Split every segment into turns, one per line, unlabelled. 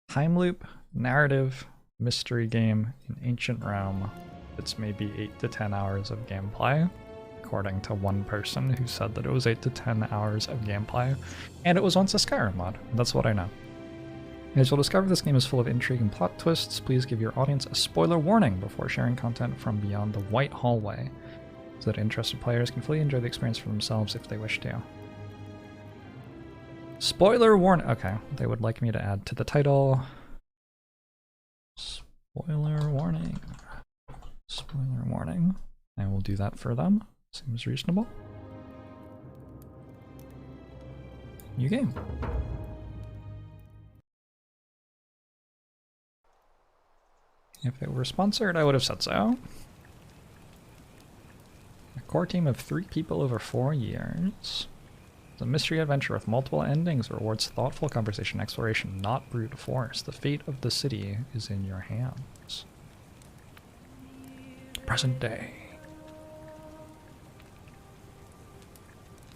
Time loop, narrative, mystery game in ancient Rome. It's maybe 8 to 10 hours of gameplay, according to one person who said that it was 8 to 10 hours of gameplay, and it was once a Skyrim mod. That's what I know. As you'll discover, this game is full of intrigue and plot twists. Please give your audience a spoiler warning before sharing content from beyond the White Hallway, so that interested players can fully enjoy the experience for themselves if they wish to. Spoiler warning. Okay, they would like me to add to the title. Spoiler warning. Spoiler warning. I will do that for them. Seems reasonable. New game. If it were sponsored, I would have said so. A core team of 3 people over 4 years. It's a mystery adventure with multiple endings. Rewards thoughtful conversation, exploration, not brute force. The fate of the city is in your hands. Present day.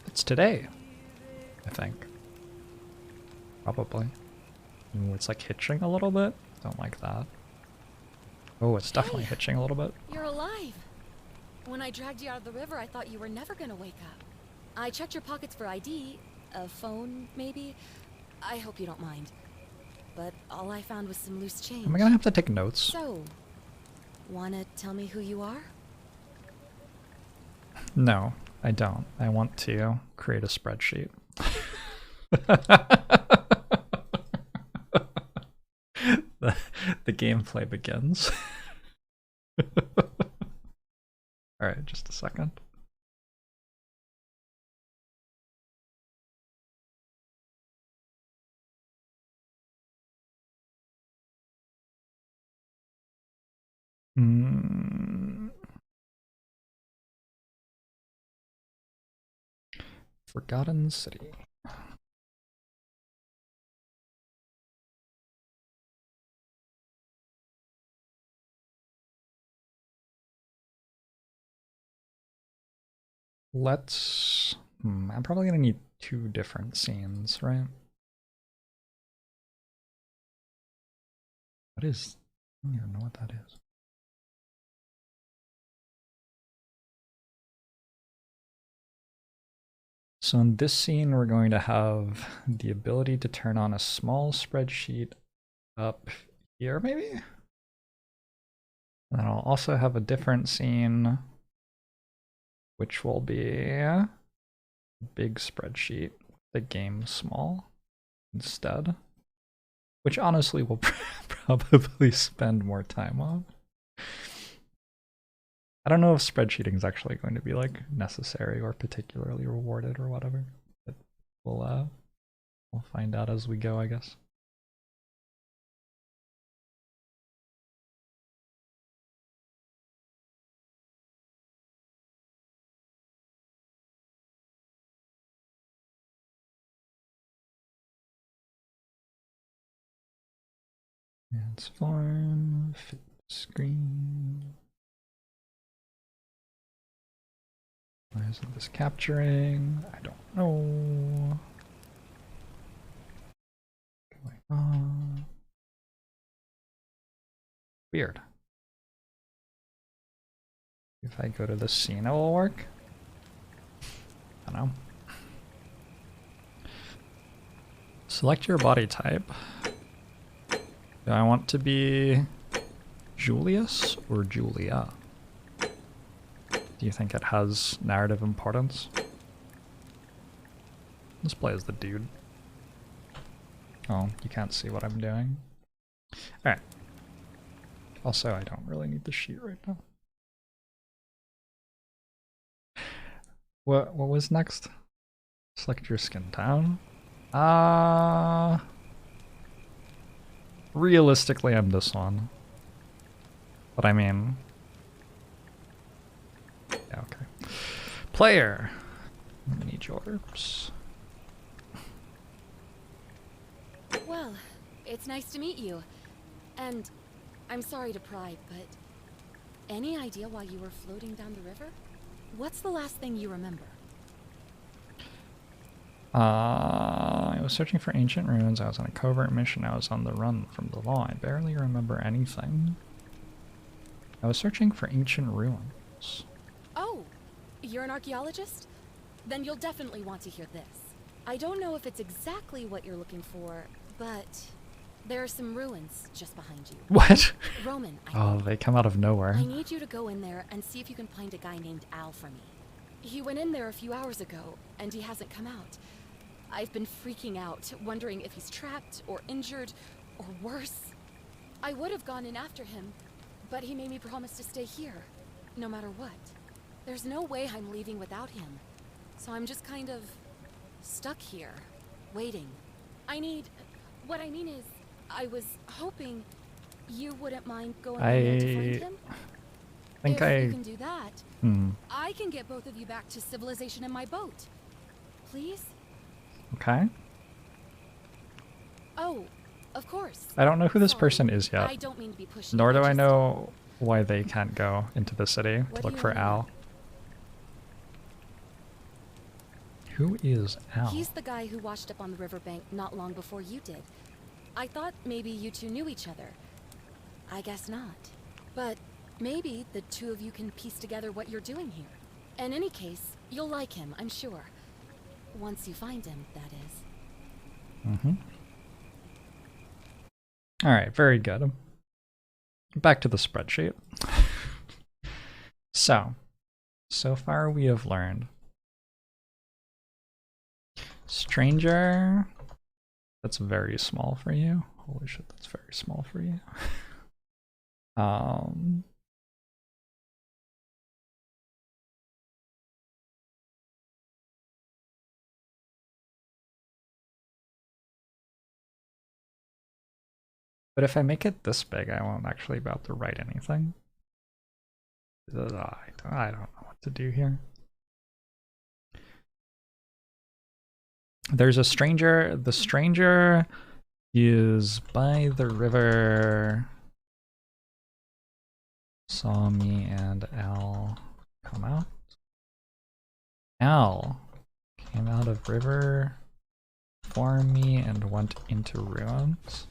It's today, I think. Probably. Ooh, it's like hitching a little bit. Don't like that. Oh, it's definitely hitching a little bit.
You're alive. When I dragged you out of the river, I thought you were never gonna wake up. I checked your pockets for ID, a phone, maybe. I hope you don't mind. But all I found was some loose change.
Am I gonna have to take notes?
So, wanna tell me who you are?
No, I don't. I want to create a spreadsheet. The gameplay begins. Alright, just a second. Forgotten City. Let's... I'm probably gonna need 2 different scenes, right? What is... I don't even know what that is. So in this scene, we're going to have the ability to turn on a small spreadsheet up here, maybe? And then I'll also have a different scene, which will be a big spreadsheet, the game small instead, which honestly we'll probably spend more time on. I don't know if spreadsheeting is actually going to be like necessary or particularly rewarded or whatever, but we'll find out as we go, I guess. Transform, fit screen. Why isn't this capturing? I don't know. Going on. Weird. If I go to the scene, it will work. I don't know. Select your body type. Do I want to be Julius or Julia? Do you think it has narrative importance? Let's play as the dude. Oh, you can't see what I'm doing. Alright. Also, I don't really need the sheet right now. What was next? Select your skin tone. Realistically, I'm this one. But I mean... yeah, okay. Player! Mini Jorbs.
Well, it's nice to meet you. And I'm sorry to pry, but any idea why you were floating down the river? What's the last thing you remember?
I was searching for ancient ruins. I was on a covert mission. I was on the run from the law. I barely remember anything. I was searching for ancient ruins.
Oh, you're an archaeologist? Then you'll definitely want to hear this. I don't know if it's exactly what you're looking for, but there are some ruins just behind you.
What?
Roman,
Oh, they come out of nowhere.
I need you to go in there and see if you can find a guy named Al for me. He went in there a few hours ago, and he hasn't come out. I've been freaking out, wondering if he's trapped or injured or worse. I would have gone in after him, but he made me promise to stay here, no matter what. There's no way I'm leaving without him, so I'm just kind of stuck here, waiting. What I mean is, I was hoping you wouldn't mind going in there to find him. If you can do that, I can get both of you back to civilization in my boat. Please?
Okay.
Oh, of course.
I don't know who this person is yet.
I don't mean to be pushy.
Nor do I know why they can't go into the city to look for Al. Who is Al?
He's the guy who washed up on the riverbank not long before you did. I thought maybe you two knew each other. I guess not. But maybe the two of you can piece together what you're doing here. In any case, you'll like him, I'm sure. Once you find him, that is.
Alright, very good. Back to the spreadsheet. So far we have learned Stranger, that's very small for you. Holy shit, that's very small for you. But if I make it this big, I won't actually be able to write anything. I don't know what to do here. There's a stranger. The stranger is by the river. Saw me and Al come out. Al came out of river for me and went into ruins.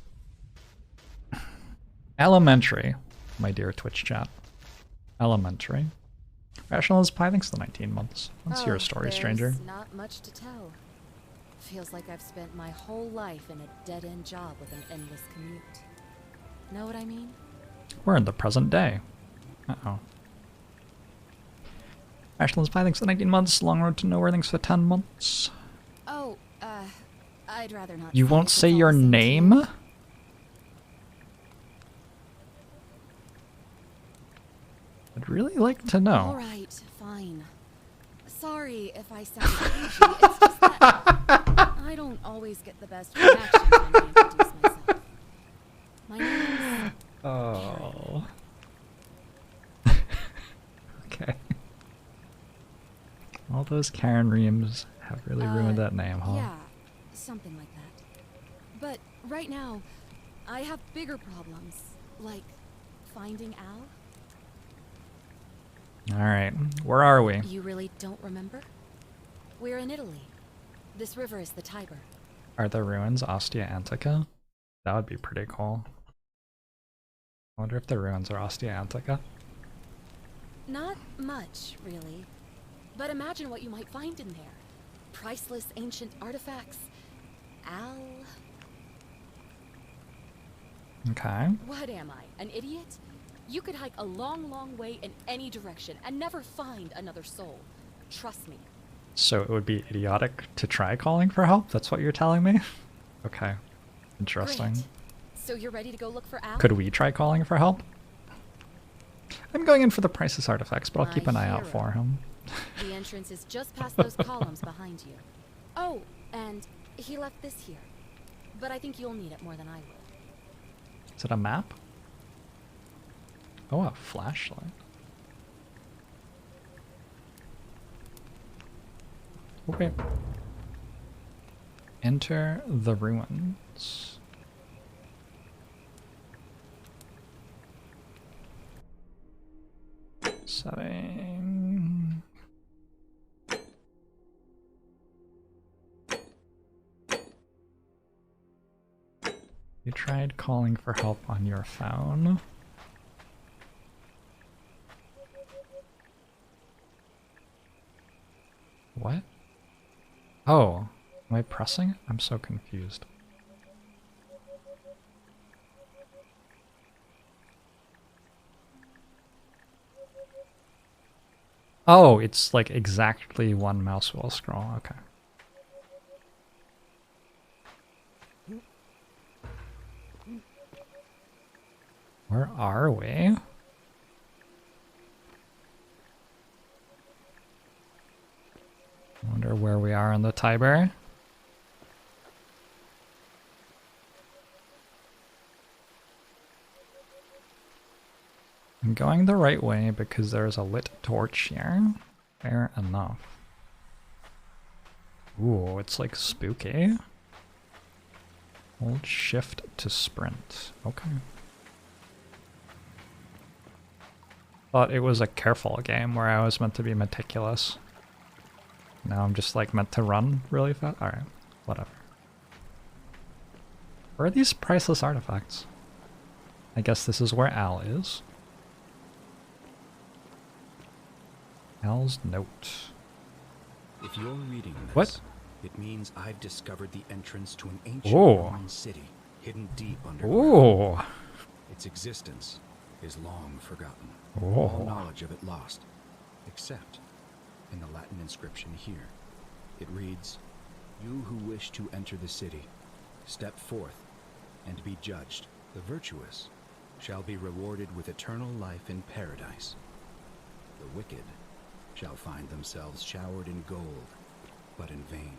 Elementary, my dear Twitch chat. Elementary. Rational as Pie, thanks for the 19 months. What's your story, stranger?
Not much to tell. Feels like I've spent my whole life in a dead-end job with an endless commute. Know what I mean?
We're in the present day. Uh-oh. Rational as Pie, thanks for the 19 months. Long Road to Nowhere, thanks for 10 months.
Oh, I'd rather not.
You won't say your name? I'd really like to know.
All right, fine. Sorry if I sound cagey. It's just that I don't always get the best reaction when I introduce myself. My name is
Oh. Okay. All those Karen Reams have really ruined that name, huh?
Yeah, something like that. But right now, I have bigger problems, like finding Al.
Alright, where are we?
You really don't remember? We're in Italy. This river is the Tiber.
Are the ruins Ostia Antica? That would be pretty cool. I wonder if the ruins are Ostia Antica.
Not much, really. But imagine what you might find in there. Priceless ancient artifacts. Al...
Okay.
What am I, an idiot? You could hike a long, long way in any direction and never find another soul. Trust me.
So it would be idiotic to try calling for help? That's what you're telling me? Okay. Interesting.
Great. So you're ready to go look for Al?
Could we try calling for help? I'm going in for the priceless artifacts, but I'll keep an eye out for him.
The entrance is just past those columns behind you. Oh, and he left this here. But I think you'll need it more than I will.
Is it a map? Oh, a flashlight. Okay. Enter the ruins. Setting. You tried calling for help on your phone. What? Oh, am I pressing it? I'm so confused. Oh, it's like exactly one mouse wheel scroll. Okay. Where are we? I wonder where we are in the Tiber. I'm going the right way because there's a lit torch here. Fair enough. Ooh, it's like spooky. Hold shift to sprint. Okay. Thought it was a careful game where I was meant to be meticulous. Now I'm just like meant to run really fast. Alright, whatever. Where are these priceless artifacts? I guess this is where Al is. Al's note.
If you're reading this,
what?
It means I've discovered the entrance to an ancient Roman city hidden deep underground.
Ooh.
Its existence is long forgotten.
Ooh.
All knowledge of it lost, except in the Latin inscription here. It reads, "You who wish to enter the city, step forth and be judged. The virtuous shall be rewarded with eternal life in paradise. The wicked shall find themselves showered in gold, but in vain,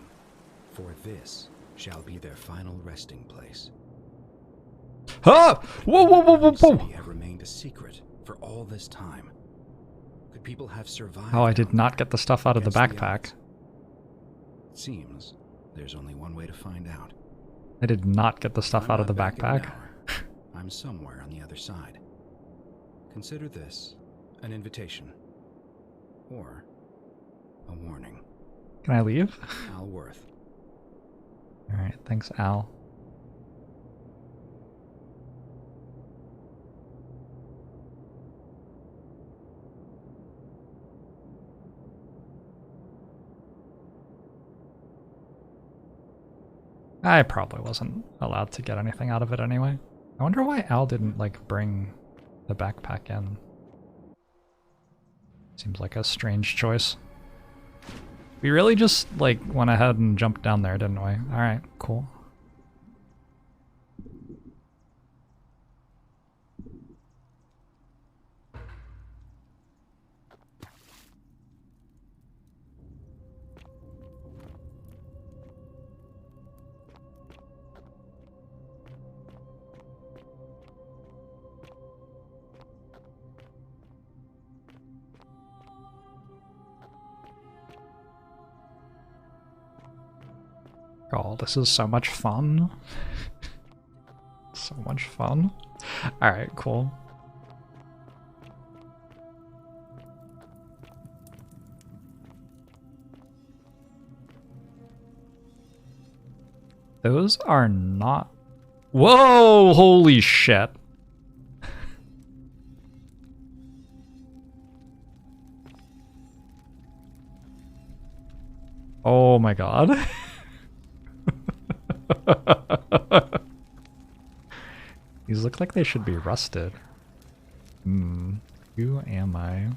for this shall be their final resting place."
Ah! Whoa, whoa, whoa, whoa,
The
whoa!
city have remained a secret for all this time. Could people have survived?
Oh, I did
down
not
there
get the stuff out of the
against
backpack.
odds? It seems there's only one way to find out.
I did not get the stuff
I'm
out of the
not back in an
backpack.
hour. I'm somewhere on the other side. Consider this an invitation. Or a warning.
Can I leave?
Al Worth.
Alright, thanks, Al. I probably wasn't allowed to get anything out of it anyway. I wonder why Al didn't, like, bring the backpack in. Seems like a strange choice. We really just, like, went ahead and jumped down there, didn't we? Alright, cool. Oh, this is so much fun. So much fun. Alright, cool. Those are not... Whoa! Holy shit. Oh my god. These look like they should be rusted. Who am I?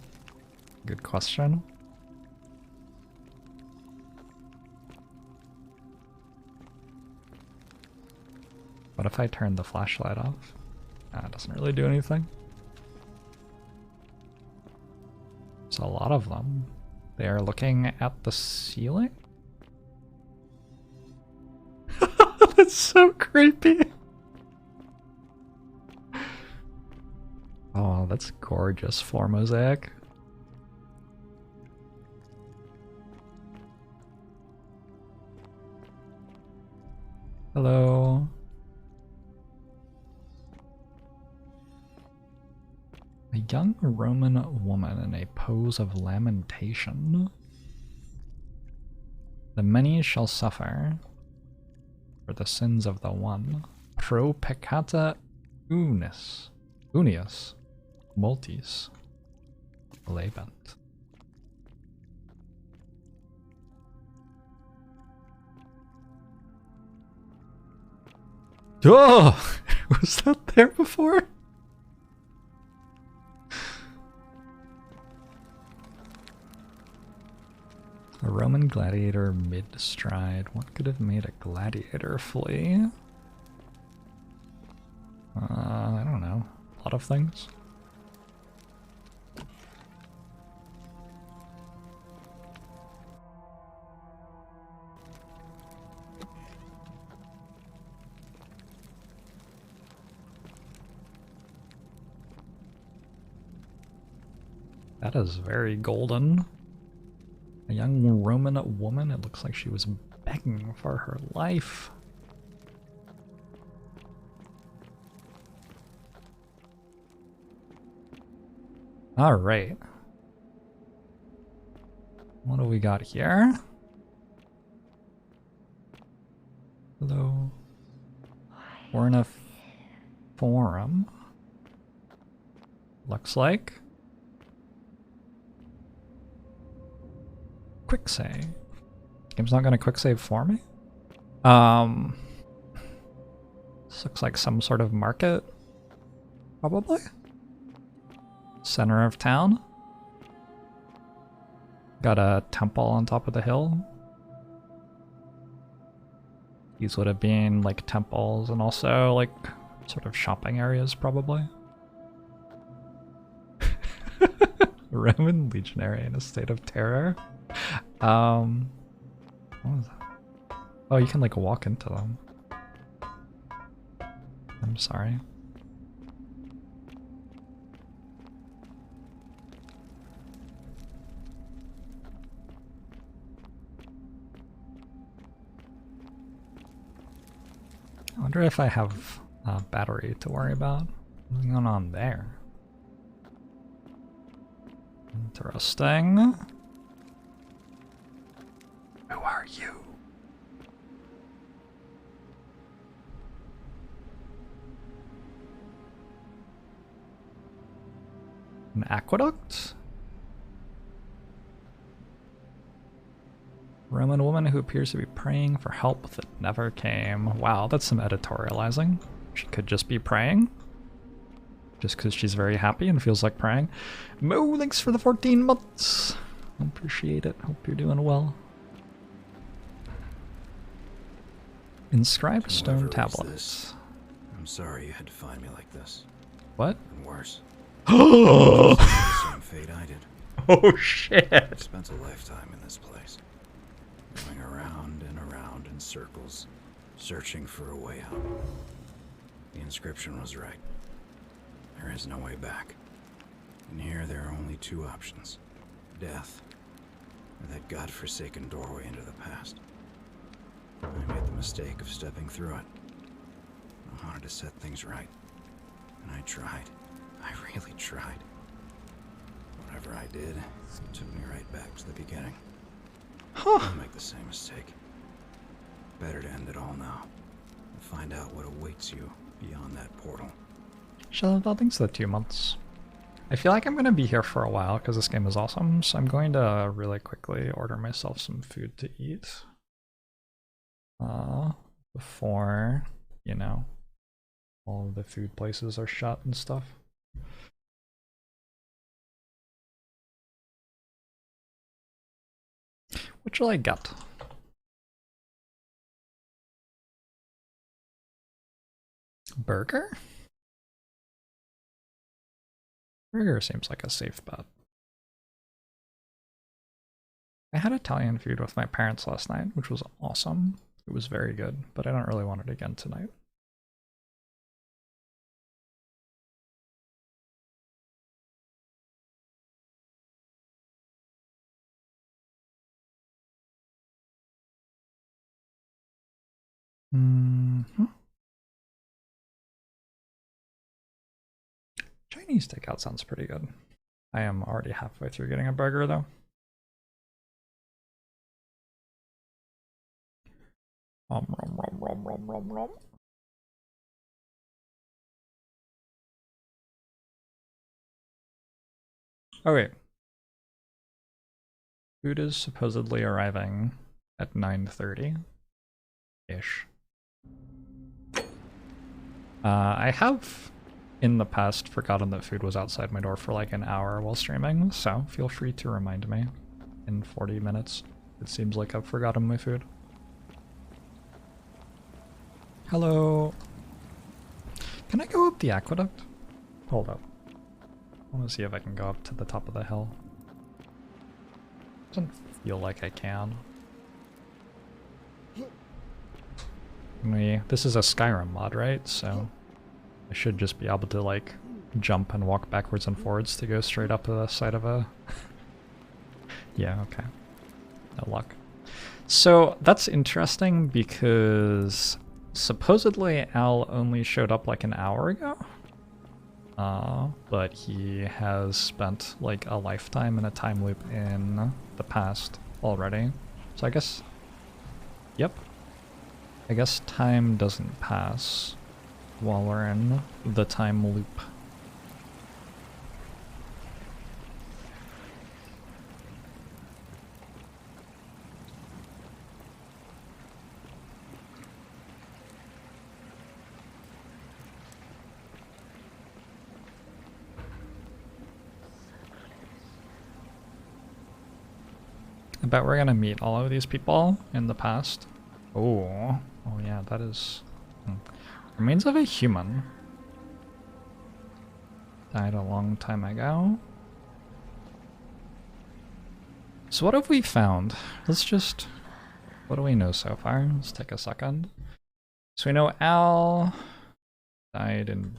Good question. What if I turn the flashlight off? It doesn't really do anything. There's a lot of them. They are looking at the ceiling? That's so creepy. Oh, that's gorgeous floor mosaic. Hello. A young Roman woman in a pose of lamentation. The many shall suffer for the sins of the one. Pro peccata unius multis labent. Oh, was that there before? A Roman gladiator mid-stride. What could have made a gladiator flee? I don't know. A lot of things. That is very golden. A young Roman woman. It looks like she was begging for her life. All right. What do we got here? Hello. We're in a forum. Looks like. Quick save. Game's not gonna quick save for me. This looks like some sort of market. Probably. Center of town. Got a temple on top of the hill. These would have been like temples and also like sort of shopping areas probably. Roman legionary in a state of terror. What was that? Oh, you can like walk into them. I'm sorry. I wonder if I have a battery to worry about. What's going on there? Interesting. Who are you? An aqueduct? Roman woman who appears to be praying for help that never came. Wow, that's some editorializing. She could just be praying. Just because she's very happy and feels like praying. Mo, thanks for the 14 months. Appreciate it. Hope you're doing well. Inscribed stone tablets.
I'm sorry you had to find me like this.
What?
And worse.
Oh
The same fate I did.
Oh shit.
I spent a lifetime in this place. Going around and around in circles, searching for a way out. The inscription was right. There is no way back. And here there are only two options. Death, or that godforsaken doorway into the past. I made the mistake of stepping through it. I wanted to set things right. And I tried. I really tried. Whatever I did took me right back to the beginning. Don't make the same mistake. Better to end it all now. And find out what awaits you beyond that portal.
Shall thanks for the 2 months. I feel like I'm going to be here for a while because this game is awesome, so I'm going to really quickly order myself some food to eat. Before, you know, all the food places are shut and stuff. What shall I get? Burger? Burger seems like a safe bet. I had Italian food with my parents last night, which was awesome. It was very good, but I don't really want it again tonight. Chinese takeout sounds pretty good. I am already halfway through getting a burger though. Rom, rom, rom, rom, rom, rom, rom. Okay. Food is supposedly arriving at 9:30-ish. I have in the past forgotten that food was outside my door for like an hour while streaming, so feel free to remind me in 40 minutes. It seems like I've forgotten my food. Hello. Can I go up the aqueduct? Hold up. I want to see if I can go up to the top of the hill. Doesn't feel like I can. This is a Skyrim mod, right? So I should just be able to like jump and walk backwards and forwards to go straight up to the side of a... Yeah, okay. No luck. So that's interesting because supposedly Al only showed up like an hour ago. But he has spent like a lifetime in a time loop in the past already. So I guess... Yep. I guess time doesn't pass while we're in the time loop. I bet we're gonna meet all of these people in the past. Oh yeah, that is... Remains of a human. Died a long time ago. So what have we found? Let's just... What do we know so far? Let's take a second. So we know Al died and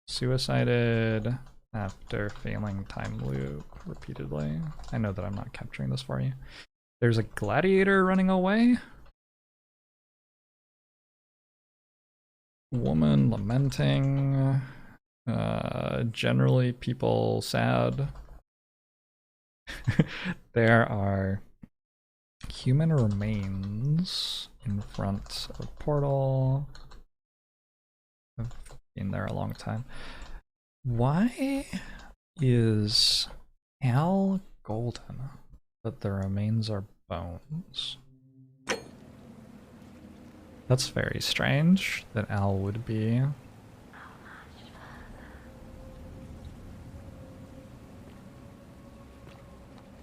suicided after failing time loop repeatedly. I know that I'm not capturing this for you. There's a gladiator running away. Woman lamenting. Generally people sad. There are human remains in front of portal. I've been there a long time. Why is Al golden, but the remains are bones? That's very strange that Al would be.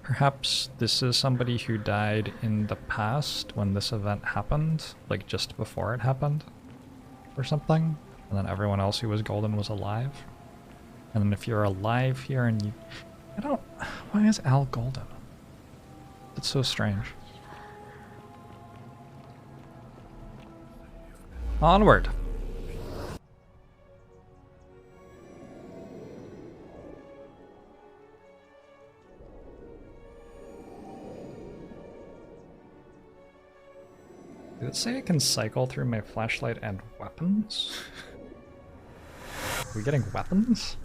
Perhaps this is somebody who died in the past when this event happened, like just before it happened, or something, and then everyone else who was golden was alive. And then if you're alive here and you... I don't... Why is Al golden? It's so strange. Onward! Did it say I can cycle through my flashlight and weapons? Are we getting weapons?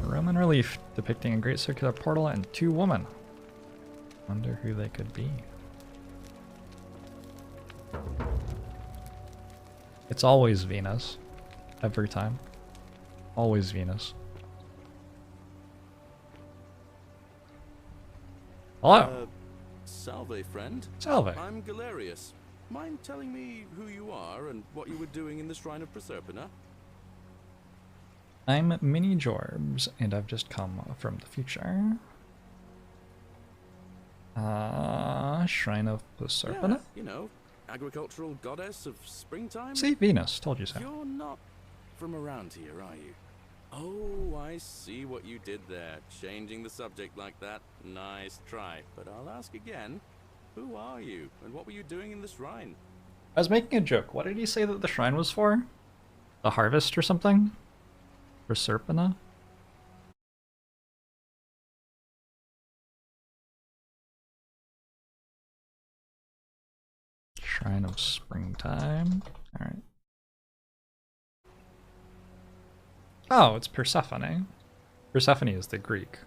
Roman relief depicting a great circular portal and two women. Wonder who they could be. It's always Venus. Every time. Always Venus. Hello!
Salve, friend.
Salve.
I'm Galerius. Mind telling me who you are and what you were doing in the Shrine of Proserpina?
I'm Mini Jorbs, and I've just come from the future. Shrine of Proserpina?
Yeah, you know, agricultural goddess of springtime?
See, Venus, told you so.
You're not from around here, are you? Oh, I see what you did there. Changing the subject like that. Nice try. But I'll ask again. Who are you, and what were you doing in the shrine?
I was making a joke. What did he say that the shrine was for? The harvest or something? Proserpina? Shrine of Springtime. Alright. Oh, it's Persephone. Persephone is the Greek.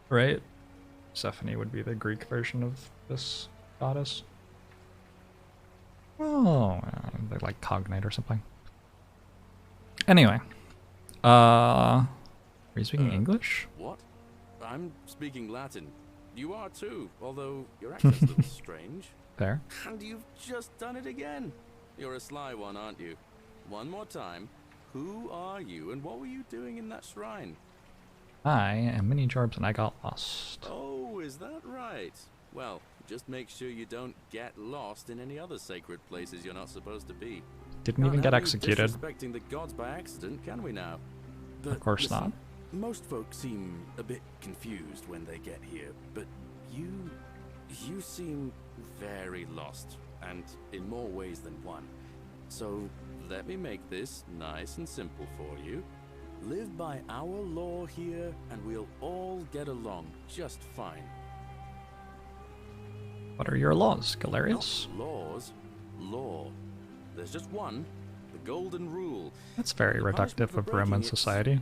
Right? Persephone would be the Greek version of this goddess. Oh, they like cognate or something. Anyway, are you speaking English?
What? I'm speaking Latin. You are too, although your accent's a little strange.
There.
And you've just done it again. You're a sly one, aren't you? One more time. Who are you, and what were you doing in that shrine?
I am Mini Jorbs and I got lost.
Oh, is that right? Well, just make sure you don't get lost in any other sacred places you're not supposed to be.
Didn't even get
Can't have you
executed.
disrespecting the gods by accident, can we now? But
Of course
listen,
not.
Most folks seem a bit confused when they get here, but you seem very lost, and in more ways than one. So let me make this nice and simple for you. Live by our law here, and we'll all get along just fine.
What are your laws, Galerius?
Not laws, law. There's just one, the golden rule.
That's very
The punishment
reductive
for
of Roman
breaking it's-
society.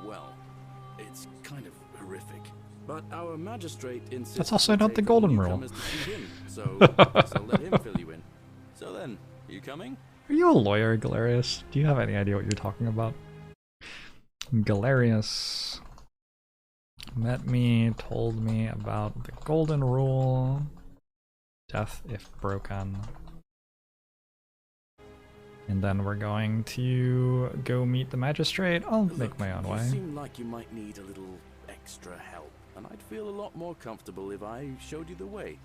Well, it's kind of horrific. But our magistrate insists
That's also
we
not
take
the
on
golden rule.
newcomers to see him, so I'll let him fill you in. So then, you coming?
Are you a lawyer, Galerius? Do you have any idea what you're talking about? Galerius met me, told me about the golden rule. Death if broken. And then we're going to go meet the magistrate. I'll make
Look,
my own
you
way.
seem like you might need a little extra help, and I'd feel a lot more comfortable if I showed you the way.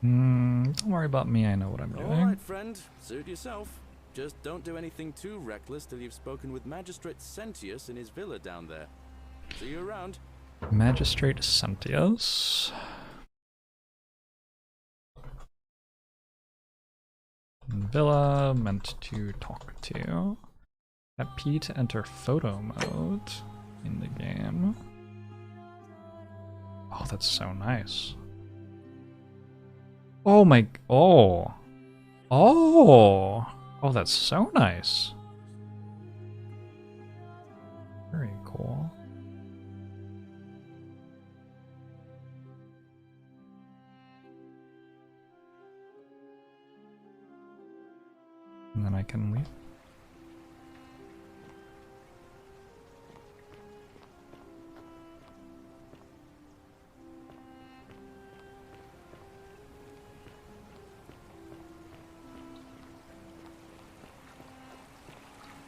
Don't worry about me, I know what I'm doing.
Alright, friend, suit yourself. Just don't do anything too reckless till you've spoken with Magistrate Sentius in his villa down there. See you around.
Magistrate Sentius. Villa, meant to talk to. Tap P to enter photo mode in the game. Oh, that's so nice. Oh my, oh. Oh. Oh, that's so nice. Very cool. And then I can leave.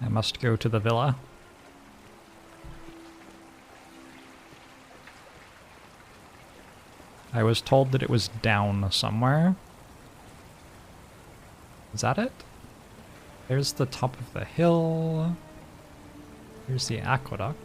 I must go to the villa. I was told that it was down somewhere. Is that it? There's the top of the hill. Here's the aqueduct.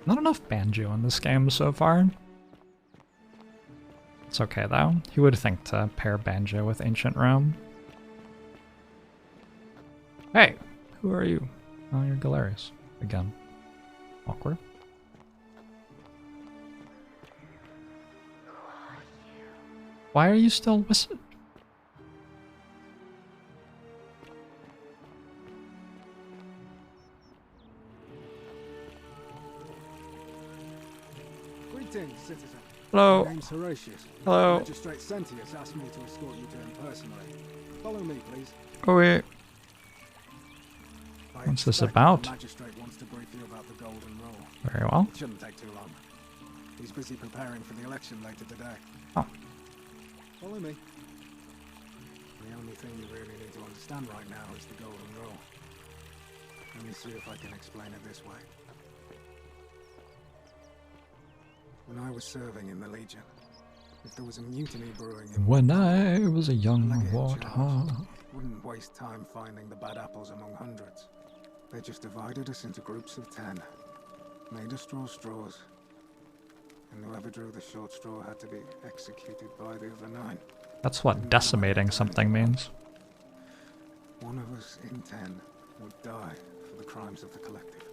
Not enough banjo in this game so far. It's okay though. Who would think to pair banjo with ancient Rome? Hey, who are you? Oh, you're Galerius. Again. Awkward. Why are you still whistling?
Greetings, citizen.
Hello.
My name's Horatius.
Hello.
Magistrate Sentius asked me to escort you to him personally. Follow me, please.
Oh wait.
I
What's this
expect
about?
The magistrate wants to brief you about the golden rule.
Very well.
It shouldn't take too long. He's busy preparing for the election later today.
Oh.
Follow me. The only thing you really need to understand right now is the golden rule. Let me see if I can explain it this way. When I was serving in the Legion, if there was a mutiny brewing in
When I was a young
Legate in charge
warthog.
wouldn't waste time finding the bad apples among hundreds. They just divided us into groups of 10, made us draw straws, and whoever drew the short straw had to be executed by the other 9.
That's what decimating something means.
One of us in 10 would die for the crimes of the collective.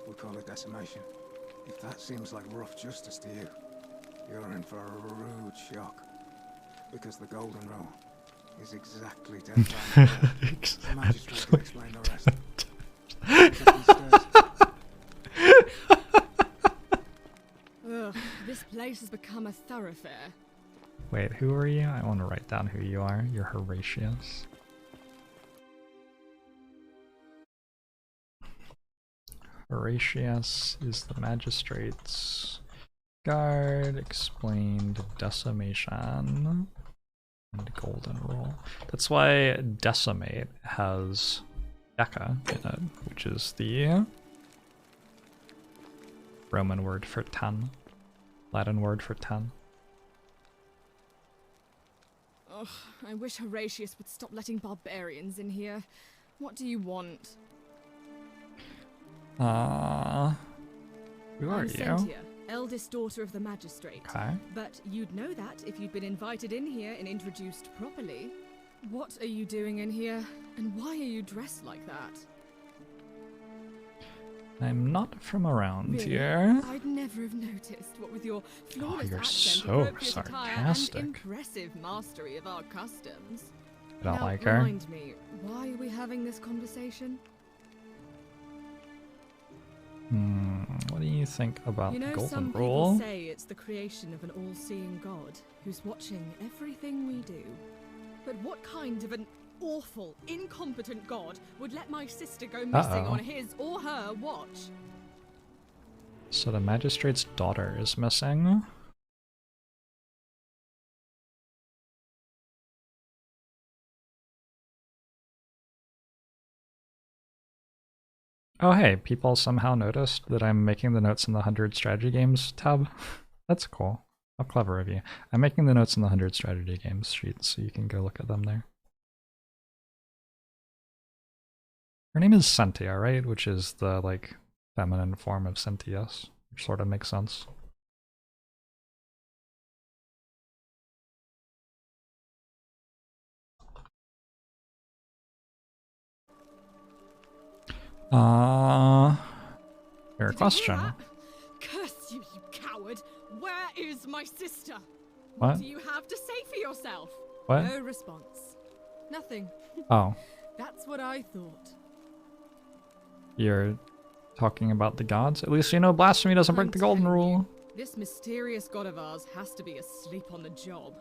We call it decimation. If that seems like rough justice to you, you're in for a rude shock. Because the golden rule is exactly 10 times more. The magistrate can explain the rest. Look at these stairs.
Ugh, this place has become a thoroughfare.
Wait, who are you? I want to write down who you are. You're Horatius. Horatius is the magistrate's guard, explained decimation, and golden rule. That's why decimate has deca in it, which is the Roman word for 10, Latin word for 10.
Ugh, I wish Horatius would stop letting barbarians in here. What do you want?
Who are
I'm
you?
Cynthia, eldest daughter of the magistrate.
Okay.
But you'd know that if you'd been invited in here and introduced properly. What are you doing in here? And why are you dressed like that?
I'm not from around
Really?
here.
I'd never have noticed, what with your flawless
you're
accent,
so
appropriate attire,
sarcastic.
and impressive mastery of our customs.
I don't
Now,
like her.
remind me, why are we having this conversation?
What do you think about
You know,
the golden
some
rule?
people say it's the creation of an all-seeing God who's watching everything we do. But what kind of an awful, incompetent God would let my sister go missing
Uh-oh.
on his or her watch?
So the magistrate's daughter is missing. Oh hey, people somehow noticed that I'm making the notes in the 100 strategy games tab. That's cool. How clever of you. I'm making the notes in the 100 strategy games sheet, so you can go look at them there. Her name is Cynthia, right? Which is the, like, feminine form of Cynthius, which sort of makes sense. Fair
Did you hear
question.
that? Curse you, you coward! Where is my sister?
What?
Do you have to say for yourself?
What?
No response. Nothing.
Oh,
That's what I thought.
you're talking about the gods? At least you know blasphemy doesn't break
I'm
the golden
telling you,
rule.
This mysterious god of ours has to be asleep on the job.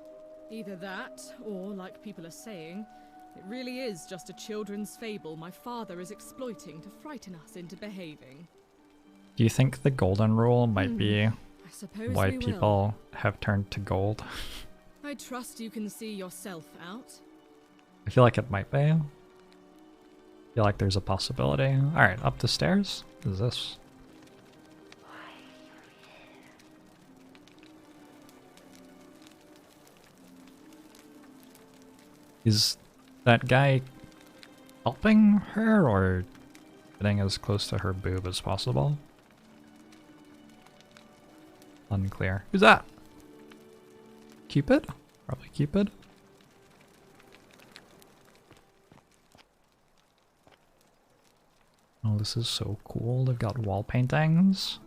Either that, or, like people are saying, it really is just a children's fable my father is exploiting to frighten us into behaving.
Do you think the golden rule might be
I suppose
why
we will.
people have turned to gold?
I trust you can see yourself out.
I feel like it might be. I feel like there's a possibility. Alright, up the stairs? What is this? Is that guy helping her or getting as close to her boob as possible? Unclear. Who's that? Cupid? Probably Cupid. Oh, this is so cool. They've got wall paintings.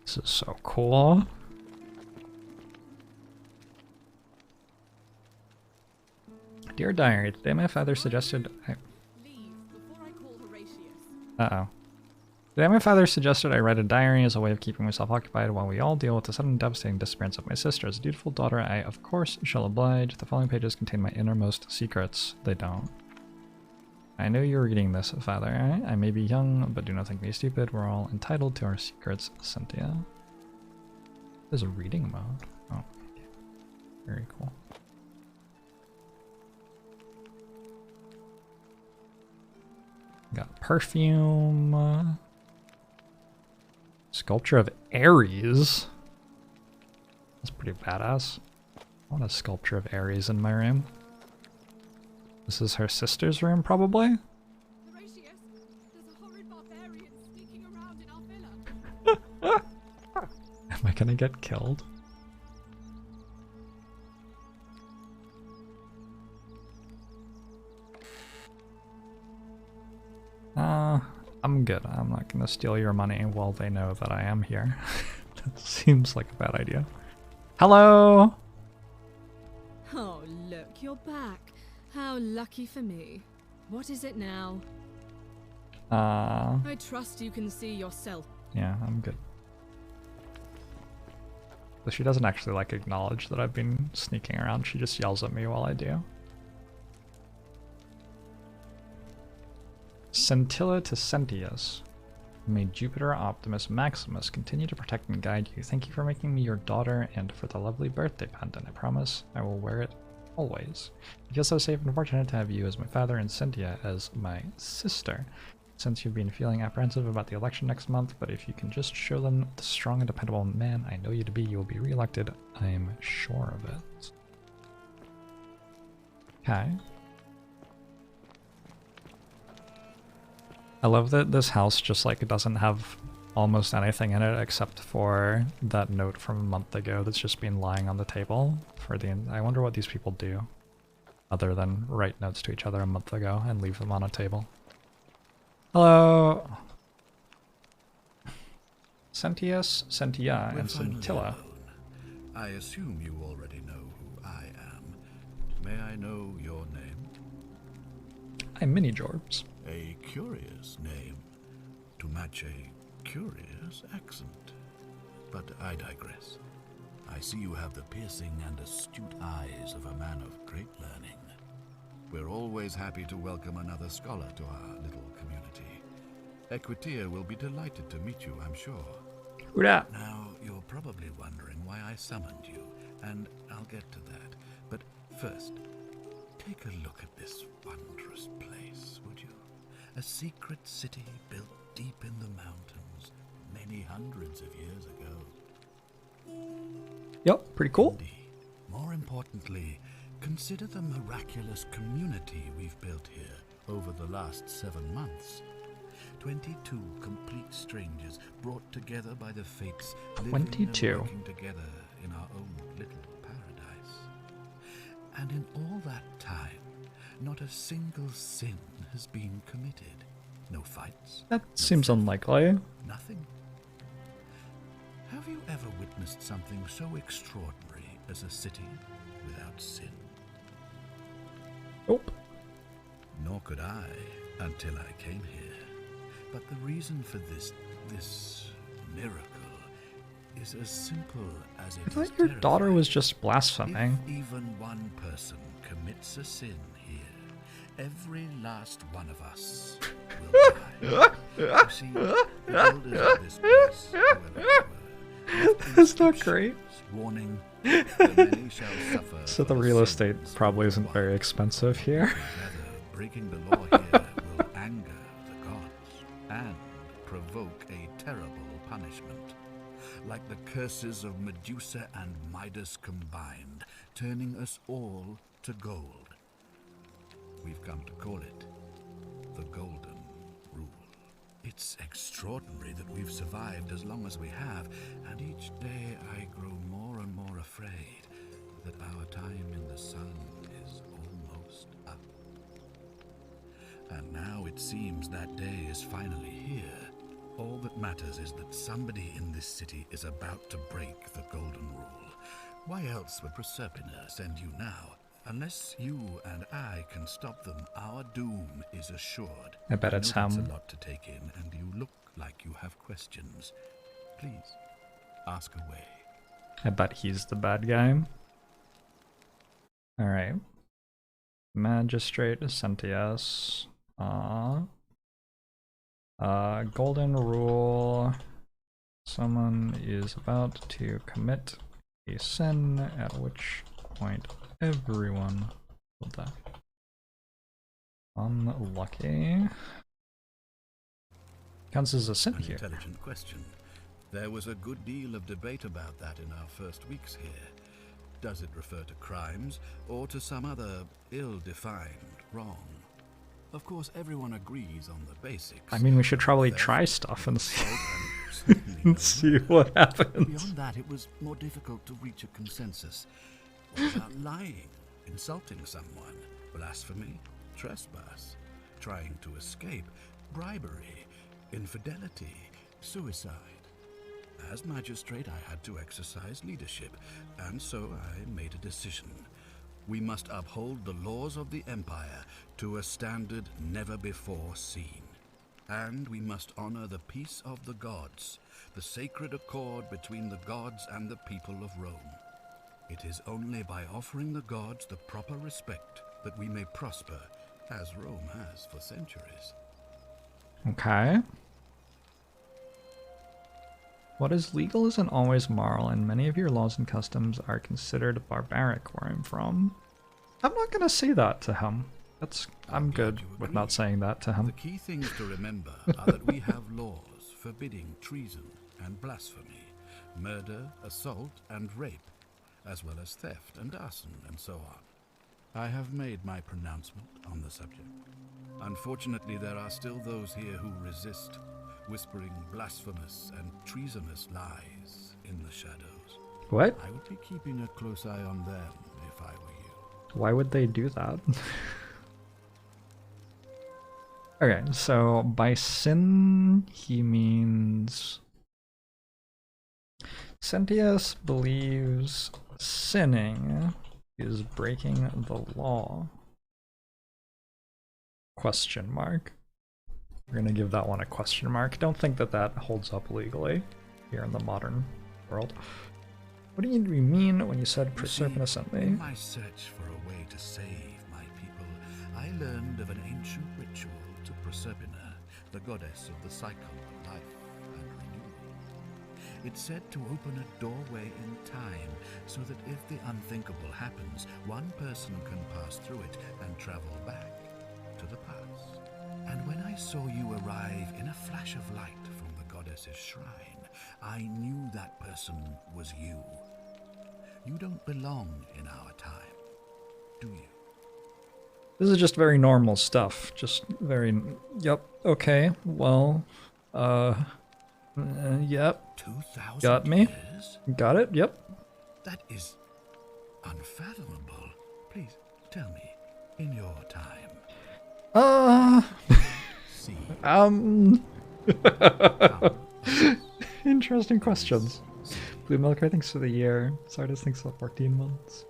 This is so cool. Dear Diary, today my father suggested...
Leave before I call Horatius.
Uh-oh. Today my father suggested I write a diary as a way of keeping myself occupied while we all deal with the sudden devastating disappearance of my sister. As a dutiful daughter, I, of course, shall oblige. The following pages contain my innermost secrets. They don't. I know you're reading this, Father. I may be young, but do not think me stupid. We're all entitled to our secrets, Cynthia. There's a reading mode. Oh, very cool. Got perfume. Sculpture of Ares. That's pretty badass. I want a sculpture of Ares in my room. This is her sister's room, probably?
Horatius, there's a horrid barbarian sneaking around in our villa.
Am I gonna get killed? I'm good. I'm not gonna steal your money while they know that I am here. That seems like a bad idea. Hello!
you're back. How lucky for me. What is it now?
Uh,
I trust you can see yourself.
yeah, I'm good. But she doesn't actually like acknowledge that I've been sneaking around. She just yells at me while I do. Scintilla to Sentius. May Jupiter Optimus Maximus continue to protect and guide you. Thank you for making me your daughter and for the lovely birthday pendant. I promise I will wear it always. I feel so safe and fortunate to have you as my father and Cynthia as my sister. Since you've been feeling apprehensive about the election next month, but if you can just show them the strong and dependable man I know you to be, you will be re-elected. I am sure of it. Okay. I love that this house just like it doesn't have almost anything in it except for that note from a month ago that's just been lying on the table for the. I wonder what these people do other than write notes to each other a month ago and leave them on a table. Hello. Sentius, Sentia, and Scintilla.
I assume you already know who I am. May I know your name?
I'm Mini Jorbs.
A curious name to match a curious accent. But I digress. I see you have the piercing and astute eyes of a man of great learning. We're always happy to welcome another scholar to our little community. Equitia will be delighted to meet you, I'm sure.
Who dat?
Now, you're probably wondering why I summoned you, and I'll get to that. But first, take a look at this wondrous place, would you? A secret city built deep in the mountains many hundreds of years ago.
Yep, pretty cool.
Indeed. More importantly, consider the miraculous community we've built here over the last 7 months. 22 complete strangers brought together by the fates, living and working together in our own little paradise. And in all that time, not a single sin has been committed. No fights.
That seems unlikely.
Nothing. Have you ever witnessed something so extraordinary as a city without sin?
Nope.
Nor could I until I came here. But the reason for this miracle is as simple as it
I
is
thought your daughter
terrifying.
was just blaspheming.
If even one person commits a sin here, every last one of us will die. You see, the elders of this place, whoever they were, left
That's not great.
inscriptions warning, the many shall suffer
So
for
the real estate
sins
probably
of
isn't
one.
very expensive here.
Together, breaking the law here will anger the gods and provoke a terrible punishment. Like the curses of Medusa and Midas combined, turning us all to gold. We've come to call it the Golden Rule. It's extraordinary that we've survived as long as we have, and each day I grow more and more afraid that our time in the sun is almost up. And now it seems that day is finally here. All that matters is that somebody in this city is about to break the Golden Rule. Why else would Proserpina send you now? Unless you and I can stop them, our doom is assured.
I bet it's
know that's
him.
a lot to take in, and you look like you have questions. Please, ask away.
I bet he's the bad guy. Alright. Magistrate Sentius. Golden Rule. Someone is about to commit a sin, at which point everyone will die. Unlucky. Counts as a sin
An
here.
intelligent question. There was a good deal of debate about that in our first weeks here. Does it refer to crimes or to some other ill-defined wrong? Of course, everyone agrees on the basics.
I mean, we should probably
Theft,
try stuff and
assault,
see,
and certainly no
see
murder.
what happens.
Beyond that, it was more difficult to reach a consensus. What about lying, insulting someone, blasphemy, trespass, trying to escape, bribery, infidelity, suicide? As magistrate, I had to exercise leadership, and so I made a decision. we must uphold the laws of the Empire to a standard never before seen. And we must honor the peace of the gods, the sacred accord between the gods and the people of Rome. It is only by offering the gods the proper respect that we may prosper, as Rome has for centuries.
Okay. What is legal isn't always moral, and many of your laws and customs are considered barbaric where I'm from. I'm not gonna say that to him. I'm good with not saying that to him.
The key things to remember are that we have laws forbidding treason and blasphemy, murder, assault, and rape, as well as theft and arson and so on. I have made my pronouncement on the subject. Unfortunately, there are still those here who resist, whispering blasphemous and treasonous lies in the shadows.
What?
I would be keeping a close eye on them if I were you.
Why would they do that? Okay, so by sin, he means... Sentius believes sinning is breaking the law. Question mark. We're gonna give that one a question mark. Don't think that that holds up legally here in the modern world. What do you mean when you said Proserpina sent me?
In my search for a way to save my people, I learned of an ancient ritual to Proserpina, the goddess of the cycle of life and renewal. It's said to open a doorway in time, so that if the unthinkable happens, one person can pass through it and travel back to the past. And when I saw you arrive in a flash of light from the goddess's shrine, I knew that person was you. You don't belong in our time, do you?
This is just very normal stuff. Just very... Yep, okay, well... yep.
2,000
Got me.
years?
Got it, yep.
That is unfathomable. Please, tell me, in your time. See.
Interesting questions. Blue Milker thinks for the year. Sardis thinks for 14 months.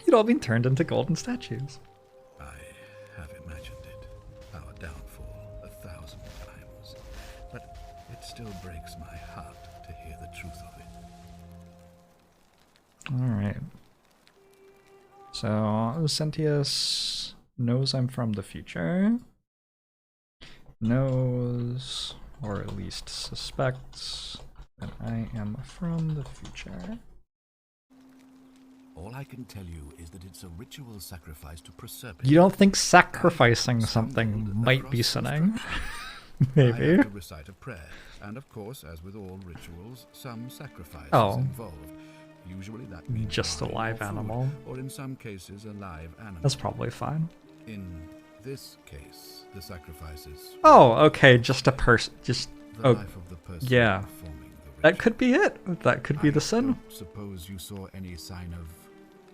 You'd all been turned into golden statues.
I have imagined it, our downfall 1,000 times, but it still breaks my heart to hear the truth of it.
Alright. So, Sentius knows I'm from the future. Knows, or at least suspects, that I am from the future.
All I can tell you is that it's a ritual sacrifice to Proserpina.
You don't think sacrificing something might be sinning? Maybe.
I have to recite a prayer, and of course, as with all rituals, some sacrifice is involved. Usually that means
just a live animal.
or in some cases a live animal.
That's probably fine.
In this case, the sacrifice is...
Oh, okay, just a person. Just...
the life of the person
yeah.
performing the ritual.
That could be it. That could be the sin.
Don't suppose you saw any sign of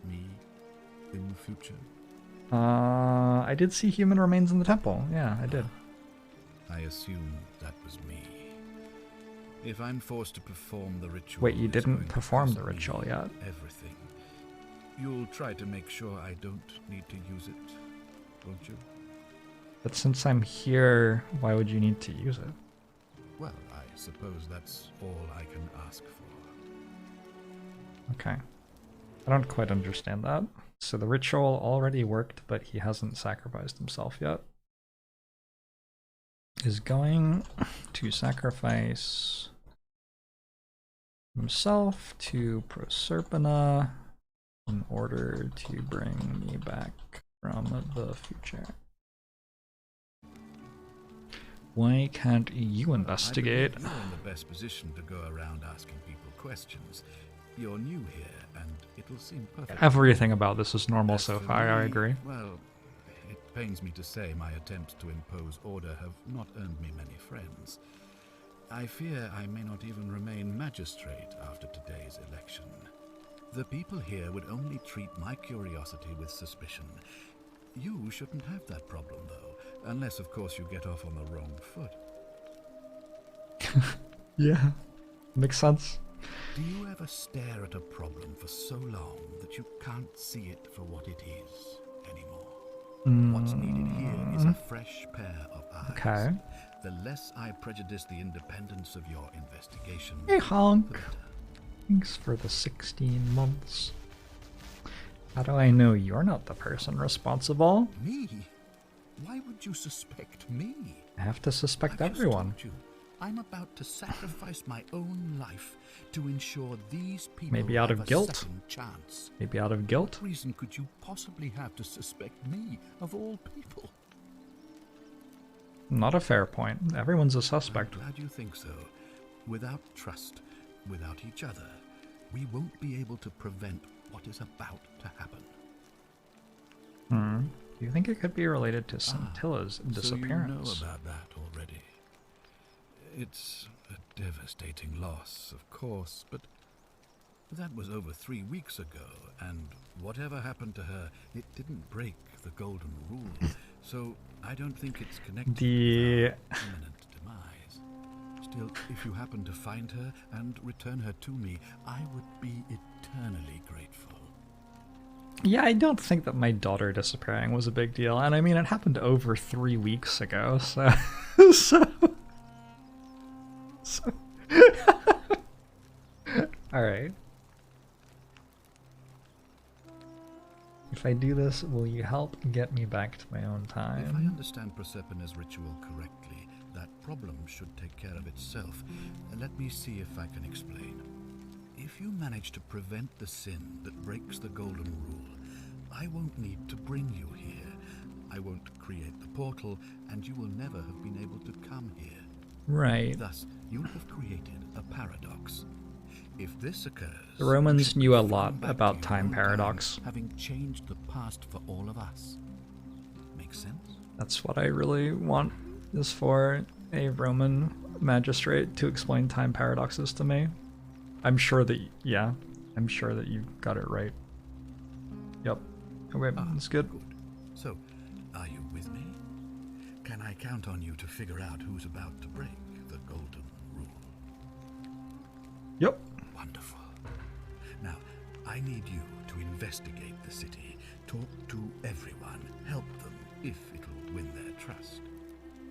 me in the future?
I did see human remains in the temple. Yeah, I did.
I assumed that was me. If I'm forced to perform the ritual...
Wait, you
it's
didn't
going to
perform
cost
the
me
ritual yet?
Everything. You'll try to make sure I don't need to use it, won't you?
But since I'm here, why would you need to use it?
Well, I suppose that's all I can ask for.
Okay. I don't quite understand that. So the ritual already worked, but he hasn't sacrificed himself yet. Is going to sacrifice himself to Proserpina in order to bring me back from the future. Why can't you investigate?
I believe you're in the best position to go around asking people questions. You're new here, and it'll seem perfect.
Everything about this is normal
As
so
for
far, I
me,
agree.
Well, it pains me to say my attempts to impose order have not earned me many friends. I fear I may not even remain magistrate after today's election. The people here would only treat my curiosity with suspicion. You shouldn't have that problem, though, unless, of course, you get off on the wrong foot.
Yeah, makes sense.
Do you ever stare at a problem for so long that you can't see it for what it is anymore? What's needed here is a fresh pair of eyes.
Okay.
The less I prejudice the independence of your investigation,
Hey, Honk.
the better.
Thanks for the 16 months. How do I know you're not the person responsible?
Me? Why would you suspect me?
I have to suspect
I've just
everyone.
told you, I'm about to sacrifice my own life to ensure these people
Maybe out
have
of
a
guilt?
second chance.
Maybe out of guilt?
What reason could you possibly have to suspect me, of all people?
Not a fair point. Everyone's a suspect.
I'm glad you think so. Without trust, without each other, we won't be able to prevent what is about to happen.
Do you think it could be related to Scintilla's disappearance?
So you know about that already. It's a devastating loss, of course, but that was over 3 weeks ago, and whatever happened to her, it didn't break the golden rule. So I don't think it's connected with our imminent demise. Still, if you happen to find her and return her to me, I would be eternally grateful.
Yeah, I don't think that my daughter disappearing was a big deal. And I mean, it happened over 3 weeks ago, so... so... Alright. If I do this, will you help get me back to my own
If I
time?
understand Prosperpina's ritual correctly, that problem should take care of itself. Let me see if I can explain. If you manage to prevent the sin that breaks the golden rule, I won't need to bring you here. I won't create the portal, and you will never have been able to come here.
Right.
Thus, you have created a paradox. If this occurs,
The Romans
you should
knew a
be
lot
thrown back
about
to your
time
own
paradox.
having changed the past for all of us. Makes sense?
That's what I really want, is for a Roman magistrate to explain time paradoxes to me. I'm sure that, yeah, I'm sure that you got it right. Yep. Okay, that's good.
Good. So, are you with me? Can I count on you to figure out who's about to break the golden rule?
Yep.
Wonderful. Now, I need you to investigate the city, talk to everyone, help them if it'll win their trust.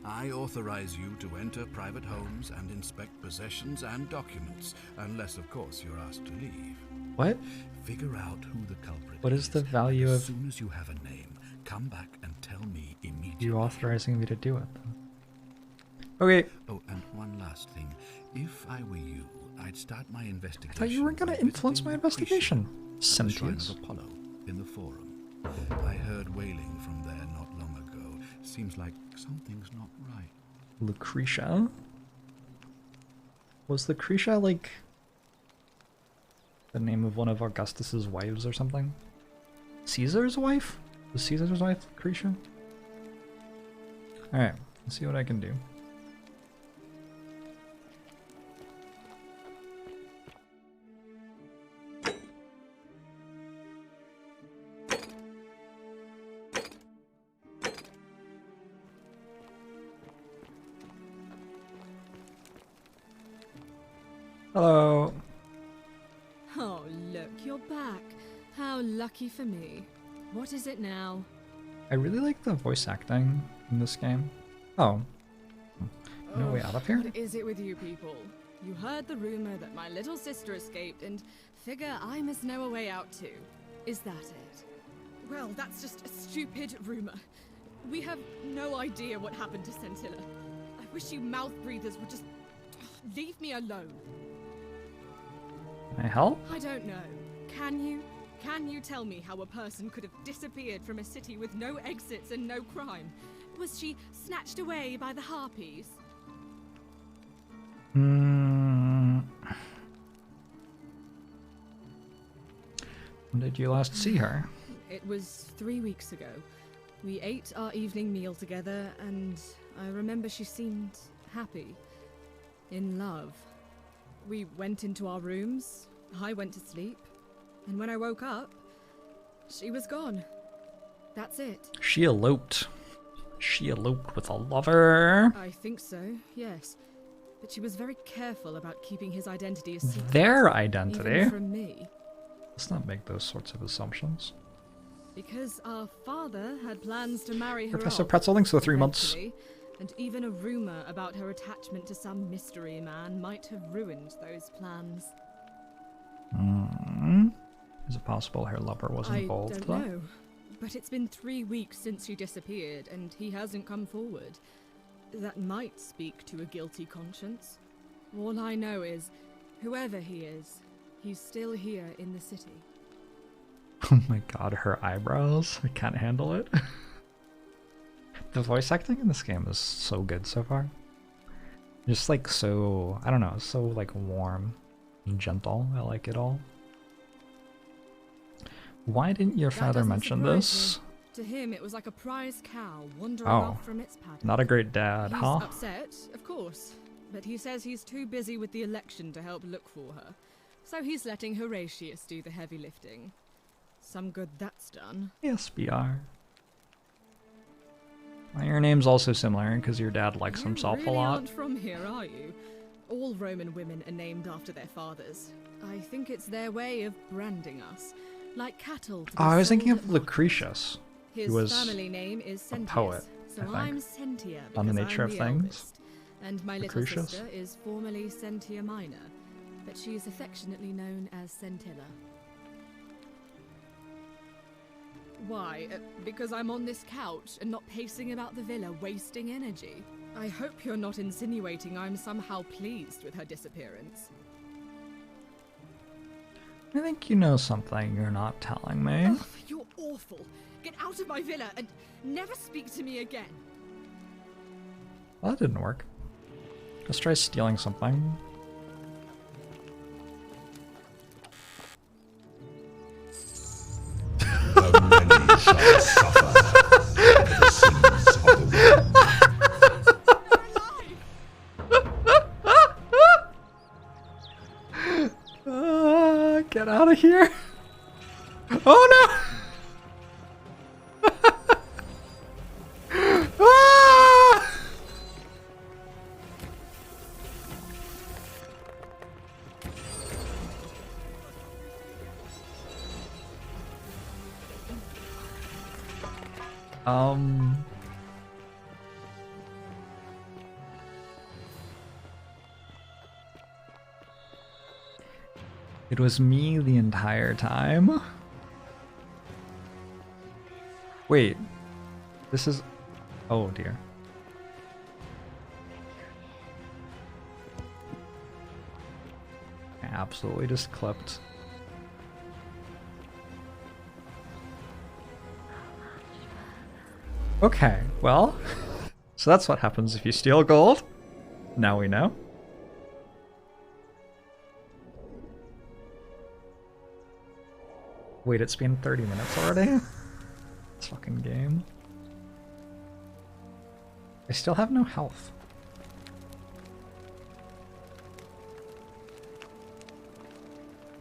I authorize you to enter private homes and inspect possessions and documents, unless, of course, you're asked to leave.
What?
Figure out who the culprit is.
What is the value
and
of
as soon as you have a name, come back and tell me immediately.
you authorizing me to do it, then? Okay.
Oh, and one last thing. If I were you, I'd start my investigation.
I thought you weren't going to influence my investigation.
The Shrine
Sentience.
of Apollo in the Forum. I heard wailing from there not long ago. Seems like something's not right.
Lucretia? Was Lucretia, like, the name of one of Augustus's wives or something? Caesar's wife? Was Caesar's wife Lucretia? Alright, let's see what I can do. Hello.
Oh, look, you're back. How lucky for me. What is it now?
I really like the voice acting in this game. Oh. No way out of here?
What is it with you people? You heard the rumor that my little sister escaped and figure I must know a way out too. Is that it? Well, that's just a stupid rumor. We have no idea what happened to Scintilla. I wish you mouth breathers would just leave me alone.
Can I help?
I don't know. Can you? Can you tell me how a person could have disappeared from a city with no exits and no crime? Was she snatched away by the harpies?
When did you last see her?
It was 3 weeks ago. We ate our evening meal together, and I remember she seemed happy. In love. We went into our rooms, I went to sleep, and when I woke up, she was gone. That's it.
She eloped. She eloped with a lover.
I think so, yes. but she was very careful about keeping his identity a secret.
Their identity?
Even from me.
Let's not make those sorts of assumptions.
Because our father had plans to marry her
Professor
off,
Pretzel, thanks for the 3 months.
eventually, and even a rumor about her attachment to some mystery man might have ruined those plans.
Is it possible her lover was involved?
I don't know, but it's been 3 weeks since she disappeared, and he hasn't come forward. That might speak to a guilty conscience. All I know is, whoever he is, he's still here in the city.
Oh my god, her eyebrows. I can't handle it. The voice acting in this game is so good so far. Just like so, I don't know, so like warm and gentle. I like it all. Why didn't your father mention this?
To him, it was like a prize cow wandering
Oh,
off from its paddock.
not a great dad,
He's
huh?
upset, of course, but he says he's too busy with the election to help look for her. So he's letting Horatius do the heavy lifting. Some good that's done.
Yes, BR. Well, your name's also similar because your dad likes himself
You
a lot.
aren't from here, are you? All Roman women are named after their fathers. I think it's their way of branding us, like cattle. To be
Oh, I was thinking
sold
of
at
Lucretius.
His
He was
family name is Sentius,
poet,
so
I think,
I'm Sentia because
on the nature
I'm
of
the
things.
eldest, and my little
Lucretius.
sister is formerly Sentia Minor, but she is affectionately known as Sentilla. Why? Because I'm on this couch and not pacing about the villa, wasting energy. I hope you're not insinuating I'm somehow pleased with her disappearance.
I think you know something you're not telling me.
Ugh, you're awful. Get out of my villa and never speak to me again.
Well, that didn't work. Let's try stealing something.
The many shall suffer for the sins of the one.
Get out of here. Oh no! Ah! It was me the entire time. Wait, this is... Oh dear. I absolutely just clipped. Okay, well, so that's what happens if you steal gold. Now we know. Wait, it's been 30 minutes already? This fucking game. I still have no health.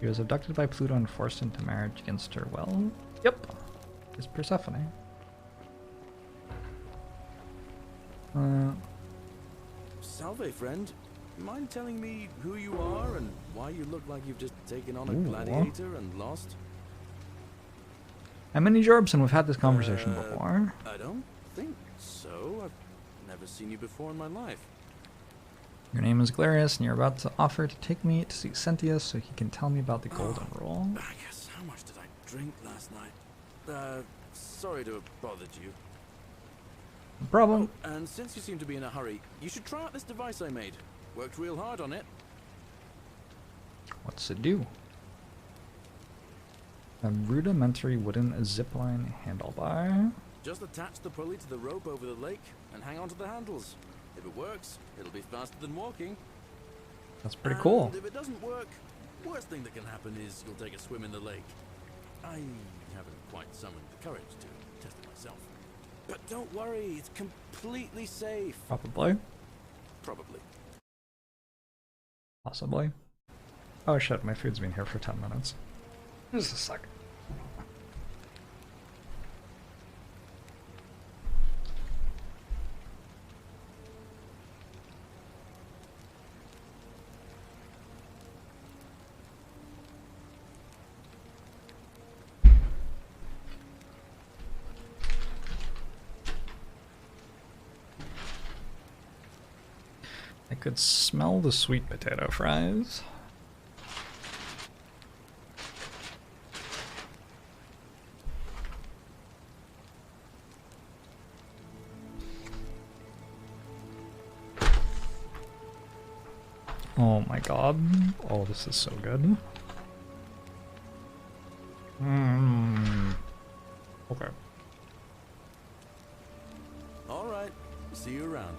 He was abducted by Pluto and forced into marriage against her will. Yep. It's Persephone.
Salve, friend. Mind telling me who you are and why you look like you've just taken on a
Ooh.
gladiator and lost?
I'm Minnie Jorbs, and we've had this conversation before.
I don't think so. I've never seen you before in my life.
Your name is Glarius, and you're about to offer to take me to see Sentius so he can tell me about the Golden Rule.
I guess, how much did I drink last night? Sorry to have bothered you.
No problem.
And since you seem to be in a hurry, you should try out this device I made. Worked real hard on it.
What's it do? A rudimentary wooden zipline handlebar.
Just attach the pulley to the rope over the lake and hang on to the handles. If it works, it'll be faster than walking.
That's pretty cool.
And if it doesn't work, worst thing that can happen is you'll take a swim in the lake. I haven't quite summoned the courage to test it myself. But don't worry, it's completely safe.
Probably.
Probably.
Possibly. Oh shit, my food's been here for 10 minutes. Just a second. I could smell the sweet potato fries. Oh my god. Oh, this is so good. Okay.
All right. See you around.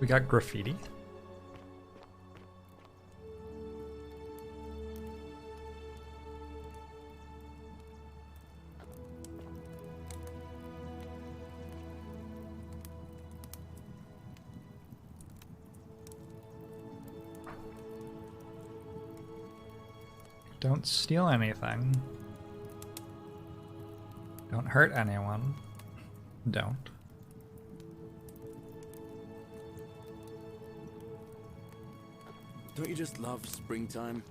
We got graffiti. Don't steal anything. Don't hurt anyone. Don't.
Don't you just love springtime?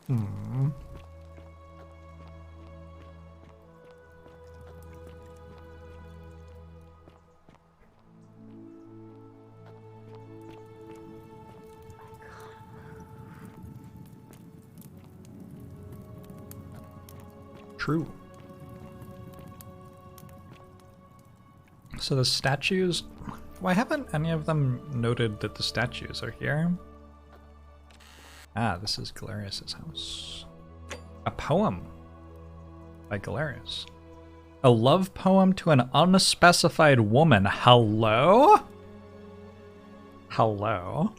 Hmm. True. So the statues, why haven't any of them noted that the statues are here? Ah, this is Galerius's house. A poem by Galerius. A love poem to an unspecified woman. Hello? Hello?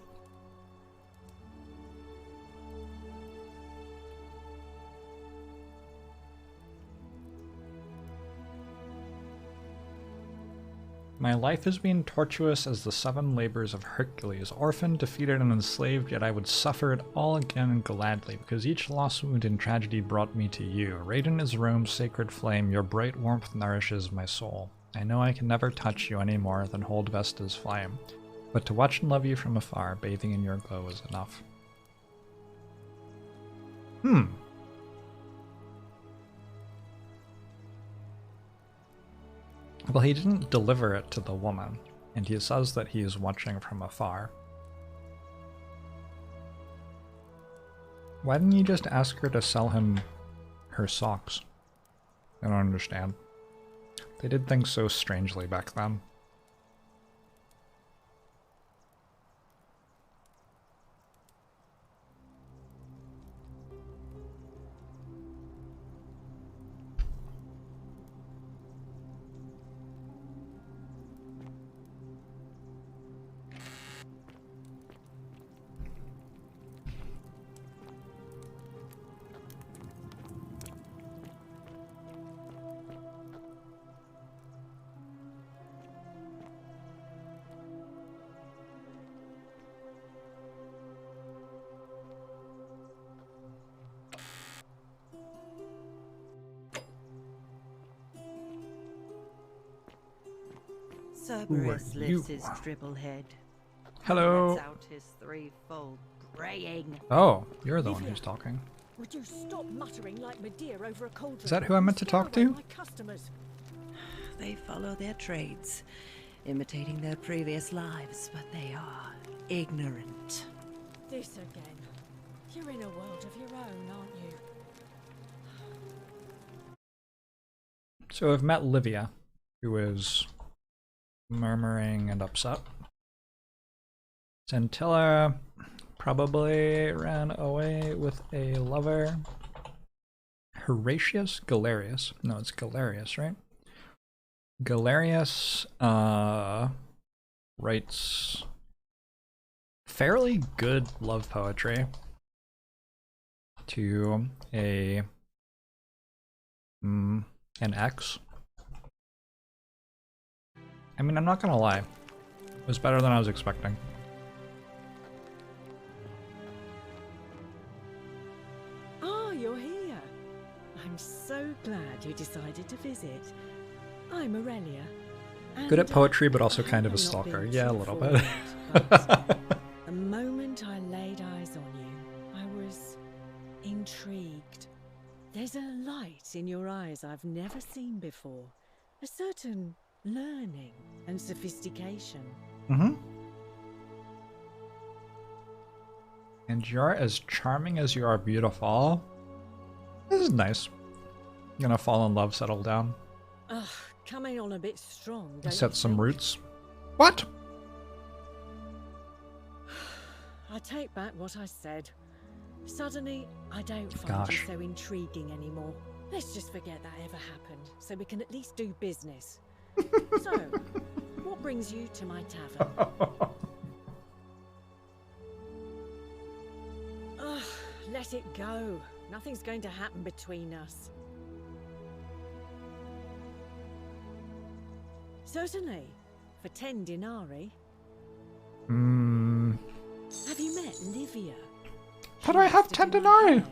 My life has been tortuous as the 7 labors of Hercules, orphaned, defeated, and enslaved, yet I would suffer it all again gladly, because each loss, wound, and tragedy brought me to you. Radiant as Rome's sacred flame, your bright warmth nourishes my soul. I know I can never touch you any more than hold Vesta's flame, but to watch and love you from afar, bathing in your glow is enough. Well, he didn't deliver it to the woman, and he says that he is watching from afar. Why didn't you just ask her to sell him her socks? I don't understand. They did things so strangely back then.
Cerberus lifts
you?
his dribble head.
Hello.
Lets out his threefold braying.
Oh, you're the one who's talking.
Would you stop muttering like Medea over a cauldron?
Is that who I meant to talk
Scare away
to?
my customers.
They follow their trades, imitating their previous lives, but they are ignorant.
This again. You're in a world of your own, aren't you?
So I've met Livia, who is murmuring and upset. Centilla probably ran away with a lover. Horatius? Galerius. No, it's Galerius, right? Galerius writes fairly good love poetry to an ex. I mean, I'm not gonna lie. It was better than I was expecting.
Ah, you're here. I'm glad you decided to visit. I'm Aurelia.
Good at
and,
poetry, but also
I
kind of
hope
a
I'm not
stalker.
being
Yeah, a
too
little bit.
forward, but the moment I laid eyes on you, I was intrigued. There's a light in your eyes I've never seen before. A certain learning and sophistication.
Mm-hmm. And you're as charming as you are beautiful. This is nice. Gonna fall in love, settle down,
Ugh, coming on a bit strong, don't
set
you
some
think?
roots. What?
I take back what I said. Suddenly, I don't find
Gosh.
you so intriguing anymore. Let's just forget that ever happened, so we can at least do business. So, what brings you to my tavern? Ugh, let it go. Nothing's going to happen between us. Certainly, for 10 denarii. Have you met Livia?
How do I have 10 denarii?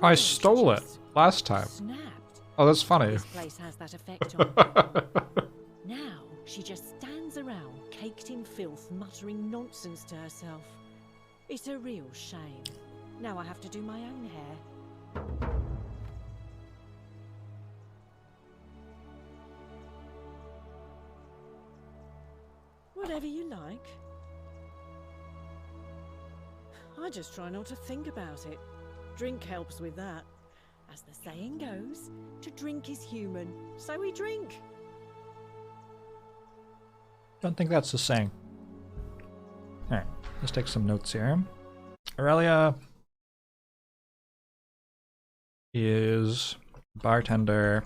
I stole it last time.
Snapped.
Oh, that's funny.
This place has that effect on people. Now she just stands around, caked in filth, muttering nonsense to herself. It's a real shame. Now I have to do my own hair. Whatever you like. I just try not to think about it. Drink helps with that. As the saying goes, to drink is human, so we drink.
Don't think that's the saying. Alright, let's take some notes here. Aurelia is bartender.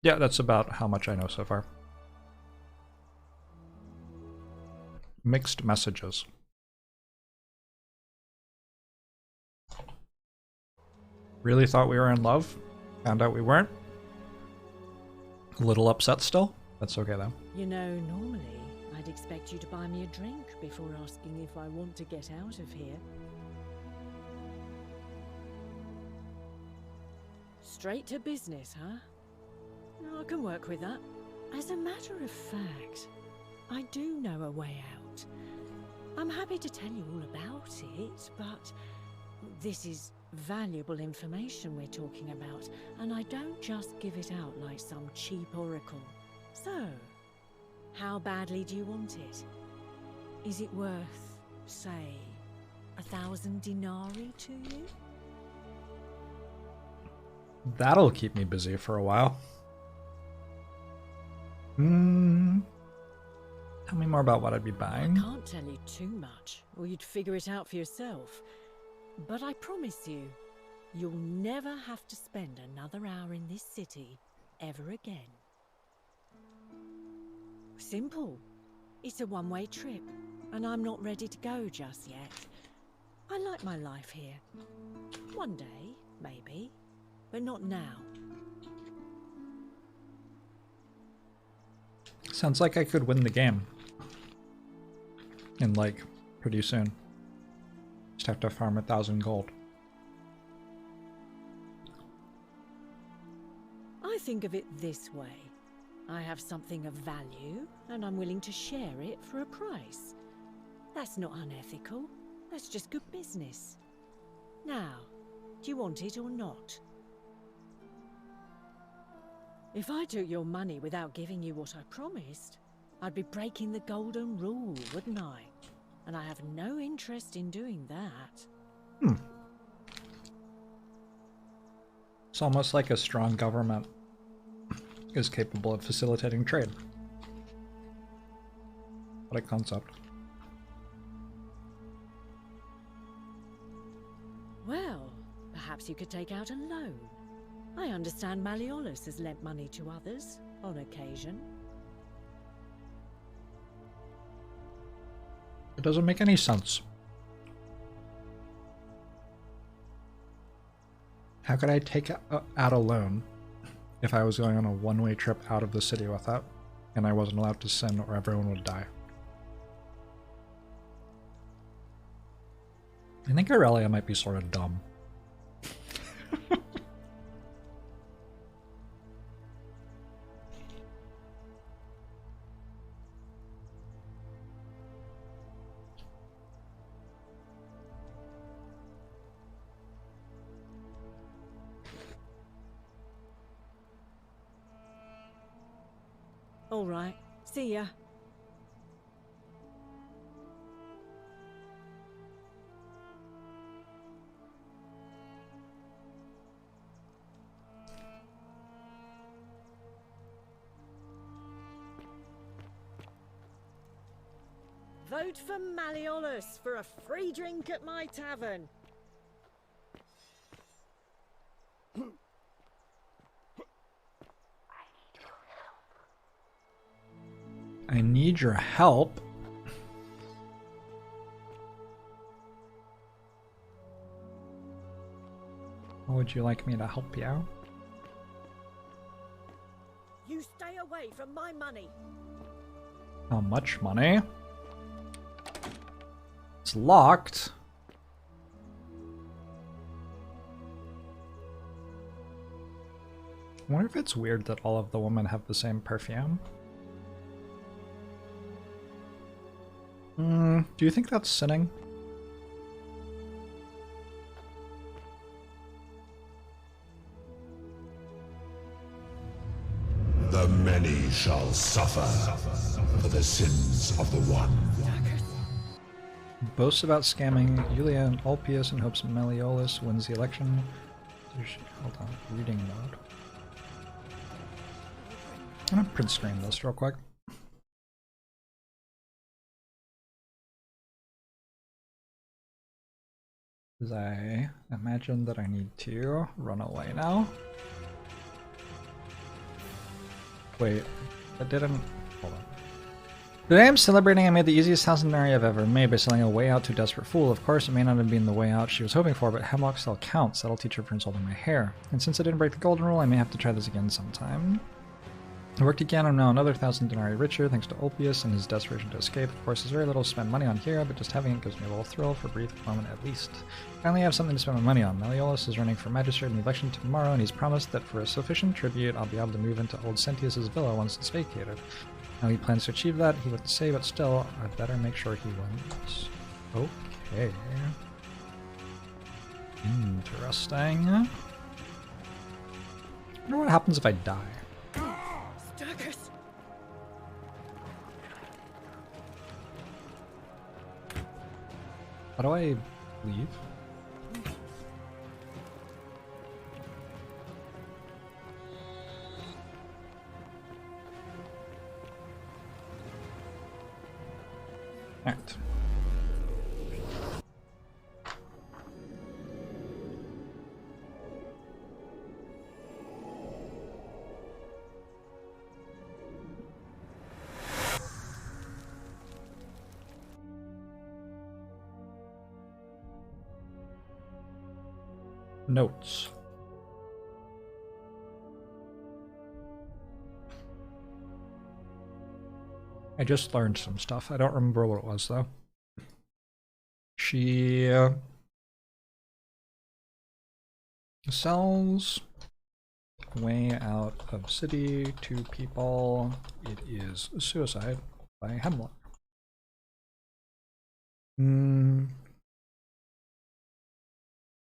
Yeah, that's about how much I know so far. Mixed messages. Really thought we were in love. Found out we weren't. A little upset still. That's okay though.
You know, normally I'd expect you to buy me a drink before asking if I want to get out of here. Straight to business, huh? I can work with that. As a matter of fact, I do know a way out. I'm happy to tell you all about it, but this is valuable information we're talking about, and I don't just give it out like some cheap oracle. So, how badly do you want it? Is it worth, say, 1,000 denarii to you?
That'll keep me busy for a while. Tell me more about what I'd be buying.
I can't tell you too much, or you'd figure it out for yourself. But I promise you, you'll never have to spend another hour in this city ever again. Simple. It's a one-way trip, and I'm not ready to go just yet. I like my life here. One day, maybe, but not now.
Sounds like I could win the game. And like, pretty soon. Just have to farm 1,000 gold.
I think of it this way. I have something of value, and I'm willing to share it for a price. That's not unethical. That's just good business. Now, do you want it or not? If I took your money without giving you what I promised, I'd be breaking the golden rule, wouldn't I? And I have no interest in doing that.
It's almost like a strong government is capable of facilitating trade. What a concept.
Well, perhaps you could take out a loan. I understand Malleolus has lent money to others, on occasion.
It doesn't make any sense. How could I take out a loan if I was going on a one-way trip out of the city with it, and I wasn't allowed to sin or everyone would die? I think Aurelia might be sort of dumb.
All right. See ya. Vote for Malleolus for a free drink at my tavern.
I need your help. How would you like me to help you?
You stay away from my money.
How much money? It's locked. I wonder if it's weird that all of the women have the same perfume. Do you think that's sinning?
The many shall suffer for the sins of the one.
Boasts about scamming Julia and Ulpius in hopes Malleolus wins the election. Hold on, reading mode. I'm gonna print screen this real quick. Because I imagine that I need to run away now. Wait, that didn't... Hold on. Today I'm celebrating I made the easiest 1,000 denarii I've ever made by selling a way out to a desperate fool. Of course, it may not have been the way out she was hoping for, but hemlock still counts. That'll teach her for insulting my hair. And since I didn't break the golden rule, I may have to try this again sometime. I worked again, I'm now another 1,000 denarii richer, thanks to Ulpius and his desperation to escape. Of course, there's very little to spend money on here, but just having it gives me a little thrill for a brief moment at least. Finally, I have something to spend my money on. Malleolus is running for magistrate in the election tomorrow, and he's promised that for a sufficient tribute, I'll be able to move into old Sentius's villa once it's vacated. How he plans to achieve that, he wouldn't say, but still, I'd better make sure he wins. Okay. Interesting. I wonder what happens if I die.
Sturgis!
How do I leave? Alright. Notes. I just learned some stuff. I don't remember what it was though. She sells way out of city to people. It is suicide by Hemlock.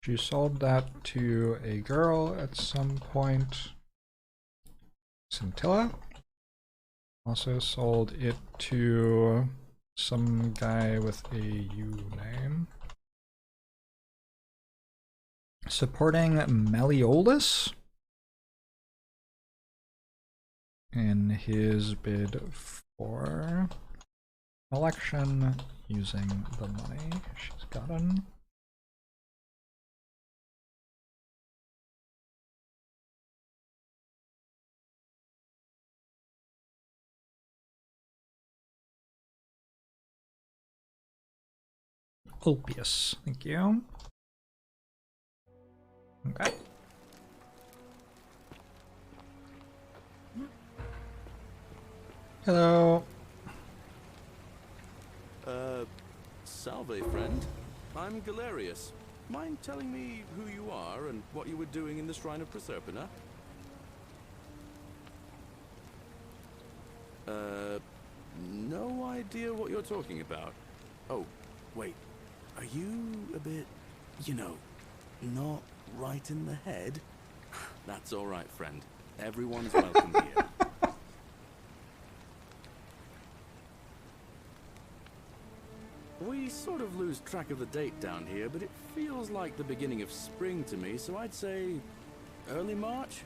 She sold that to a girl at some point. Scintilla. Also sold it to some guy with a U name. Supporting Malleolus in his bid for election using the money she's gotten. Ulpius, thank you. Okay. Hello.
Salve, friend. I'm Galerius. Mind telling me who you are and what you were doing in the Shrine of Proserpina? No idea what you're talking about. Oh, wait. Are you a bit, you know, not right in the head? That's all right, friend. Everyone's welcome here. We sort of lose track of the date down here, but it feels like the beginning of spring to me, so I'd say early March?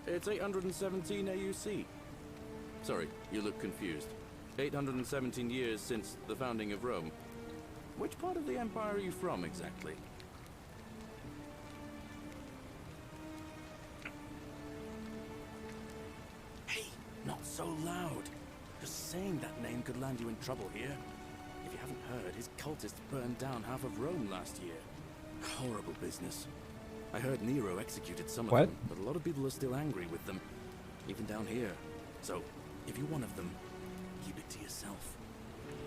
It's 817 AUC. Sorry, you look confused. 817 years since the founding of Rome. Which part of the Empire are you from, exactly? Hey, not so loud. Just saying that name could land you in trouble here. If you haven't heard, his cultists burned down half of Rome last year. Horrible business. I heard Nero executed some of them, but a lot of people are still angry with them, even down here. So, if you're one of them, keep it to yourself.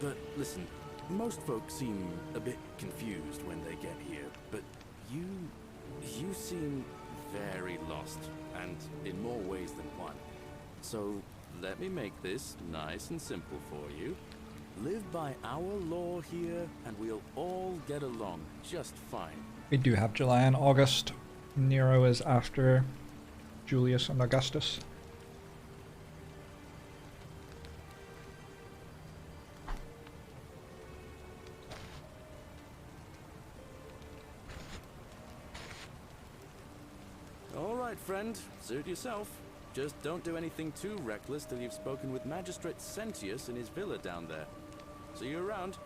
But listen, most folks seem a bit confused when they get here, but you seem very lost, and in more ways than one. So, let me make this nice and simple for you. Live by our law here, and we'll all get along just fine.
We do have July and August. Nero is after Julius and Augustus.
All right, friend. Suit yourself. Just don't do anything too reckless till you've spoken with Magistrate Sentius in his villa down there. See you around.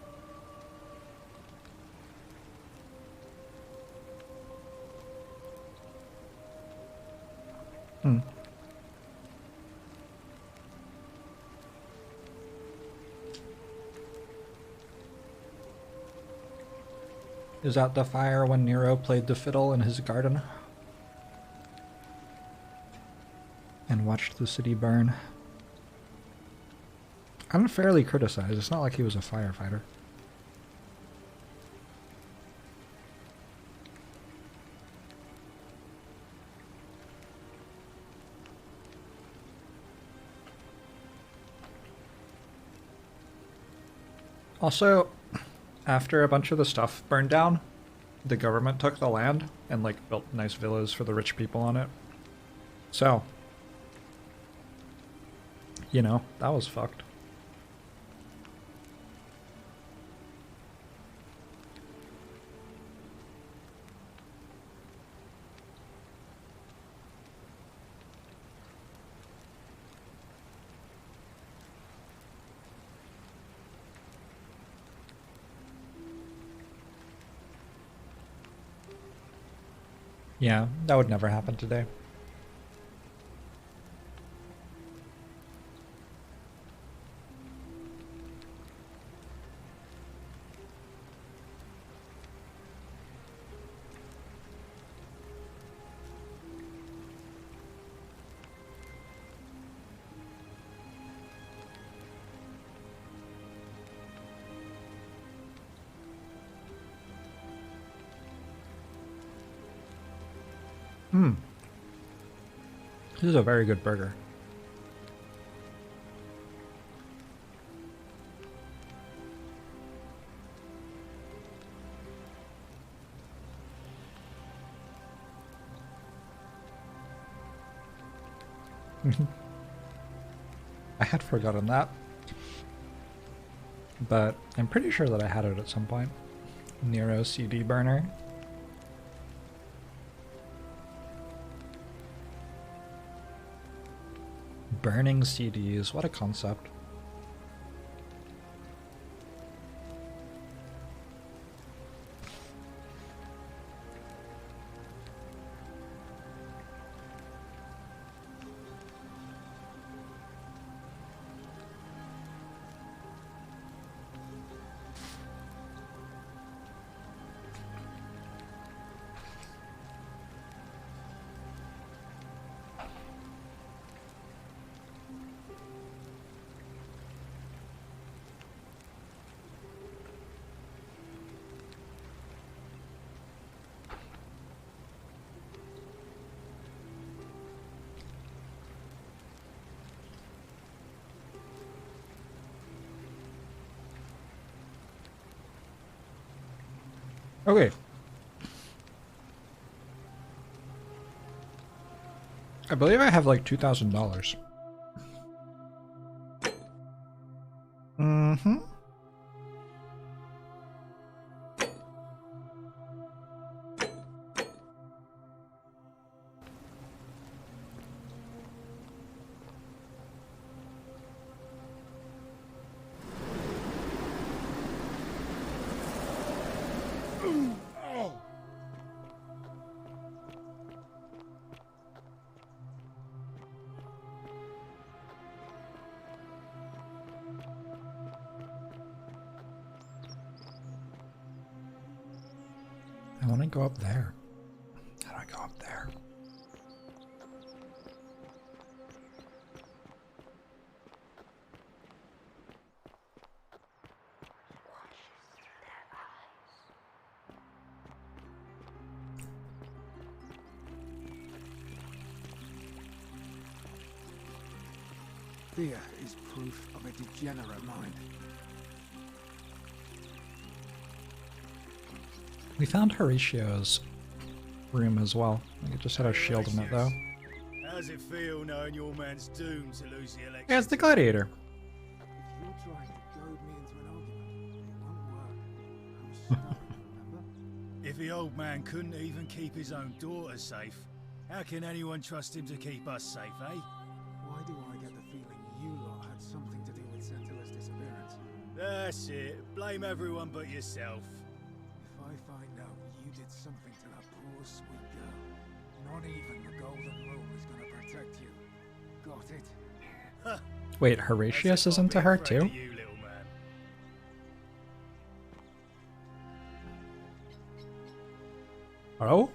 Is that the fire when Nero played the fiddle in his garden? And watched the city burn? Unfairly criticized. It's not like he was a firefighter. Also, after a bunch of the stuff burned down, the government took the land and like built nice villas for the rich people on it. So, you know, that was fucked. Yeah, that would never happen today. This is a very good burger. I had forgotten that, but I'm pretty sure that I had it at some point. Nero CD burner. Burning CDs, what a concept. Okay. I believe I have like $2,000. Mm-hmm. I want to go up there. How do I go up there?
Fear is proof of a degenerate mind.
We found Horatio's room as well. I think it just had a shield in it though.
How's it feel knowing your man's doomed to lose the election?
Yeah, it's the gladiator.
If you're trying to goad me into an argument, it won't work. I'm stubborn, remember?
If the old man couldn't even keep his own daughter safe, how can anyone trust him to keep us safe, eh?
Why do I get the feeling you lot had something to do with Centilla's disappearance?
That's it. Blame everyone but yourself.
If I find out you did something to that poor sweet girl, not even the Golden Rule is gonna protect you. Got it?
Wait, Horatius is into her too?
You, little man.
Oh?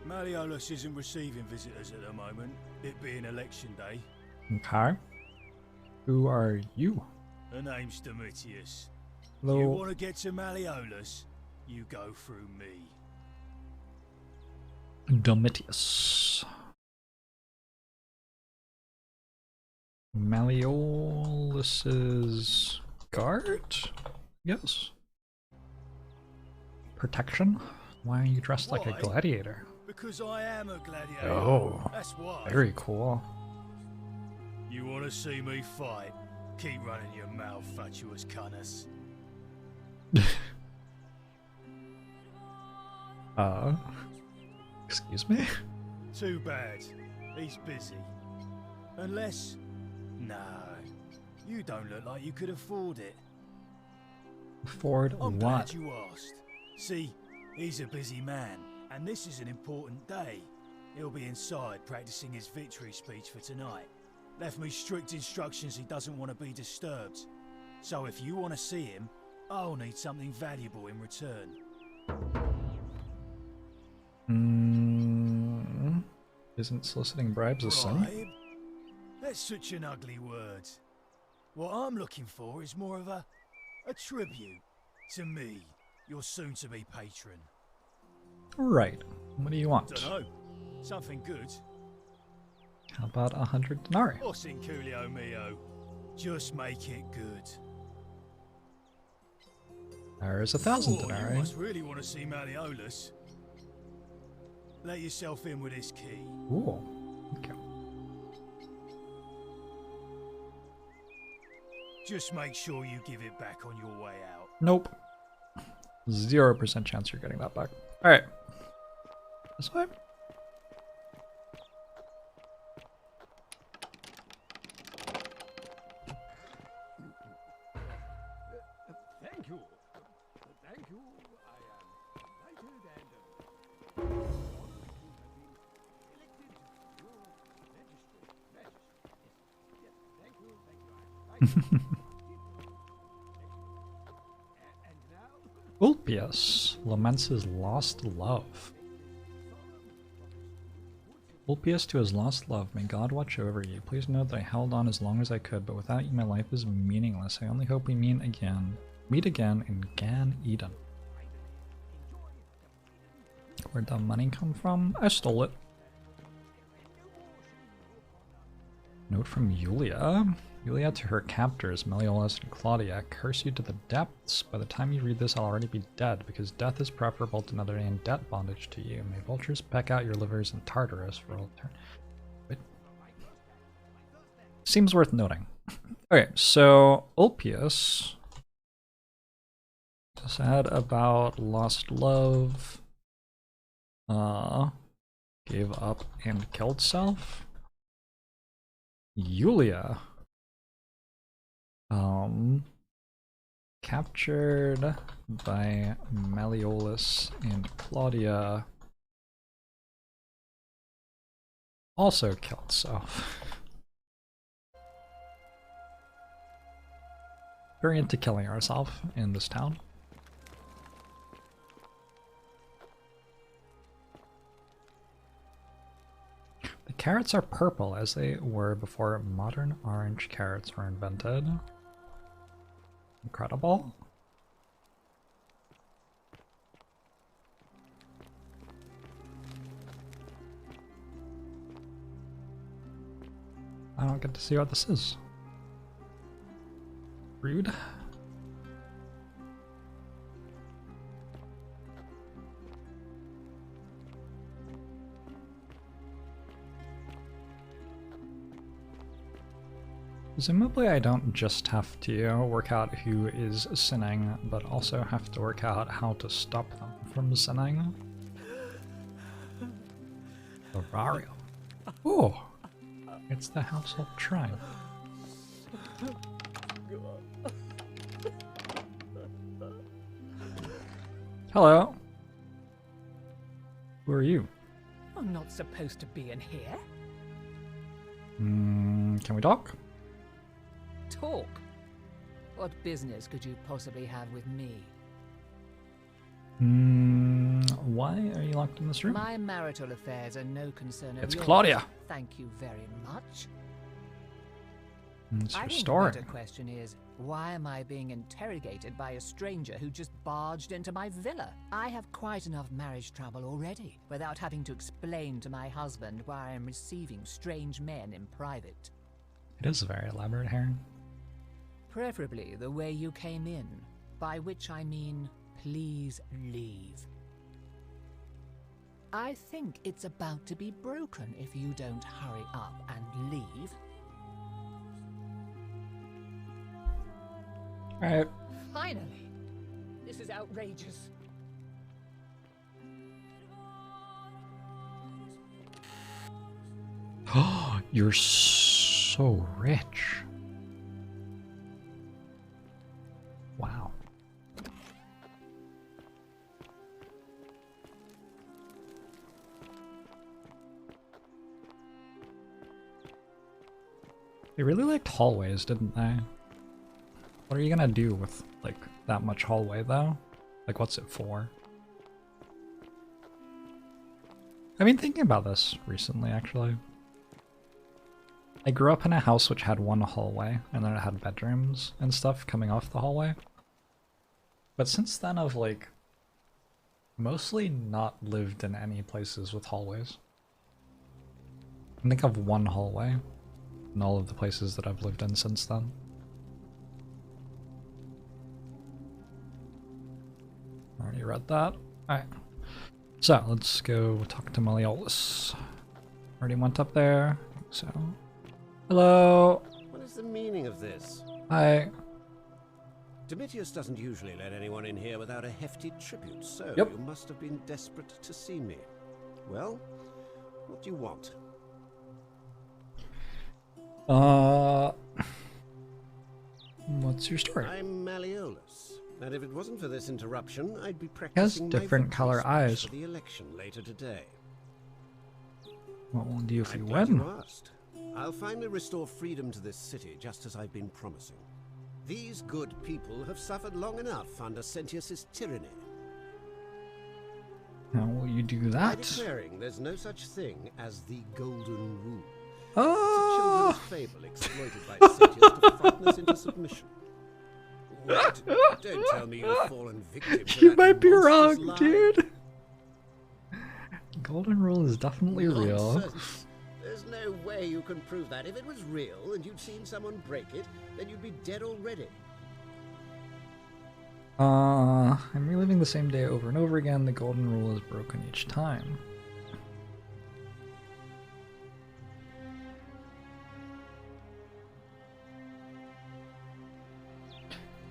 Malleolus isn't receiving visitors at the moment, it being election day.
Okay. Who are you?
Her name's Domitius.
Hello.
You want to get to Malleolus? You go through me.
Domitius. Malleolus's guard? Yes. Protection? Why are you dressed like a
Why?
gladiator?
Because I am a gladiator.
Oh,
That's why.
very cool.
You want to see me fight? Keep running your mouth, fatuous cunners.
Excuse me?
Too bad. He's busy. Unless... No. You don't look like you could afford it.
Afford
I'm
what?
glad you asked. See, he's a busy man, and this is an important day. He'll be inside practicing his victory speech for tonight. Left me strict instructions he doesn't want to be disturbed. So if you want to see him, I'll need something valuable in return.
Isn't soliciting bribes a sin?
Bribe? That's such an ugly word. What I'm looking for is more of a tribute to me, your soon-to-be patron.
Right. What do you want?
Dunno. Something good.
How about 100 denarii?
What's in Coolio Mio? Just make it good.
There's 1,000
You
denarii.
must really want to see Malleolus. Let yourself in with this key.
Ooh. Okay.
Just make sure you give it back on your way out.
Nope. 0% chance you're getting that back. Alright. This way?
Thank you. Thank you. I am delighted and honored to have been elected to your magistrate. Yes, thank you. And now,
Ulpius laments his lost love. Ulpius to his lost love, may God watch over you. Please note that I held on as long as I could, but without you my life is meaningless. I only hope we meet again in Gan Eden. Where'd the money come from? I stole it. Note from Yulia. Yulia to her captors, Malleolus and Claudia, curse you to the depths. By the time you read this, I'll already be dead, because death is preferable to another day in debt bondage to you. May vultures peck out your livers in Tartarus for all turn. Wait. Seems worth noting. Okay, so Ulpius sad about lost love, gave up and killed self. Yulia, captured by Malleolus and Claudia, also killed self. Very into killing ourselves in this town. The carrots are purple as they were before modern orange carrots were invented. Incredible. I don't get to see what this is. Rude. Presumably I don't just have to work out who is sinning, but also have to work out how to stop them from sinning. Terrarium. Oh! It's the household shrine. Hello. Who are you?
I'm not supposed to be in here.
Can we talk?
Talk? What business could you possibly have with me?
Why are you locked in this room?
My marital affairs are no concern of
It's
yours.
Claudia.
Thank you very much.
It's your
I think
story.
the better question is, why am I being interrogated by a stranger who just barged into my villa? I have quite enough marriage trouble already, without having to explain to my husband why I am receiving strange men in private.
It is a very elaborate herring.
Preferably the way you came in, by which I mean, please leave. I think it's about to be broken if you don't hurry up and leave.
Alright.
Finally! This is outrageous.
Oh, you're so rich. Wow. They really liked hallways, didn't they? What are you gonna do with, like, that much hallway, though? Like, what's it for? I've been thinking about this recently, actually. I grew up in a house which had one hallway, and then it had bedrooms and stuff coming off the hallway. But since then, I've, like, mostly not lived in any places with hallways. I think of one hallway in all of the places that I've lived in since then. Already read that. Alright. So, let's go talk to Malleolus. Already went up there, so... Hello!
What is the meaning of this?
Hi.
Domitius doesn't usually let anyone in here without a hefty tribute, so
Yep.
you must have been desperate to see me. Well, what do you want?
What's your story?
I'm Malleolus, and if it wasn't for this interruption, I'd be practicing
He has different
my
color
victory
eyes.
speech for the election later today.
What will you do if you
I'm glad
win?
you asked. I'll finally restore freedom to this city, just as I've been promising. These good people have suffered long enough under Sentius's tyranny.
How will you do
By
that?
declaring there's no such thing as the Golden Rule.
Oh!
It's a children's fable exploited by Sentius to frighten us into submission. Wait, don't tell me you've fallen victim to
You
that
might be
monstrous
wrong,
lie.
dude. Golden Rule is definitely real.
Nonsense. There's no way you can prove that. If it was real and you'd seen someone break it, then you'd be dead already.
I'm reliving the same day over and over again. The Golden Rule is broken each time.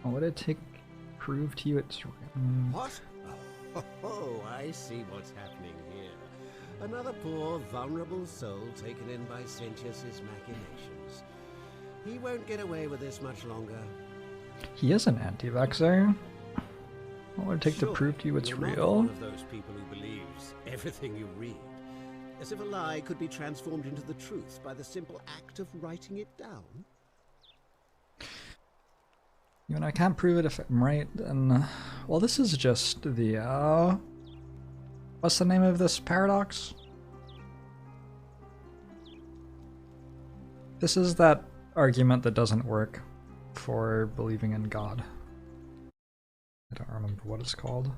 What would it take to prove to you it's real?
What? Oh, I see what's happening here. Another poor, vulnerable soul taken in by Sentius's machinations. He won't get away with this much longer.
He is an anti-vaxxer. What would it take to
Sure,
prove to you it's
you're not
real?
one of those people who believes everything you read. As if a lie could be transformed into the truth by the simple act of writing it down.
You know, I can't prove it if I'm right, then... well, this is just the, what's the name of this paradox? This is that argument that doesn't work for believing in God. I don't remember what it's called.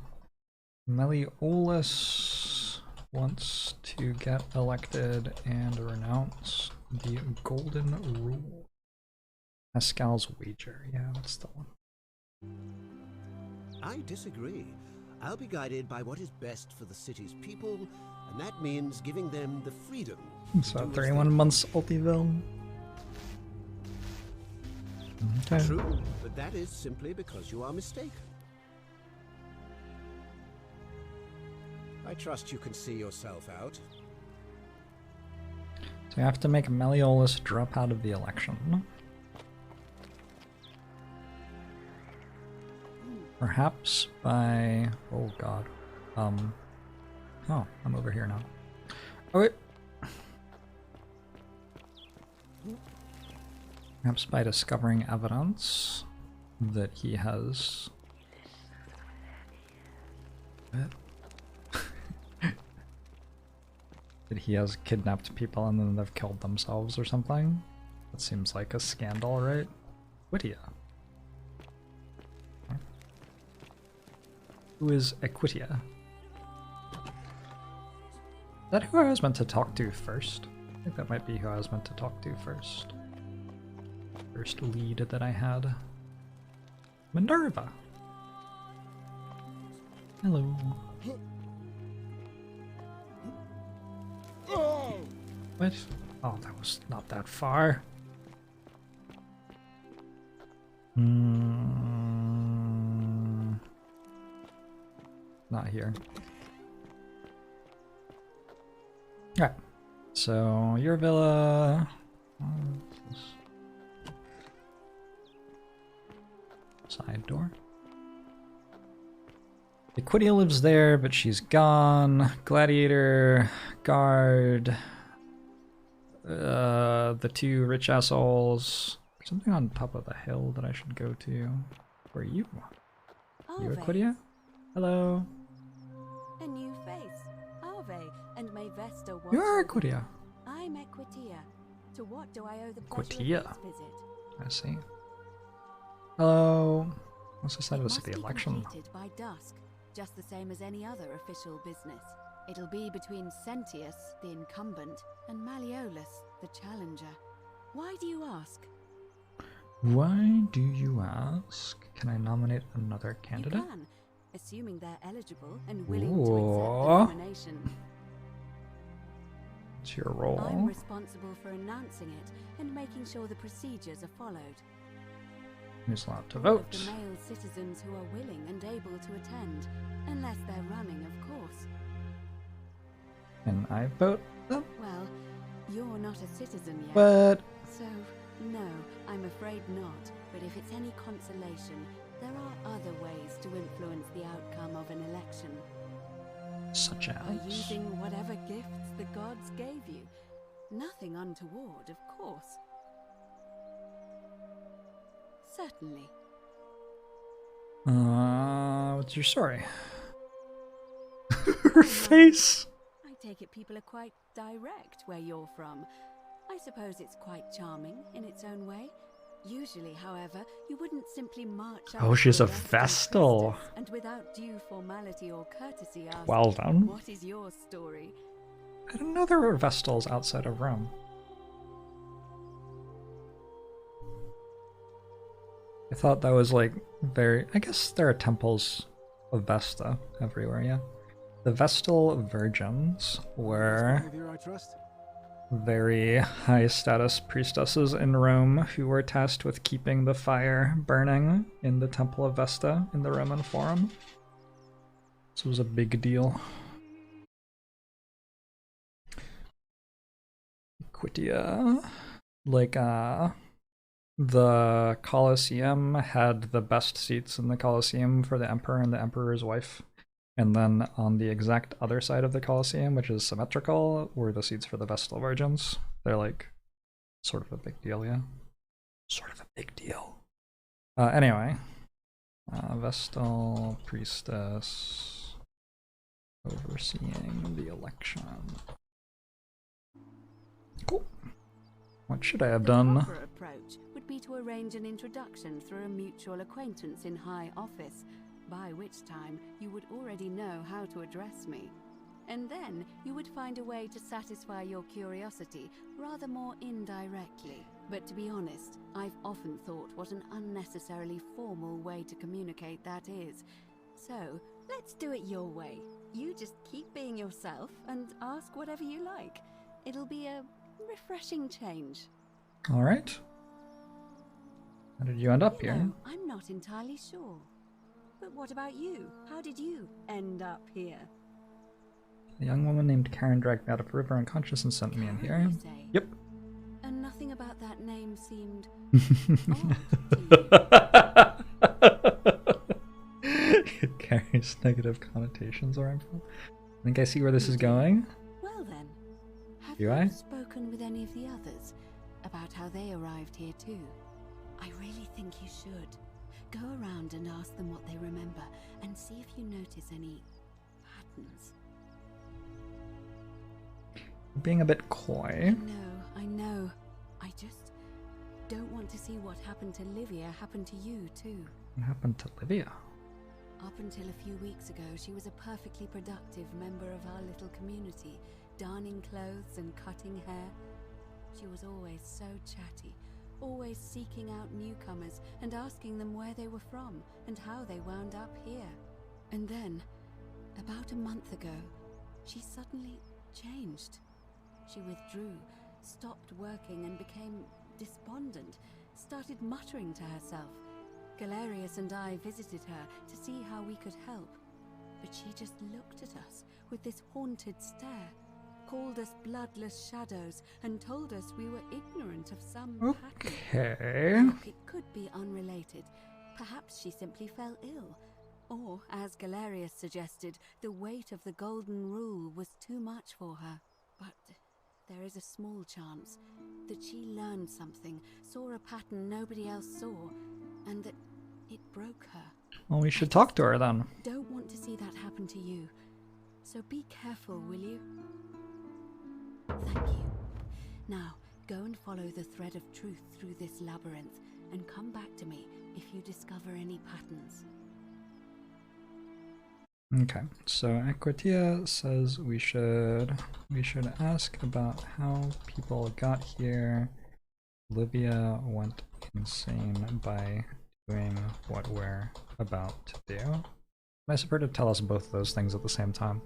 Meliolus wants to get elected and renounce the golden rule. Pascal's wager, yeah, that's the one.
I disagree. I'll be guided by what is best for the city's people, and that means giving them the freedom.
So 31 months Ultiville. Okay.
True, but that is simply because you are mistaken. I trust you can see yourself out.
So you have to make Meliolus drop out of the election. Perhaps by... oh god. Oh, I'm over here now. Oh wait. Perhaps by discovering evidence that he has... what? That he has kidnapped people and then they've killed themselves or something? That seems like a scandal, right? Equitia. Who is Equitia? Is that who I was meant to talk to first? I think that might be who I was meant to talk to first. First lead that I had. Minerva! Hello. What? Oh, that was not that far. Not here. Alright. So, your villa... side door. Equitia lives there, but she's gone. Gladiator, guard, the two rich assholes. There's something on top of the hill that I should go to. Where are you? You Equitia? Hello.
A new face. Arve and may Vesta watch.
You're Equitia.
I'm Equitia. To what do I owe the
Equitia.
pleasure of this visit?
I see. Hello. What's the side of the
Must
city
be
election?
completed by dusk, just the same as any other official business. It'll be between Sentius, the incumbent, and Meliolus, the challenger. Why do you ask?
Why do you ask? Can I nominate another candidate?
You can, assuming they're eligible and willing to
Ooh.
accept the nomination.
What's your role?
I'm responsible for announcing it and making sure the procedures are followed.
Who's allowed to
All
vote?
of the male citizens who are willing and able to attend, unless they're running, of course.
Can I vote them?
Well, you're not a citizen yet.
But...
So, no, I'm afraid not. But if it's any consolation, there are other ways to influence the outcome of an election.
Such
By
as?
using whatever gifts the gods gave you. Nothing untoward, of course. Certainly.
What's your story? Her face!
I take it people are quite direct where you're from. I suppose it's quite charming in its own way. Usually, however, you wouldn't simply march up
Oh, she's
to
a Vestal.
and without due formality or courtesy ask,
Well done.
what is your story?
I didn't know there were Vestals outside of Rome. I thought that was like very... I guess there are temples of Vesta everywhere, yeah. The Vestal virgins were...
Here, I trust.
very high status priestesses in Rome who were tasked with keeping the fire burning in the Temple of Vesta in the Roman Forum. This was a big deal. Equitia. Like, the Colosseum had the best seats in the Colosseum for the Emperor and the Emperor's wife. And then on the exact other side of the Colosseum, which is symmetrical, were the seats for the Vestal Virgins. They're like, sort of a big deal, yeah. Sort of a big deal. Anyway. Vestal Priestess overseeing the election. Cool. What should I have done?
The proper approach would be to arrange an introduction through a mutual acquaintance in high office, by which time you would already know how to address me. And then you would find a way to satisfy your curiosity rather more indirectly. But to be honest, I've often thought what an unnecessarily formal way to communicate that is. So, let's do it your way. You just keep being yourself and ask whatever you like. It'll be a refreshing change.
Alright. How did you end up here?
No, I'm not entirely sure. But what about you? How did you end up here?
A young woman named Karen dragged me out of a river unconscious and sent me in here. Yep.
And nothing about that name seemed
It carries negative connotations where I'm from. I think I see where this is going.
Well then, have
Do
you
I?
spoken with any of the others about how they arrived here too? I really think you should. Go around and ask them what they remember and see if you notice any patterns.
Being a bit coy.
I know. I just don't want to see what happened to Livia happen to you too.
What happened to Livia?
Up until a few weeks ago, she was a perfectly productive member of our little community, darning clothes and cutting hair. She was always so chatty, always seeking out newcomers and asking them where they were from and how they wound up here. And then, about a month ago, she suddenly changed. She withdrew, stopped working and became despondent, started muttering to herself. Galerius and I visited her to see how we could help, but she just looked at us with this haunted stare, called us bloodless shadows, and told us we were ignorant of some pattern.
Okay.
Look, it could be unrelated. Perhaps she simply fell ill. Or, as Galerius suggested, the weight of the golden rule was too much for her. But there is a small chance that she learned something, saw a pattern nobody else saw, and that it broke her.
Well, we should talk to her then.
Don't want to see that happen to you. So be careful, will you? Thank you. Now, go and follow the thread of truth through this labyrinth, and come back to me if you discover any patterns.
Okay, so Equitia says we should ask about how people got here. Livia went insane by doing what we're about to do. Nice of her to tell us both those things at the same time.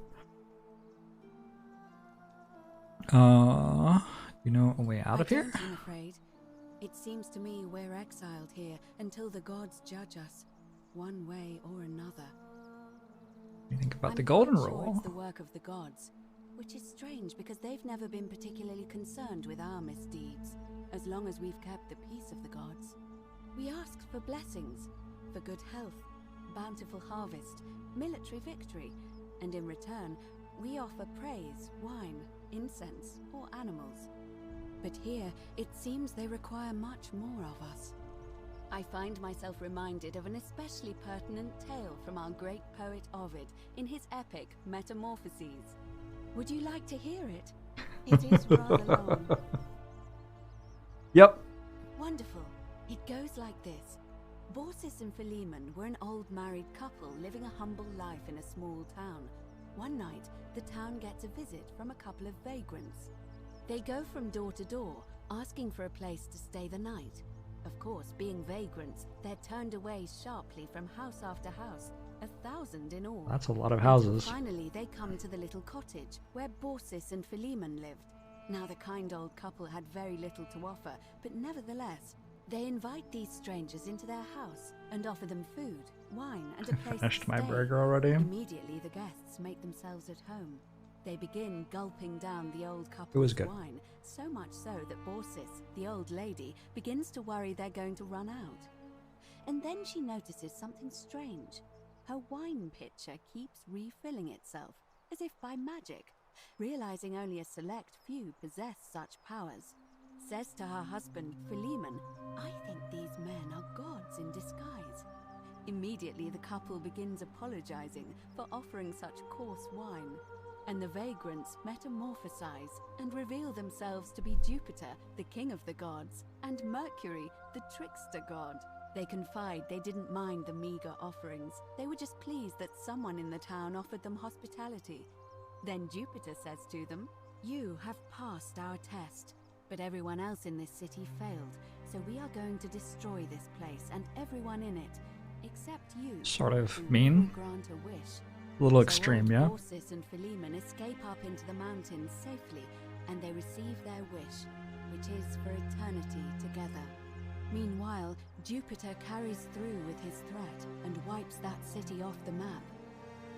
You know a way out of here?
I'm afraid. It seems to me we're exiled here until the gods judge us, one way or another.
You think about the golden
sure
rule.
It's the work of the gods, which is strange because they've never been particularly concerned with our misdeeds, as long as we've kept the peace of the gods. We asked for blessings, for good health, bountiful harvest, military victory, and in return, we offer praise, wine, incense, or animals. But here, it seems they require much more of us. I find myself reminded of an especially pertinent tale from our great poet Ovid in his epic Metamorphoses. Would you like to hear it? It is rather long.
Yep.
Wonderful. It goes like this. Baucis and Philemon were an old married couple living a humble life in a small town. One night, the town gets a visit from a couple of vagrants. They go from door to door, asking for a place to stay the night. Of course, being vagrants, they're turned away sharply from house after house, 1,000 in all.
That's a lot of houses.
Finally, they come to the little cottage where Baucis and Philemon lived. Now, the kind old couple had very little to offer, but nevertheless, they invite these strangers into their house and offer them food, wine, and a place
Finished
to
my
stay.
burger already.
Immediately, the guests make themselves at home. They begin gulping down the old
was
couple's
good.
wine, so much so that Borsis, the old lady, begins to worry they're going to run out. And then she notices something strange. Her wine pitcher keeps refilling itself, as if by magic. Realizing only a select few possess such powers, says to her husband, Philemon, "I think these men are gods in disguise." Immediately, the couple begins apologizing for offering such coarse wine, and the vagrants metamorphosize and reveal themselves to be Jupiter, the king of the gods, and Mercury, the trickster god. They confide they didn't mind the meager offerings. They were just pleased that someone in the town offered them hospitality. Then Jupiter says to them, "You have passed our test, but everyone else in this city failed, so we are going to destroy this place and everyone in it, except you."
Sort of
who
mean.
will grant a wish.
A little
So
extreme,
old
yeah.
Borsis and Philemon escape up into the mountains safely, and they receive their wish, which is for eternity together. Meanwhile, Jupiter carries through with his threat and wipes that city off the map.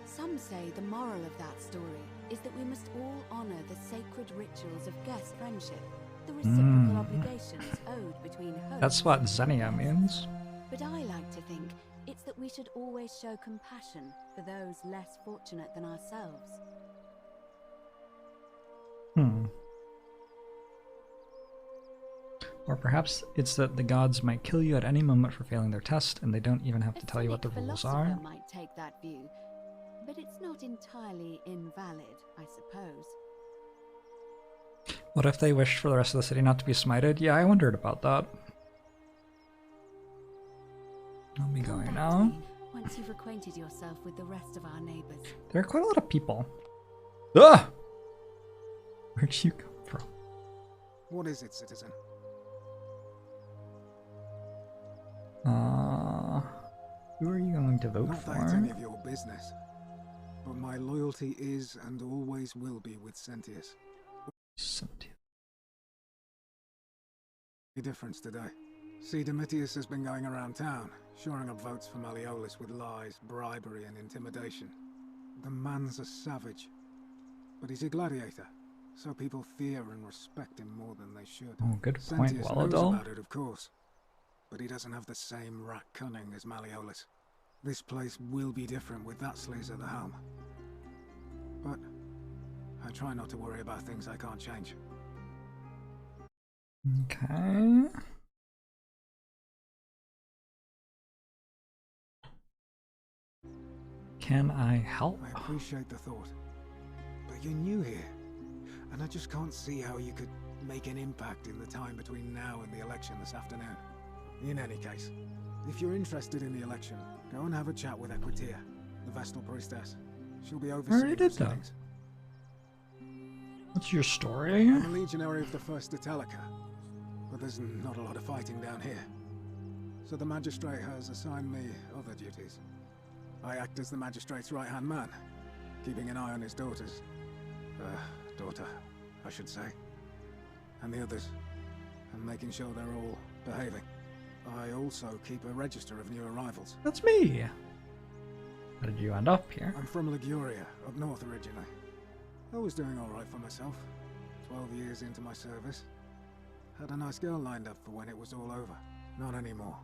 Some say the moral of that story is that we must all honor the sacred rituals of guest friendship, the reciprocal obligations owed between hosts.
That's what Xenia means.
But I like to think it's that we should always show compassion for those less fortunate than ourselves.
Or perhaps it's that the gods might kill you at any moment for failing their test, and they don't even have to tell you what the rules are.
Philosopher might take that view, but it's not entirely invalid, I suppose.
What if they wished for the rest of the city not to be smited? Yeah, I wondered about that. I'll be going now.
Once you've acquainted yourself with the rest of our neighbors.
There are quite a lot of people. Ah! Where'd you come from?
What is it, citizen?
Who are you going to vote
Not
for?
that it's any of your business, but my loyalty is and always will be with Sentius.
Sentius.
The difference today. See, Domitius has been going around town, shoring up votes for Malleolus with lies, bribery, and intimidation. The man's a savage, but he's a gladiator, so people fear and respect him more than they should.
Oh, good point,
Sentius
Walladol.
knows about it, of course, but he doesn't have the same rat cunning as Malleolus. This place will be different with that sleaze at the helm. But I try not to worry about things I can't change.
Okay. Can I help?
I appreciate the thought, but you're new here, and I just can't see how you could make an impact in the time between now and the election this afternoon. In any case, if you're interested in the election, go and have a chat with Equitia, the Vestal Priestess. She'll be overseeing
did that.
proceedings.
What's your story?
I'm a legionary of the First Italica, but there's not a lot of fighting down here. So the magistrate has assigned me other duties. I act as the magistrate's right-hand man, keeping an eye on his daughters. Daughter, I should say. And the others, and making sure they're all behaving. I also keep a register of new arrivals.
That's me! How did you end up here?
I'm from Liguria, up north originally. I was doing alright for myself. 12 years into my service. Had a nice girl lined up for when it was all over. Not anymore.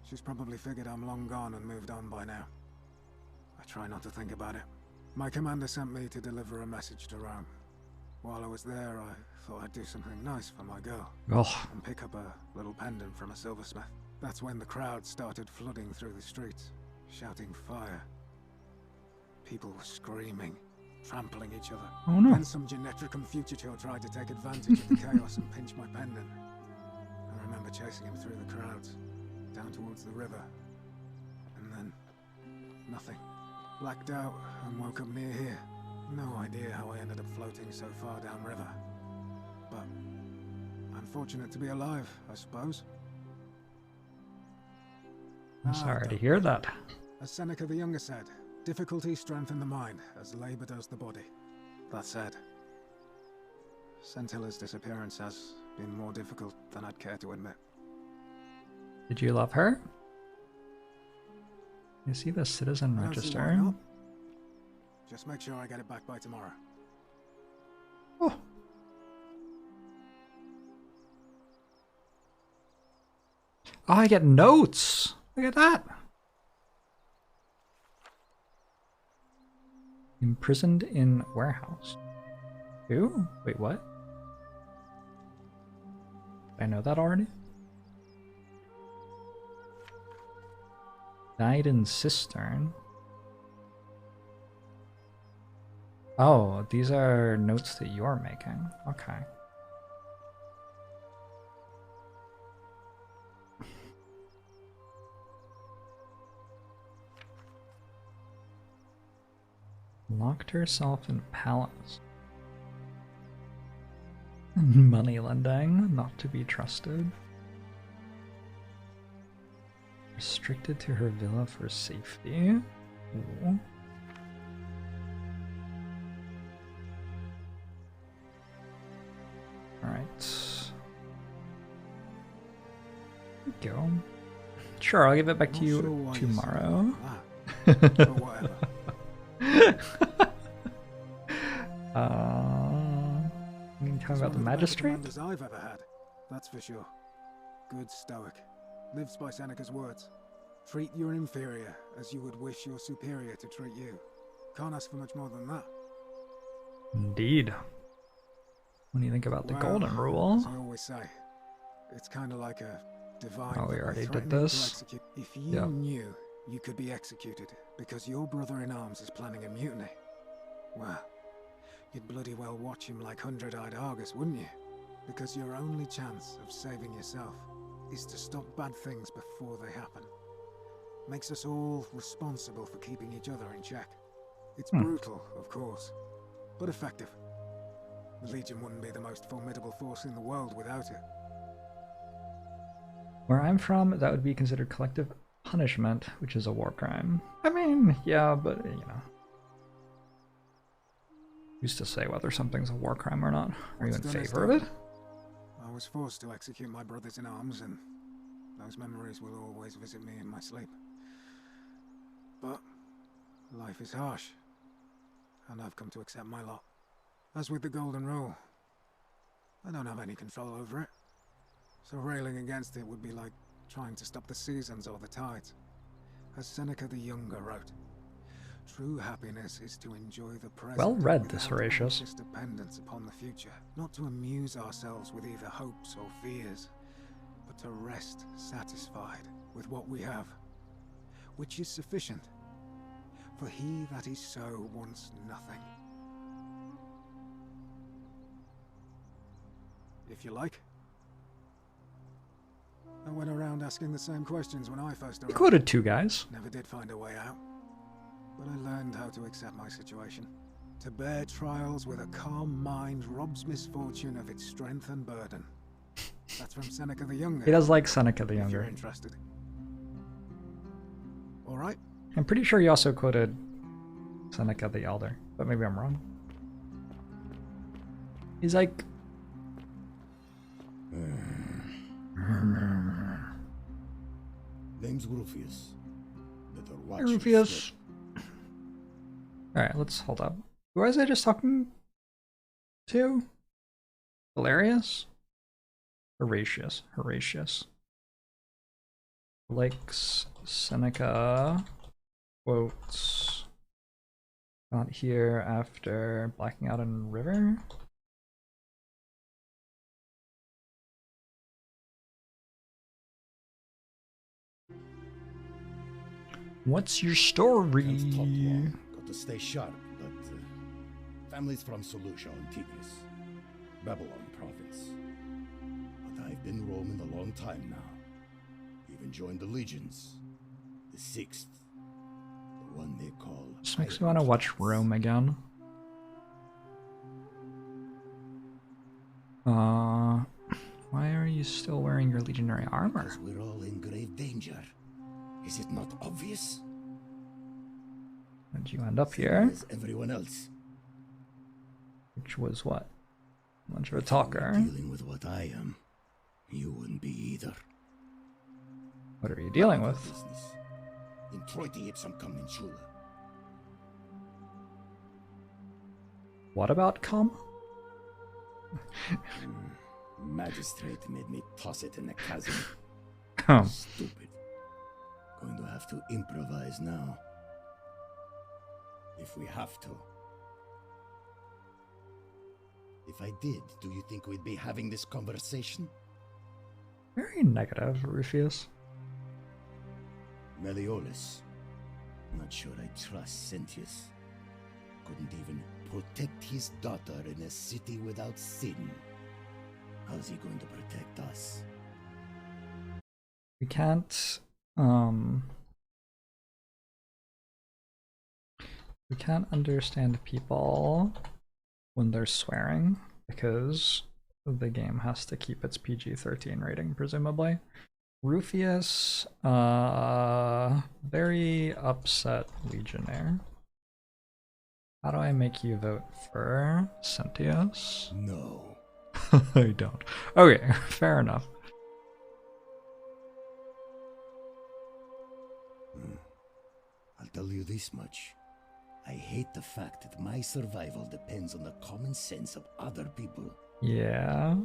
She's probably figured I'm long gone and moved on by now. I try not to think about it. My commander sent me to deliver a message to Rome. While I was there, I thought I'd do something nice for my girl. And pick up a little pendant from a silversmith. That's when the crowd started flooding through the streets, shouting fire. People were screaming, trampling each other.
Oh no.
Then some Genetricum fugitor tried to take advantage of the chaos and pinch my pendant. I remember chasing him through the crowds, down towards the river. And then, nothing. Blacked out and woke up near here. No idea how I ended up floating so far downriver. But I'm fortunate to be alive, I suppose.
I'm sorry to hear that.
As Seneca the Younger said, difficulty strengthens the mind as labor does the body. That said, Centilla's disappearance has been more difficult than I'd care to admit.
Did you love her? You see the citizen
I don't see why
register?
not. Just make sure I get it back by tomorrow.
Oh. Oh, I get notes. Look at that. Imprisoned in warehouse. Who? Wait, what? I know that already. Died in cistern. Oh, these are notes that you're making. Okay. Locked herself in palace. Money lending, not to be trusted. Restricted to her villa for safety. Ooh. Alright. Go. Sure, I'll give it back to you tomorrow. You can tell me about the magistrate?
I've ever had, that's for sure. Good stoic. Lives by Seneca's words. Treat your inferior as you would wish your superior to treat you. Can't ask for much more than that.
Indeed. What do you think about the golden rule?
As I always say, it's kind of like a divine.
Oh, we already did
threatening to
this.
execute. If you knew you could be executed because your brother-in-arms is planning a mutiny, well, you'd bloody well watch him like hundred-eyed Argus, wouldn't you? Because your only chance of saving yourself is to stop bad things before they happen. Makes us all responsible for keeping each other in check. It's brutal, of course, but effective. The Legion wouldn't be the most formidable force in the world without it.
Where I'm from, that would be considered collective punishment, which is a war crime. I mean, yeah, but, you know. Who's to say whether something's a war crime or not? Are you in favor of it?
I was forced to execute my brothers in arms, and those memories will always visit me in my sleep. But life is harsh, and I've come to accept my lot. As with the Golden Rule, I don't have any control over it, so railing against it would be like trying to stop the seasons or the tides. As Seneca the Younger wrote, true happiness is to enjoy the present.
Well read, this Horatius.
Dependence upon the future, not to amuse ourselves with either hopes or fears, but to rest satisfied with what we have, which is sufficient. For he that is so wants nothing. If you like. I went around asking the same questions when I first arrived.
You quoted two guys.
Never did find a way out. But I learned how to accept my situation. To bear trials with a calm mind robs misfortune of its strength and burden. That's from Seneca the Younger.
He does like Seneca the
If
Younger.
you're interested. All right.
I'm pretty sure he also quoted Seneca the Elder, but maybe I'm wrong. He's like...
Name's Rufius. Better watch
Rufius. Alright, let's hold up. Who was I just talking to? Valerius? Horatius. Horatius. Likes Seneca. Quotes. Got here after blacking out in river. What's your story?
Can't talk long. Got to stay sharp, but family's from Seleucia on Tigris, Babylon province. But I've been roaming a long time now. Even joined the legions, the 6th, the one they call.
This makes me want to watch Rome again. Why are you still wearing your legionary armor?
Because we're all in grave danger. Is it not obvious?
How'd you end up here?
As everyone else.
Which was what? Much of a
If you were
talker.
dealing with what I am, you wouldn't be either.
What are you dealing with?
Business. In Troiti ipsam coming Chula.
What about com?
Magistrate made me toss it in the chasm.
Oh.
Stupid. Going to have to improvise now. If we have to. If I did, do you think we'd be having this conversation?
Very negative, Rufius.
Meliodas. Not sure I trust Sentius. Couldn't even protect his daughter in a city without sin. How's he going to protect us?
We can't, we can't understand people when they're swearing because the game has to keep its PG-13 rating, presumably. Rufius, very upset legionnaire. How do I make you vote for Sentius?
No.
I don't. Okay, fair enough.
I'll tell you this much. I hate the fact that my survival depends on the common sense of other people.
Yeah.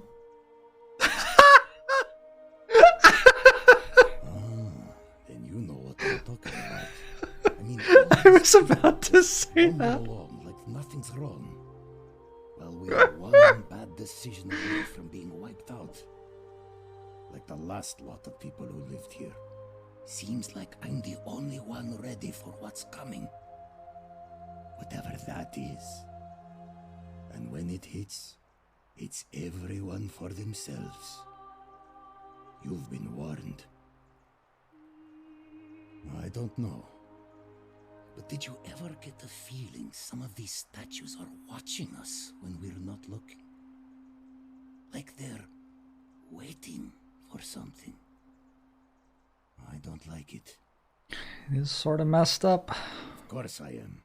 Then you know what I'm talking about. I mean,
I was about to say that.
Along like nothing's wrong. Well, we are one bad decision away from being wiped out. Like the last lot of people who lived here. Seems like I'm the only one ready for what's coming. Whatever that is. And when it hits, it's everyone for themselves. You've been warned. I don't know. But did you ever get the feeling some of these statues are watching us when we're not looking? Like they're waiting for something. I don't like it.
It is sort of messed up.
Of course I am.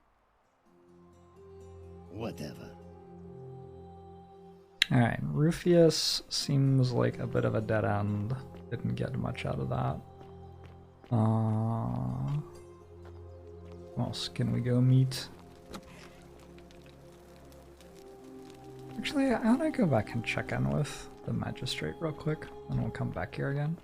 Whatever.
Alright, Rufius seems like a bit of a dead end. Didn't get much out of that. Who else can we go meet? Actually, I want to go back and check in with the magistrate real quick, and we'll come back here again.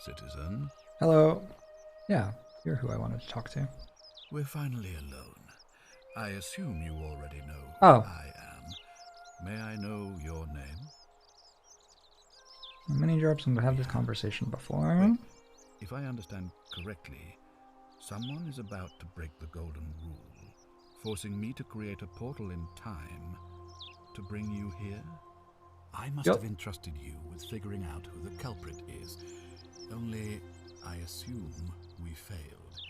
Citizen?
Hello. Yeah, you're who I wanted to talk to.
We're finally alone. I assume you already know who
Oh.
I am. May I know your name?
Many jobs and had this conversation before.
If I understand correctly, someone is about to break the golden rule, forcing me to create a portal in time to bring you here. I must have entrusted you with figuring out who the culprit is. Only, I assume we failed,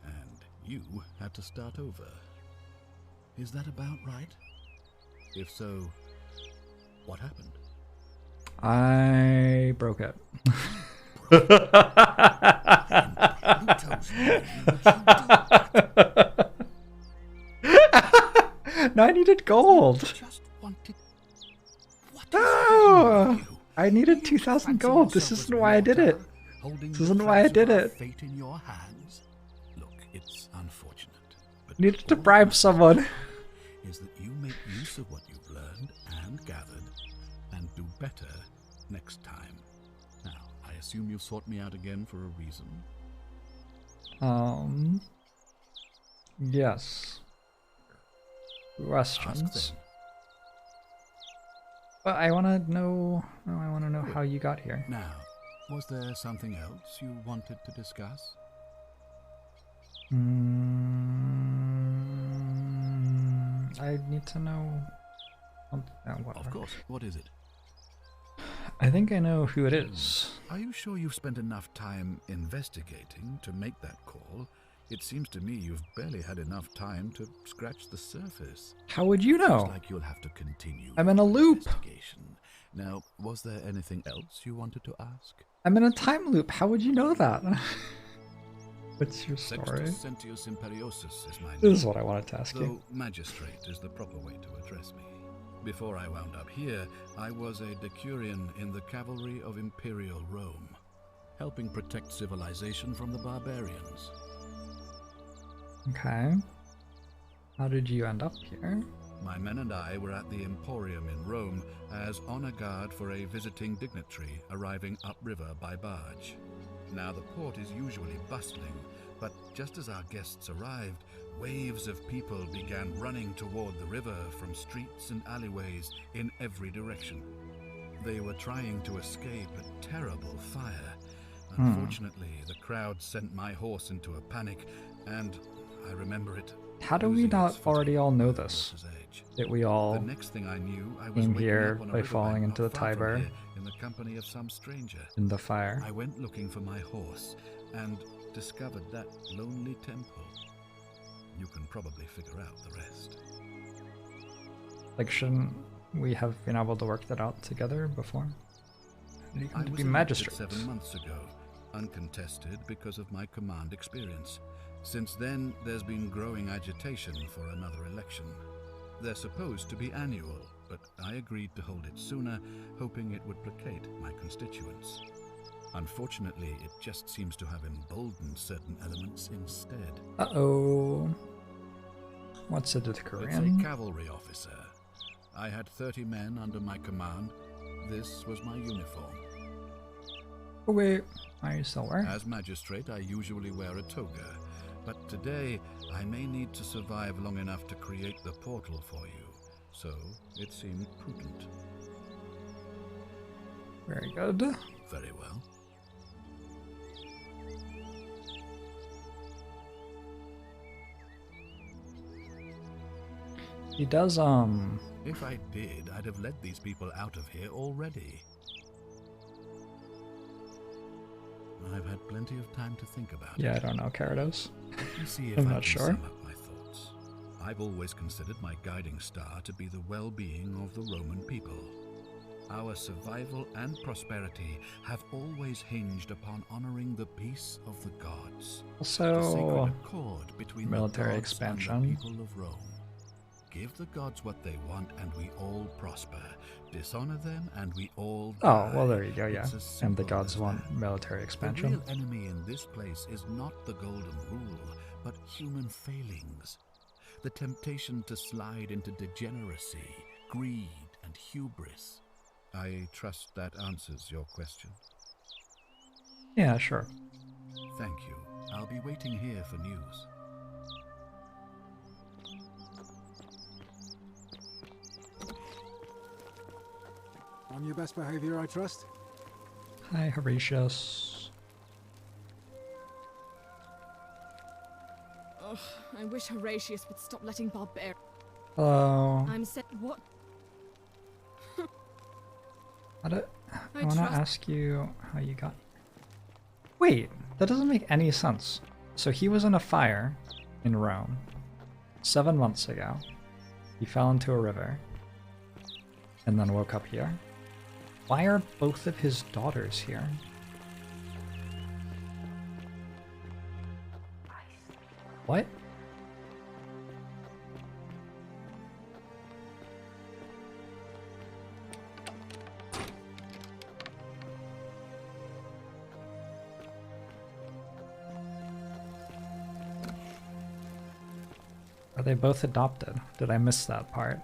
and you had to start over. Is that about right? If so, what happened?
I broke it. No, I needed gold. No! I needed 2,000 gold. This isn't why I did it. This isn't why I did it.
Fate in your hands. Look, it's unfortunate, but
Needed to bribe someone.
Is that you make use of what you've learned and gathered, and do better next time. Now, I assume you sought me out again for a reason.
Yes. Questions. But I want to know. No, I want to know how you got here.
Now, was there something else you wanted to discuss?
I need to know. Whatever.
Of course. What is it?
I think I know who it is.
Are you sure you've spent enough time investigating to make that call? It seems to me you've barely had enough time to scratch the surface.
How would you know?
Looks like you'll have to continue.
I'm in a loop.
Now, was there anything else you wanted to ask?
I'm in a time loop. How would you know that? What's your story?
Sextus Sentius Imperiosus is my name.
This is what I wanted to ask you.
Though magistrate is the proper way to address me. Before I wound up here, I was a decurion in the cavalry of Imperial Rome, helping protect civilization from the barbarians.
Okay. How did you end up here?
My men and I were at the Emporium in Rome as honor guard for a visiting dignitary arriving upriver by barge. Now the port is usually bustling, but just as our guests arrived, waves of people began running toward the river from streets and alleyways in every direction. They were trying to escape a terrible fire. Unfortunately, the crowd sent my horse into a panic, and I remember it.
How do we not already all know this? That we all
The next thing I knew, I was
came
waking
here
up on a
by
riverbank
falling
not
into the
far from
Tiber
here in the company of some stranger.
in the fire.
I went looking for my horse and discovered that lonely temple. You can probably figure out the rest.
Like, shouldn't we have been able to work that out together before? You
I
can
was
be
elected
magistrates.
7 months ago, uncontested because of my command experience. Since then, there's been growing agitation for another election. They're supposed to be annual, but I agreed to hold it sooner, hoping it would placate my constituents. Unfortunately, it just seems to have emboldened certain elements instead.
Uh-oh. What's it with
It's
Korean?
a cavalry officer. I had 30 men under my command. This was my uniform.
Oh wait, are you still wearing?
As magistrate, I usually wear a toga, but today I may need to survive long enough to create the portal for you, so it seemed prudent.
Very good.
Very well.
He does,
If I did, I'd have led these people out of here already. I've had plenty of time to think about
yeah,
it.
I don't know, Carados.
Let me see if
I'm
I
not
can
sure.
sum up my thoughts. I've always considered my guiding star to be the well-being of the Roman people. Our survival and prosperity have always hinged upon honoring the peace of the gods.
Also,
the sacred accord between
military
the gods
expansion.
and the people of Rome. Give the gods what they want and we all prosper. Dishonor them and we all die.
oh, well, there you go, yeah.
It's as
And the
simple
gods
as
want
that.
military expansion.
The real enemy in this place is not the golden rule, but human failings. The temptation to slide into degeneracy, greed, and hubris. I trust that answers your question.
Yeah, sure.
Thank you. I'll be waiting here for news.
On your best behavior, I trust?
Hi, Horatius.
Ugh, I wish Horatius would stop letting barbarians.
Hello.
I'm set. What?
I
I
want to
trust-
ask you how you got... Wait, that doesn't make any sense. So he was in a fire in Rome 7 months ago. He fell into a river and then woke up here. Why are both of his daughters here? What? Are they both adopted? Did I miss that part?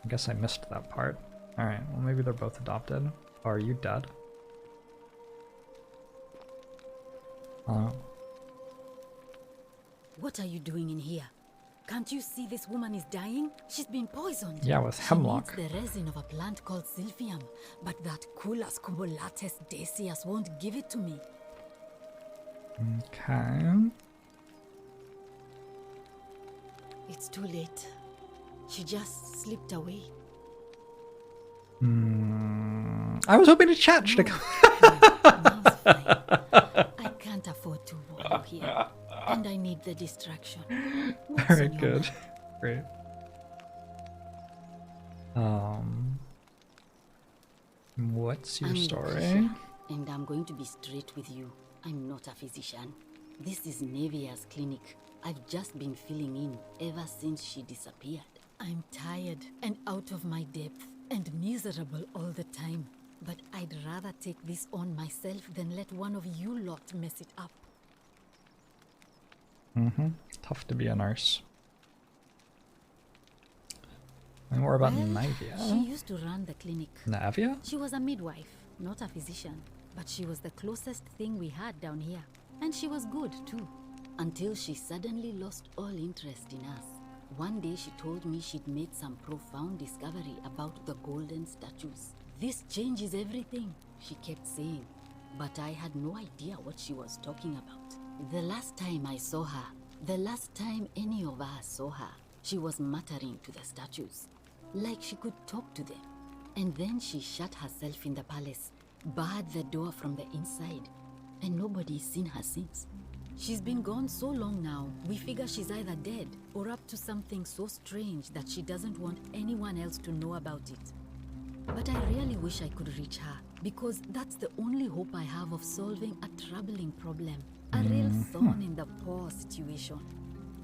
I guess I missed that part. Alright, well maybe they're both adopted. Or are you dead?
What are you doing in here? Can't you see this woman is dying? She's been poisoned.
Yeah, with hemlock.
She needs the resin of a plant called silphium, but that Culas cubulates decius won't give it to me.
Okay.
It's too late. She just slipped away.
I was hoping to chat. Should
I can't afford to wallow here, and I need the distraction. What's
Very
on your
good.
mind?
Great. What's your
I'm
story?
Lucretia, and I'm going to be straight with you. I'm not a physician.
This is Nevia's clinic. I've just been filling in ever since she disappeared. I'm tired and out of my depth and miserable all the time. But I'd rather take this on myself than let one of you lot mess it up.
Tough to be a nurse. And more about Nivea.
She used to run the clinic.
Navia?
She was a midwife, not a physician. But she was the closest thing we had down here. And she was good too. Until she suddenly lost all interest in us. One day she told me she'd made some profound discovery about the golden statues. This changes everything, she kept saying. But I had no idea what she was talking about. The last time I saw her, the last time any of us saw her, she was muttering to the statues. Like she could talk to them. And then she shut herself in the palace, barred the door from the inside, and nobody's seen her since. She's been gone so long now, we figure she's either dead or up to something so strange that she doesn't want anyone else to know about it. But I really wish I could reach her, because that's the only hope I have of solving a troubling problem. A real thorn in the paw situation.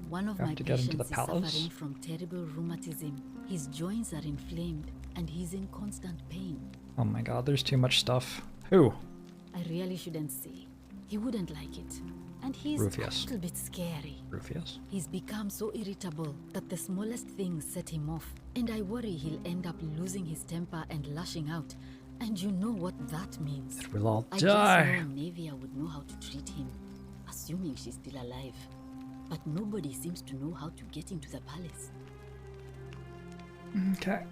One of my patients is suffering from terrible rheumatism. His joints are inflamed, and he's in constant pain.
Oh my god, there's too much stuff. Who?
I really shouldn't say. He wouldn't like it. And he's
Rufius.
a little bit scary.
Rufius?
He's become so irritable that the smallest things set him off. And I worry he'll end up losing his temper and lashing out. And you know what that means.
That we'll all
I
die.
just know Navia would know how to treat him, assuming she's still alive. But nobody seems to know how to get into the palace.
Okay.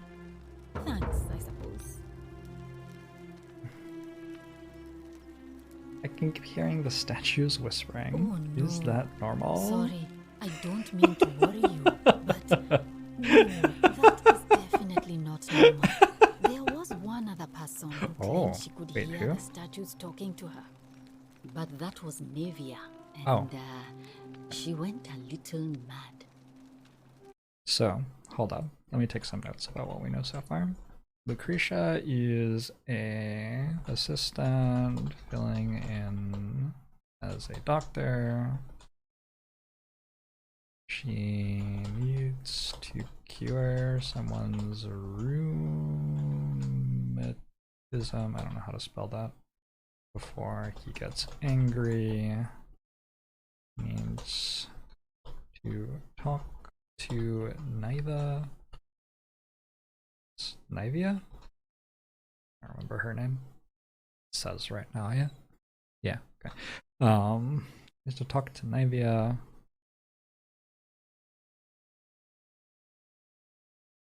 Thanks, I suppose.
I can keep hearing the statues whispering.
Oh, no.
Is that normal?
Sorry, I don't mean to worry you, but no, that is definitely not normal. There was one other person who claimed she could
wait,
hear
who?
the statues talking to her. But that was Navia, and she went a little mad.
So, hold up. Let me take some notes about what we know so far. Lucretia is a assistant filling in as a doctor. She needs to cure someone's rheumatism. I don't know how to spell that. Before he gets angry. Needs to talk to Nivea. Nivea? I don't remember her name. It says right now, yeah? Yeah, okay. Needs to talk to Nivea,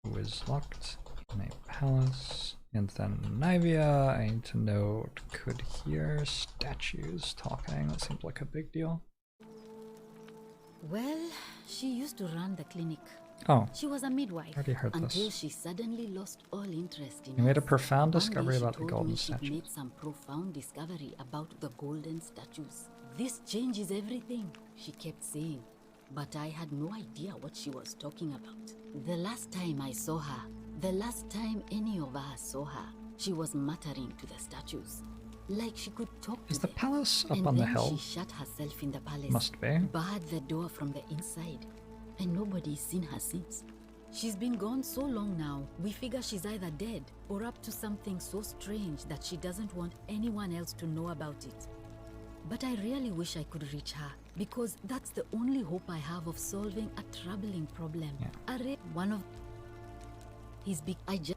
who is locked in a palace. And then Nivea, I need to note, could hear statues talking. That seems like a big deal.
Well, she used to run the clinic.
Oh,
she was a midwife
already heard
until
this.
she suddenly lost all interest in
You made a
us.
profound
One day
discovery
she
about the
told
golden
me she'd
statues.
made some profound discovery about the golden statues. This changes everything, she kept saying. But I had no idea what she was talking about. The last time I saw her, the last time any of us saw her, she was muttering to the statues. Like she could talk to
Is the
them.
palace up
And
on the
then
hill?
she shut herself in the palace.
Must be.
Barred the door from the inside. And nobody's seen her since. She's been gone so long now, we figure she's either dead or up to something so strange that she doesn't want anyone else to know about it. But I really wish I could reach her, because that's the only hope I have of solving a troubling problem.
Yeah.
One of his big... I just...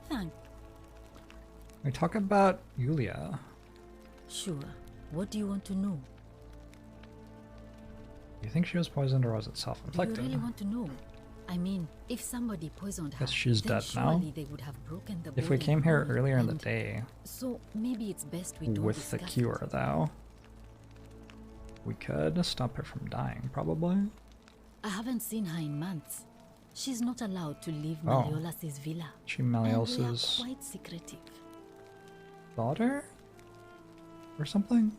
Thank...
We talk about Yulia.
Sure. What do you want to know?
You think she was poisoned or was it self-inflicted?
Do you really want to know? I mean, if somebody poisoned her,
Guess she's
then
dead now.
surely they would have broken the
If we
golden
came here
rule,
earlier in the
and
day
so maybe it's best we don't
with the
discuss
cure,
it.
though, we could stop her from dying, probably.
I haven't seen her in months. She's not allowed to leave
Oh.
Malleolas's villa.
She
And we are
Malleolas's
quite secretive.
daughter? Or something?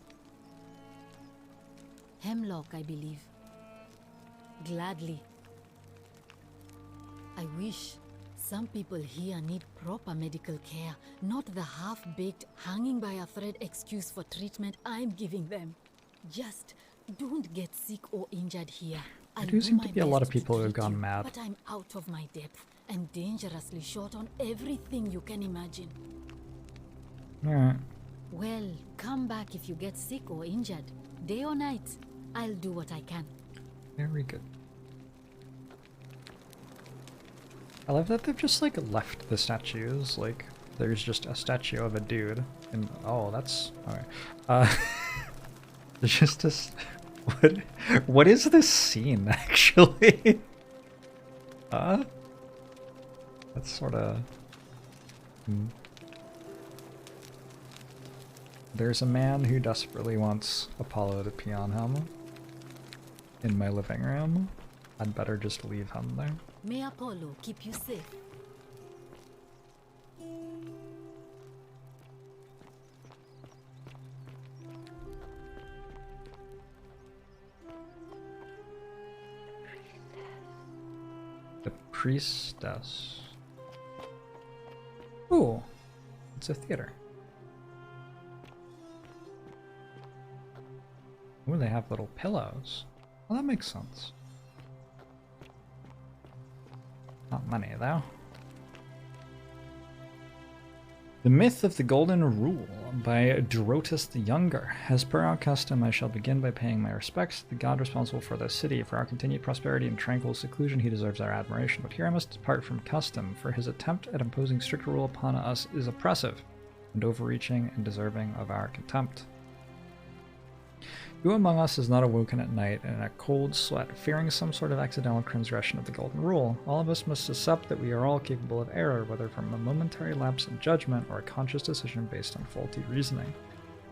Hemlock, I believe. Gladly. I wish. Some people here need proper medical care, not the half-baked, hanging by a thread excuse for treatment I'm giving them. Just don't get sick or injured here.
There do seem to be a lot of people who have gone mad.
But I'm out of my depth and dangerously short on everything you can imagine.
Alright.
Well, come back if you get sick or injured. Day or night, I'll do what I can.
Very good. I love that they've just like left the statues. Like there's just a statue of a dude, and oh, that's okay. There's just a. What is this scene actually? That's sort of. There's a man who desperately wants Apollo to pee on him in my living room. I'd better just leave him there.
May Apollo keep you safe.
The priestess. Ooh, it's a theater. Ooh, they have little pillows. Well, that makes sense. Not many, though. The Myth of the Golden Rule by Durotus the Younger. As per our custom, I shall begin by paying my respects to the god responsible for this city. For our continued prosperity and tranquil seclusion, he deserves our admiration. But here I must depart from custom, for his attempt at imposing strict rule upon us is oppressive and overreaching and deserving of our contempt. Who among us is not awoken at night in a cold sweat, fearing some sort of accidental transgression of the Golden Rule? All of us must accept that we are all capable of error, whether from a momentary lapse in judgment or a conscious decision based on faulty reasoning.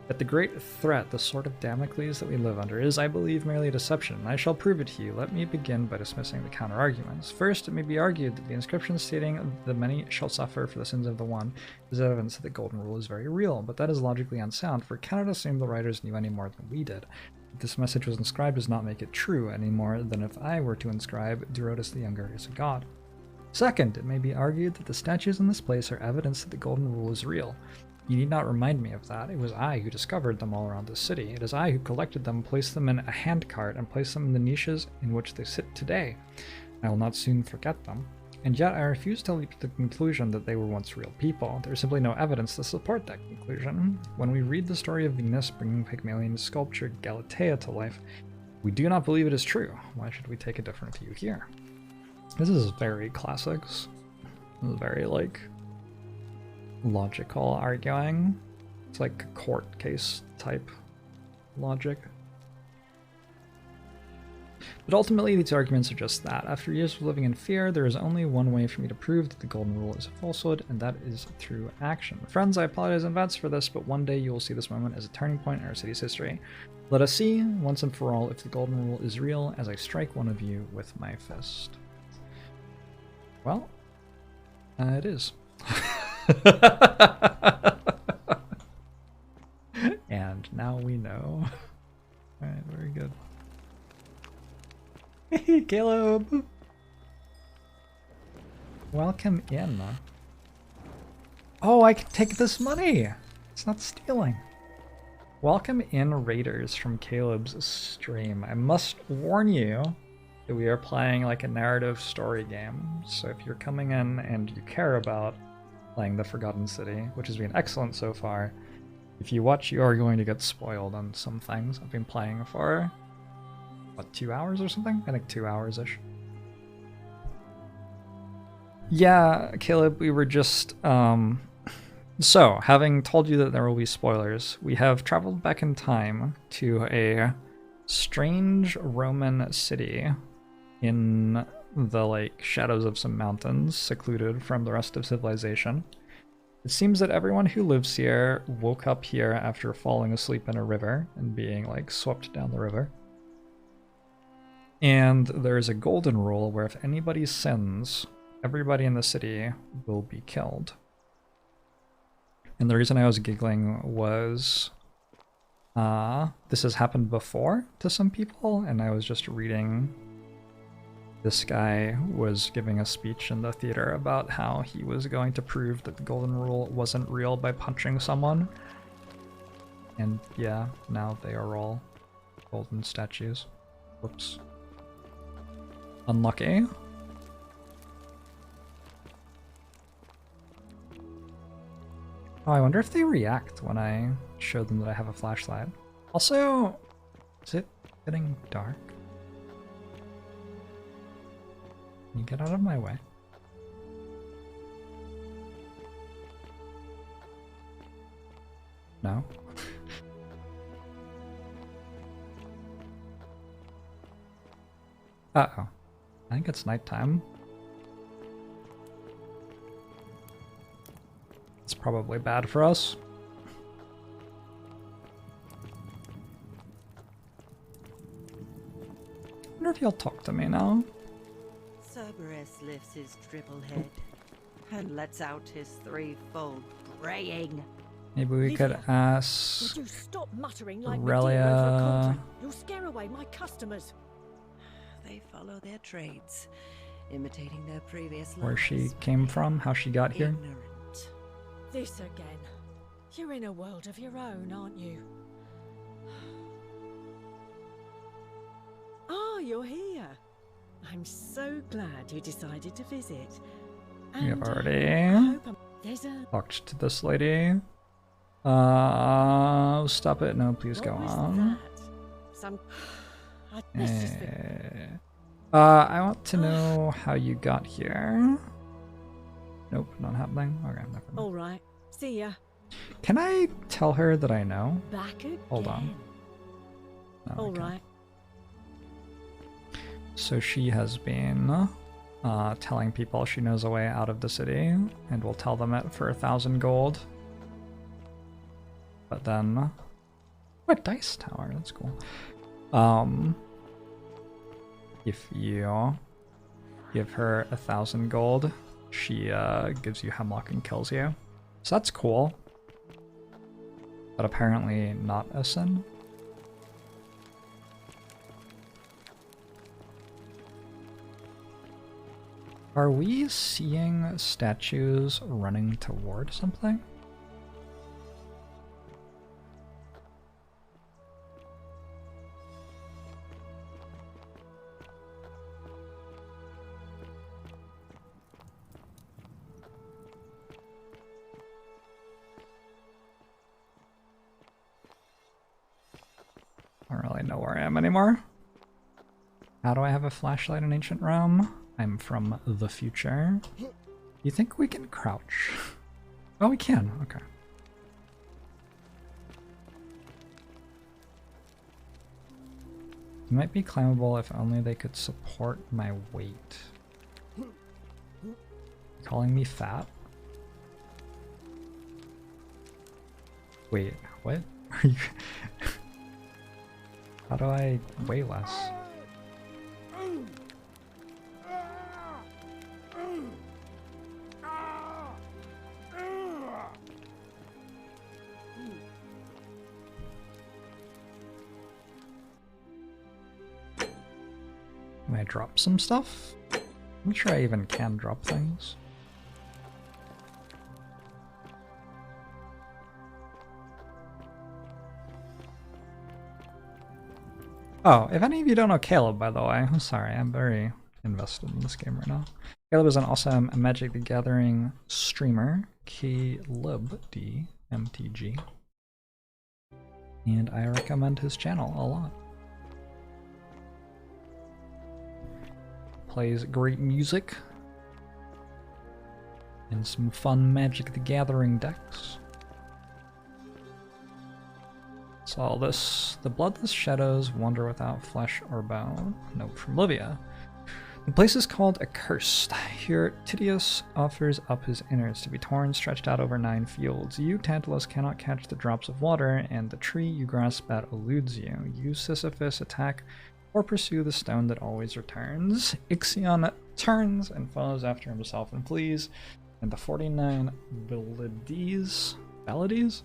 Yet the great threat, the sword of Damocles that we live under, is, I believe, merely a deception, and I shall prove it to you. Let me begin by dismissing the counter-arguments. First, it may be argued that the inscription stating the many shall suffer for the sins of the one is evidence that the Golden Rule is very real, but that is logically unsound, for it cannot assume the writers knew any more than we did. If this message was inscribed does not make it true any more than if I were to inscribe Durotus the Younger is a god. Second, it may be argued that the statues in this place are evidence that the Golden Rule is real. You need not remind me of that. It was I who discovered them all around the city. It is I who collected them, placed them in a handcart, and placed them in the niches in which they sit today. I will not soon forget them. And yet I refuse to leap to the conclusion that they were once real people. There is simply no evidence to support that conclusion. When we read the story of Venus bringing Pygmalion sculptured Galatea to life, we do not believe it is true. Why should we take a different view here? This is very classics. This is very, like, logical arguing. It's like a court case type logic. But ultimately, these arguments are just that. After years of living in fear, there is only one way for me to prove that the Golden Rule is a falsehood, and that is through action. Friends, I apologize in advance for this, but one day you will see this moment as a turning point in our city's history. Let us see, once and for all, if the Golden Rule is real, as I strike one of you with my fist. Well, it is. And now we know. Alright, very good. Hey, Caleb! Welcome in. Oh, I can take this money! It's not stealing. Welcome in, Raiders, from Caleb's stream. I must warn you that we are playing like a narrative story game. So if you're coming in and you care about playing The Forgotten City, which has been excellent so far, if you watch, you are going to get spoiled on some things. I've been playing for, what, 2 hours or something? I think 2 hours-ish. Yeah, Caleb, we were just, so, having told you that there will be spoilers, we have traveled back in time to a strange Roman city in the, like, shadows of some mountains, secluded from the rest of civilization. It seems that everyone who lives here woke up here after falling asleep in a river and being, like, swept down the river. And there's a golden rule where if anybody sins, everybody in the city will be killed. And the reason I was giggling was this has happened before to some people, and I was just reading. This guy was giving a speech in the theater about how he was going to prove that the golden rule wasn't real by punching someone. And yeah, now they are all golden statues. Whoops. Unlucky. Oh, I wonder if they react when I show them that I have a flashlight. Also, is it getting dark? Can you get out of my way? No? Uh-oh. I think it's nighttime. It's probably bad for us. I wonder if he'll talk to me now.
Cerberus lifts his triple head and lets out his threefold braying.
Maybe we could ask
Would you stop muttering like
Aurelia.
Medea over a cauldron? You'll scare away my customers.
They follow their trades, imitating their previous
Where she
lives,
came from, how she got here.
ignorant.
This again. You're in a world of your own, aren't you? Ah, you're here. I'm so glad you decided to visit.
We have
And,
already
there's a...
talked to this lady. Stop it. No, please go on.
Some... Let's just think.
I want to know how you got here. Nope, not happening. Okay, never mind.
All right. See ya.
Can I tell her that I know?
Back again.
Hold on. No, I
All
can't.
right.
So she has been telling people she knows a way out of the city, and will tell them it for 1,000 gold. But then, what dice tower? That's cool. If you give her 1,000 gold, she gives you hemlock and kills you. So that's cool. But apparently not a sin. Are we seeing statues running toward something? I don't really know where I am anymore. How do I have a flashlight in Ancient Rome? I'm from the future. You think we can crouch? Oh, we can. Okay. It might be climbable if only they could support my weight. Calling me fat? Wait, what? Are you... How do I weigh less? Can I drop some stuff? I'm not sure I even can drop things. Oh, if any of you don't know Caleb, by the way, I'm sorry, I'm very invested in this game right now. Caleb is an awesome Magic the Gathering streamer, Caleb D MTG, and I recommend his channel a lot. Plays great music and some fun Magic the Gathering decks. So all this, the bloodless shadows wander without flesh or bone. Note from Livia. The place is called Accursed. Here, Tityus offers up his innards to be torn, stretched out over 9 fields. You, Tantalus, cannot catch the drops of water, and the tree you grasp at eludes you. You, Sisyphus, attack or pursue the stone that always returns. Ixion turns and follows after himself and flees, and the 49 Valides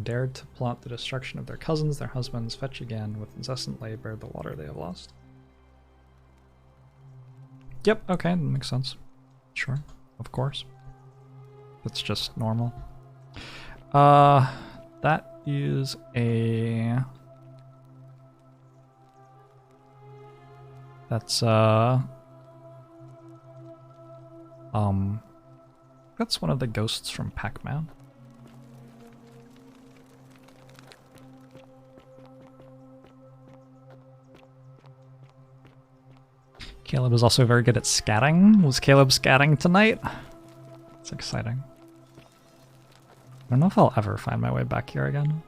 dared to plot the destruction of their cousins, their husbands, fetch again with incessant labor the water they have lost. Yep, okay, that makes sense. Sure, of course. That's just normal. That is a That's that's one of the ghosts from Pac-Man. Caleb is also very good at scatting. Was Caleb scatting tonight? It's exciting. I don't know if I'll ever find my way back here again.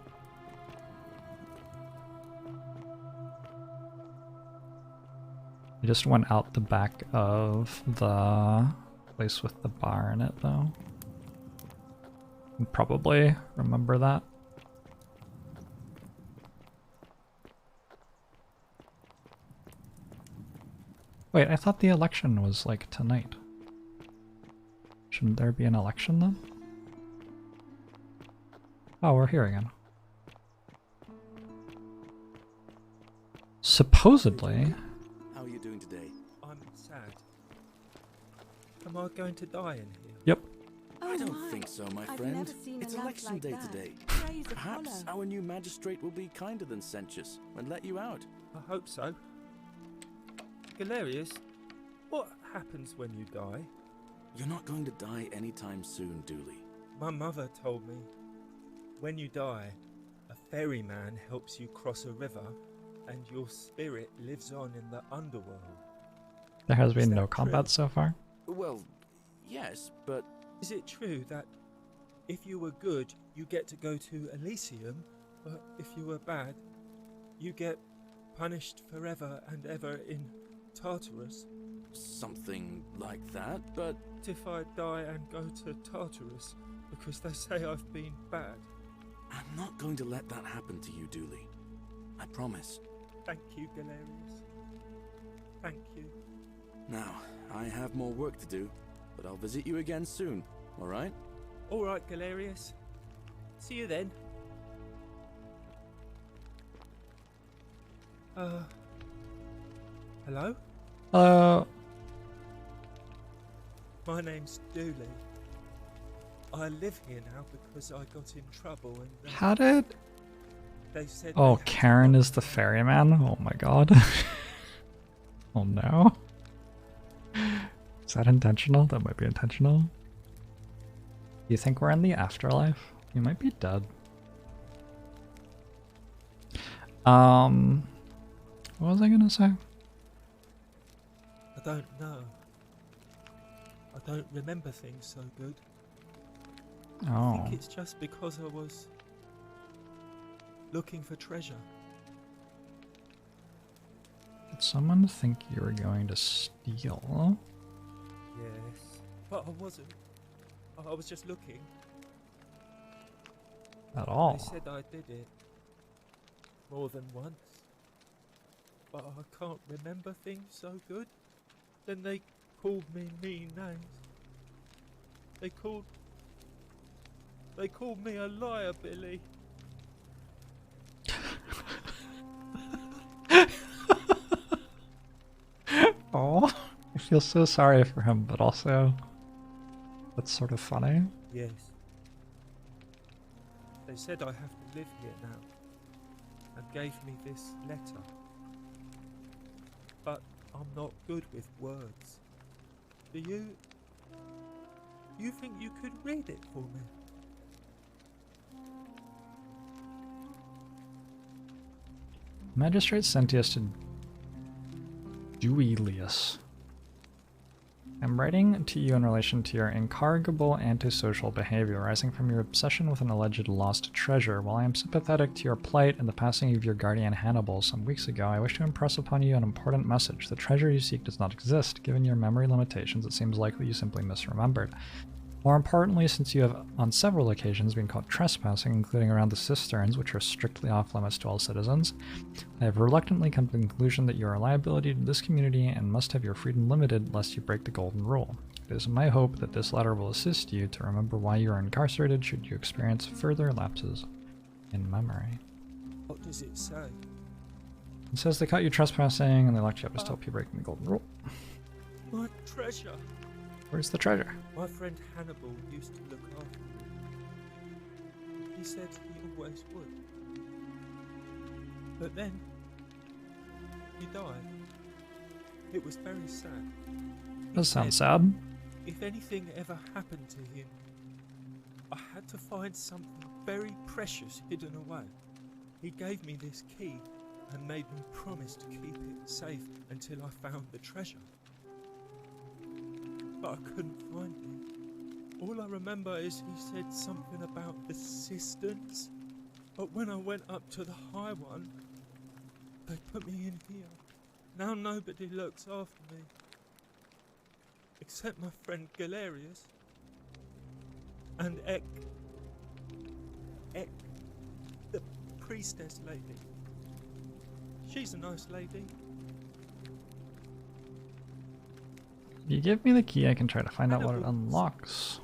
I just went out the back of the place with the bar in it, though. And probably remember that. Wait, I thought the election was like tonight. Shouldn't there be an election then? Oh, we're here again. Supposedly.
How are you doing today?
I'm sad. Am I going to die in here?
Yep.
I don't think so, my
I've
friend.
never seen a
It's
lamp
election
like
day
that.
today.
Praise
Perhaps
Apollo.
our new magistrate will be kinder than Sentius and let you out.
I hope so. Galerius, what happens when you die?
You're not going to die anytime soon, Dooley.
My mother told me, when you die, a ferryman helps you cross a river, and your spirit lives on in the underworld.
There has
Is
been no
that
combat
true?
so far.
Well, yes, but...
Is it true that if you were good, you get to go to Elysium, but if you were bad, you get punished forever and ever in Tartarus?
Something like that, but...
If I die and go to Tartarus because they say I've been bad?
I'm not going to let that happen to you, Dooley. I promise.
Thank you, Galerius. Thank you.
Now, I have more work to do, but I'll visit you again soon, alright?
Alright, Galerius. See you then. Hello? My name's Dooley. I live here now because I got in trouble and...
How did...
They said
Oh,
they had to
Karen is the ferryman? Oh my god. Oh no. Is that intentional? That might be intentional. You think we're in the afterlife? You might be dead. What was I gonna say?
I don't know. I don't remember things so good. I
Oh.
think it's just because I was looking for treasure.
Did someone think you were going to steal?
Yes. But I wasn't. I was just looking.
At all?
They said I did it. More than once. But I can't remember things so good. Then they called me mean names. They called me a liar, Billy.
Oh, I feel so sorry for him, but also that's sort of funny.
Yes. They said I have to live here now, and gave me this letter. But I'm not good with words. Do you... You think you could read it for me?
Magistrate Sentius to Duilius. I'm writing to you in relation to your incorrigible antisocial behavior arising from your obsession with an alleged lost treasure. While I am sympathetic to your plight and the passing of your guardian Hannibal some weeks ago, I wish to impress upon you an important message. The treasure you seek does not exist. Given your memory limitations, it seems likely you simply misremembered. More importantly, since you have on several occasions been caught trespassing, including around the cisterns, which are strictly off-limits to all citizens, I have reluctantly come to the conclusion that you are a liability to this community and must have your freedom limited lest you break the golden rule. It is my hope that this letter will assist you to remember why you are incarcerated should you experience further lapses in memory.
What does it say?
It says they caught you trespassing and they locked you up to stop you breaking the golden rule.
My treasure!
Where's the treasure?
My friend Hannibal used to look after me. He said he always would. But then, he died. It was very sad.
Does sound sad.
If anything ever happened to him, I had to find something very precious hidden away. He gave me this key and made me promise to keep it safe until I found the treasure. But I couldn't find it. All I remember is he said something about the cisterns. But when I went up to the high one, they put me in here. Now nobody looks after me. Except my friend Galerius. And Ek, the priestess lady. She's a nice lady.
You give me the key, I can try to find out what it unlocks.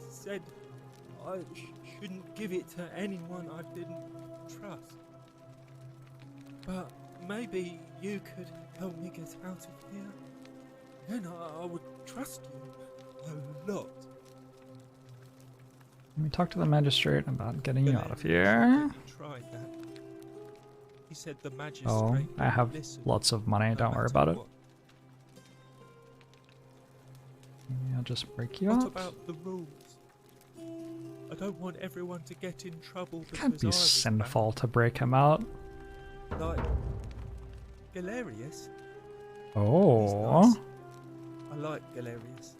Said I shouldn't give it to anyone I didn't trust. But maybe you could help me get out of here. Then I would trust you a lot.
Let me talk to the magistrate about getting you out of here.
Tried that. He said the magistrate.
Oh, I have lots of money, don't worry about it. I'll just break you
What
out.
about the rules? I don't want everyone to get in trouble because
Can't be
I was
sinful to break him out.
bad. Like Galerius.
Oh.
He's nice. I like Galerius.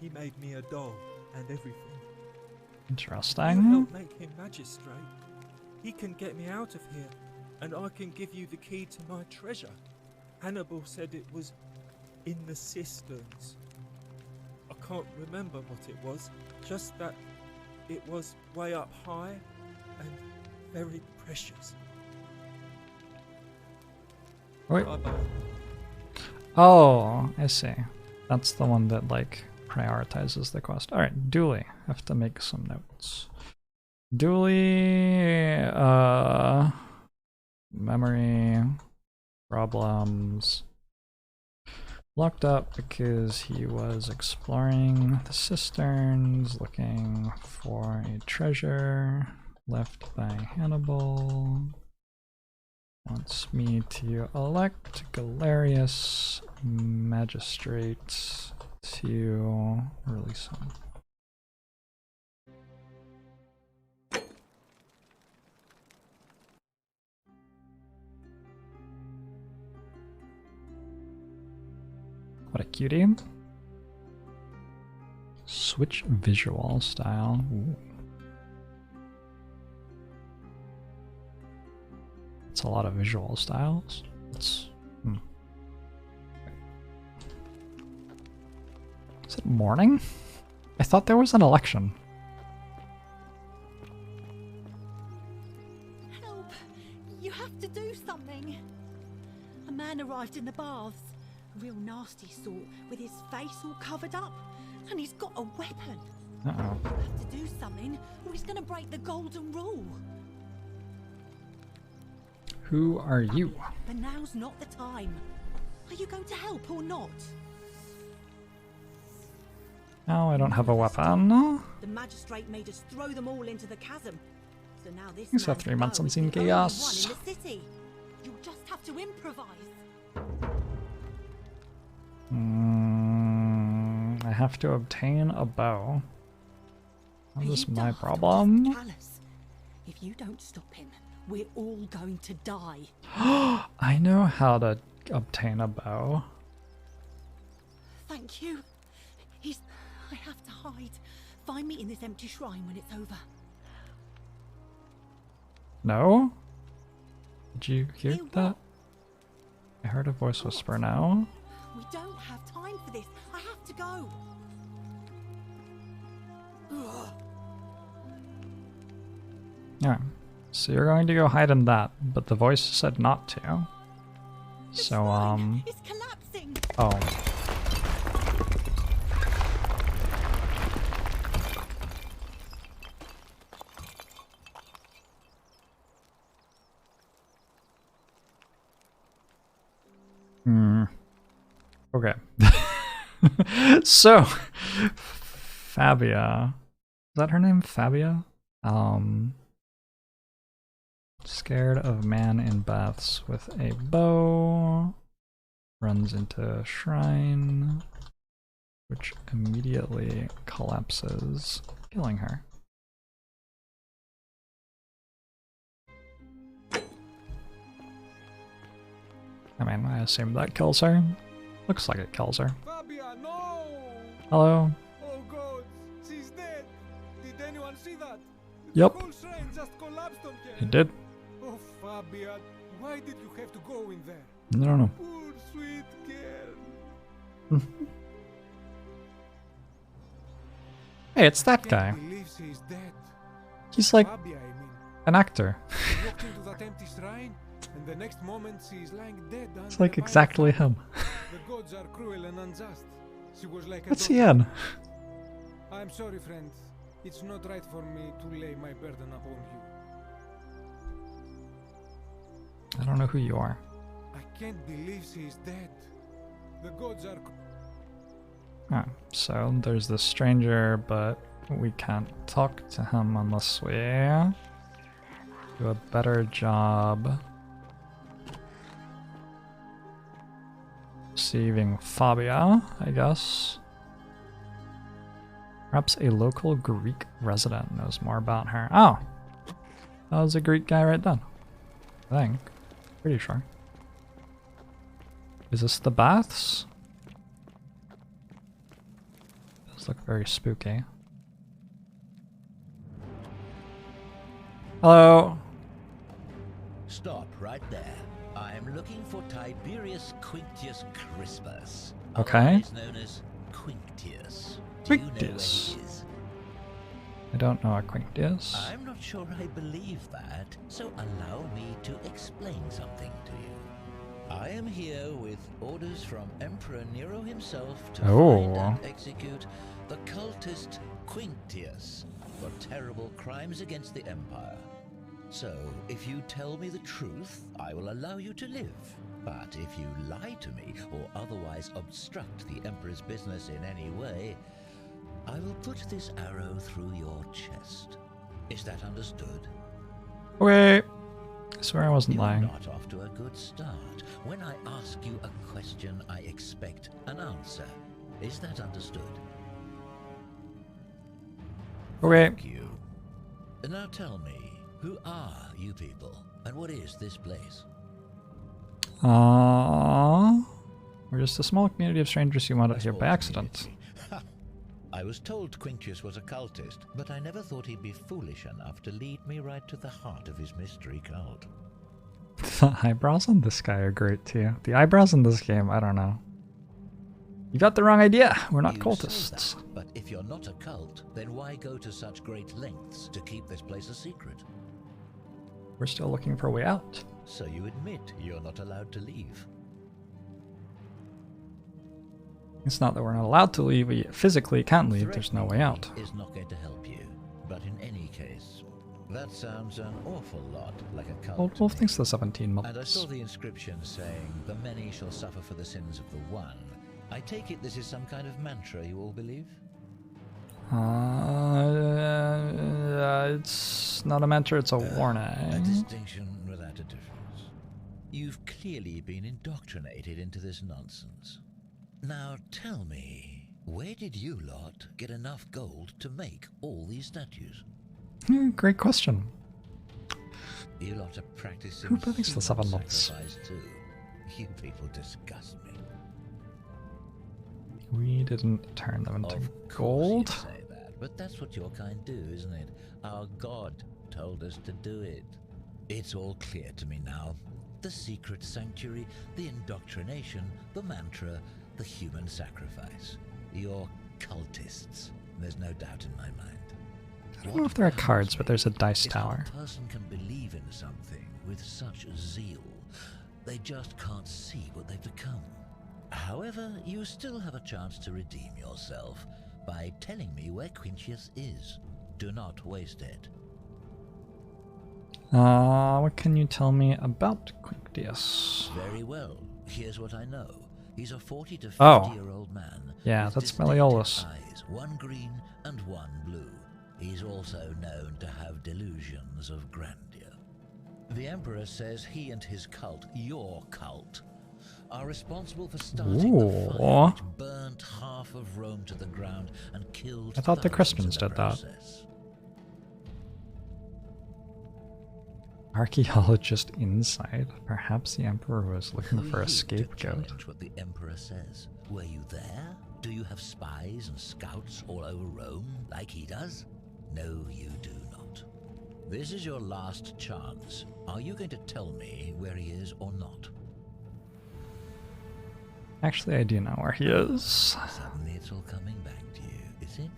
He made me a doll and everything. You
Interesting.
help make him magistrate. He can get me out of here, and I can give you the key to my treasure. Hannibal said it was in the cisterns. I can't remember what it was, just that it was way up high and very precious.
Wait.
Bye-bye.
Oh, I see. That's the one that, like, prioritizes the quest. Alright, Dooley. I have to make some notes. Dooley, memory, problems. Locked up because he was exploring the cisterns, looking for a treasure left by Hannibal. Wants me to elect Galerius Magistrate to release him. What a cutie. Switch visual style. Ooh. It's a lot of visual styles. It's Is it morning? I thought there was an election.
Help! You have to do something. A man arrived in the baths. A real nasty sort, with his face all covered up. And he's got a weapon.
Uh-oh.
You have to do something, or he's gonna break the golden rule.
Who are you?
But now's not the time. Are you going to help or not?
Oh, I don't have a weapon.
The magistrate made us throw them all into the chasm. So now this
Thanks for
man's
3 months
bow
on
is
Scene
the only
Chaos.
one in the city. You'll just have to improvise.
I have to obtain a bow. Is this my problem?
Callous. If you don't stop him, we're all going to die.
I know how to obtain a bow.
Thank you. I have to hide. Find me in this empty shrine when it's over.
No? Did you hear that? I heard a voice whisper now.
We don't have time for this. I have to go.
Alright. So you're going to go hide in that, but the voice said not to. So,
It's collapsing.
Oh. Okay. So, Fabia. Is that her name? Fabia? Scared of man in baths with a bow. runs into a shrine, which immediately collapses, killing her. I mean, I assume that kills her. Looks like it kills her.
Fabia, no!
Hello?
Oh god, she's dead! Did anyone see that?
Yep.
The whole shrine just collapsed on her.
It did.
Oh Fabia, why did you have to go in there?
I don't know.
Poor sweet girl.
Hey, it's that guy.
Can't believe she's dead.
He's like
Fabia, I mean.
an actor.
She walked into that empty shrine, and the next moment she's lying dead.
It's like exactly him.
The gods are cruel and unjust. She was like a
What's he
daughter.
in?
I'm sorry, friend. It's not right for me to lay my burden upon you.
I don't know who you are.
I can't believe she is dead. The gods are.
Oh, so there's this stranger, but we can't talk to him unless we do a better job receiving Fabia, I guess. Perhaps a local Greek resident knows more about her. Oh! That was a Greek guy right then. I think. Pretty sure. Is this the baths? Those look very spooky. Hello?
Stop right there. I'm looking for Tiberius Quinctius Crispus.
Okay.
Otherwise known as Quinctius. Do you know where
Quinctius.
he is?
I don't know what Quinctius.
I'm not sure I believe that, so allow me to explain something to you. I am here with orders from Emperor Nero himself to find and execute the cultist Quinctius for terrible crimes against the Empire. So, if you tell me the truth, I will allow you to live. But if you lie to me or otherwise obstruct the Emperor's business in any way, I will put this arrow through your chest. Is that understood?
Wait. I swear I wasn't lying.
You're not off to a good start. When I ask you a question, I expect an answer. Is that understood?
Okay.
Thank you. Now tell me, who are you people, and what is this place?
We're just a small community of strangers who wound up here by accident.
I was told Quinctius was a cultist, but I never thought he'd be foolish enough to lead me right to the heart of his mystery cult.
The eyebrows on this guy are great too. The eyebrows in this game, I don't know. You got the wrong idea. We're not
You
cultists.
say that, but if you're not a cult, then why go to such great lengths to keep this place a secret?
We're still looking for a way out.
So you admit you're not allowed to leave.
It's not that we're not allowed to leave, we physically can't leave, there's no way out.
Is not going to help you. But in any case, that sounds an awful lot like a cult.
Old Wolf thinks the 17
And I
months.
saw the inscription saying, "The many shall suffer for the sins of the one." I take it this is some kind of mantra you all believe?
It's not a mentor, it's a
A
warning.
distinction without a difference. You've clearly been indoctrinated into this nonsense. Now tell me, where did you lot get enough gold to make all these statues?
Great question.
You lot are practicing
Who believes the
human
7 months?
sacrifice too. You people disgust me.
We didn't turn them into
Of course
gold.
you say that, but that's what your kind do, isn't it? Our God told us to do it. It's all clear to me now. The secret sanctuary, the indoctrination, the mantra, the human sacrifice. You're cultists. There's no doubt in my mind.
I don't know if there are cards, but there's a dice tower.
A person can believe in something with such zeal, they just can't see what they've become. However, you still have a chance to redeem yourself by telling me where Quinctius is. Do not waste it.
What can you tell me about Quinctius?
Very well. Here's what I know. He's a 40 to 50-year-old man.
Yeah,
with
that's
distinctive
Meliodas.
eyes, one green and one blue. He's also known to have delusions of grandeur. The Emperor says he and his cult, your cult, are responsible for starting the
Ooh.
fire which burnt half of Rome to the ground and killed
I thought the
thousands
Christians
in the
did that.
process.
Archaeologist inside. Perhaps the Emperor was looking
Who
for
are
a
you to
scapegoat.
challenge what the Emperor says? Were you there? Do you have spies and scouts all over Rome like he does? No, you do not. This is your last chance. Are you going to tell me where he is or not?
Actually, I do know where he is.
Suddenly it's all coming back to you, is it?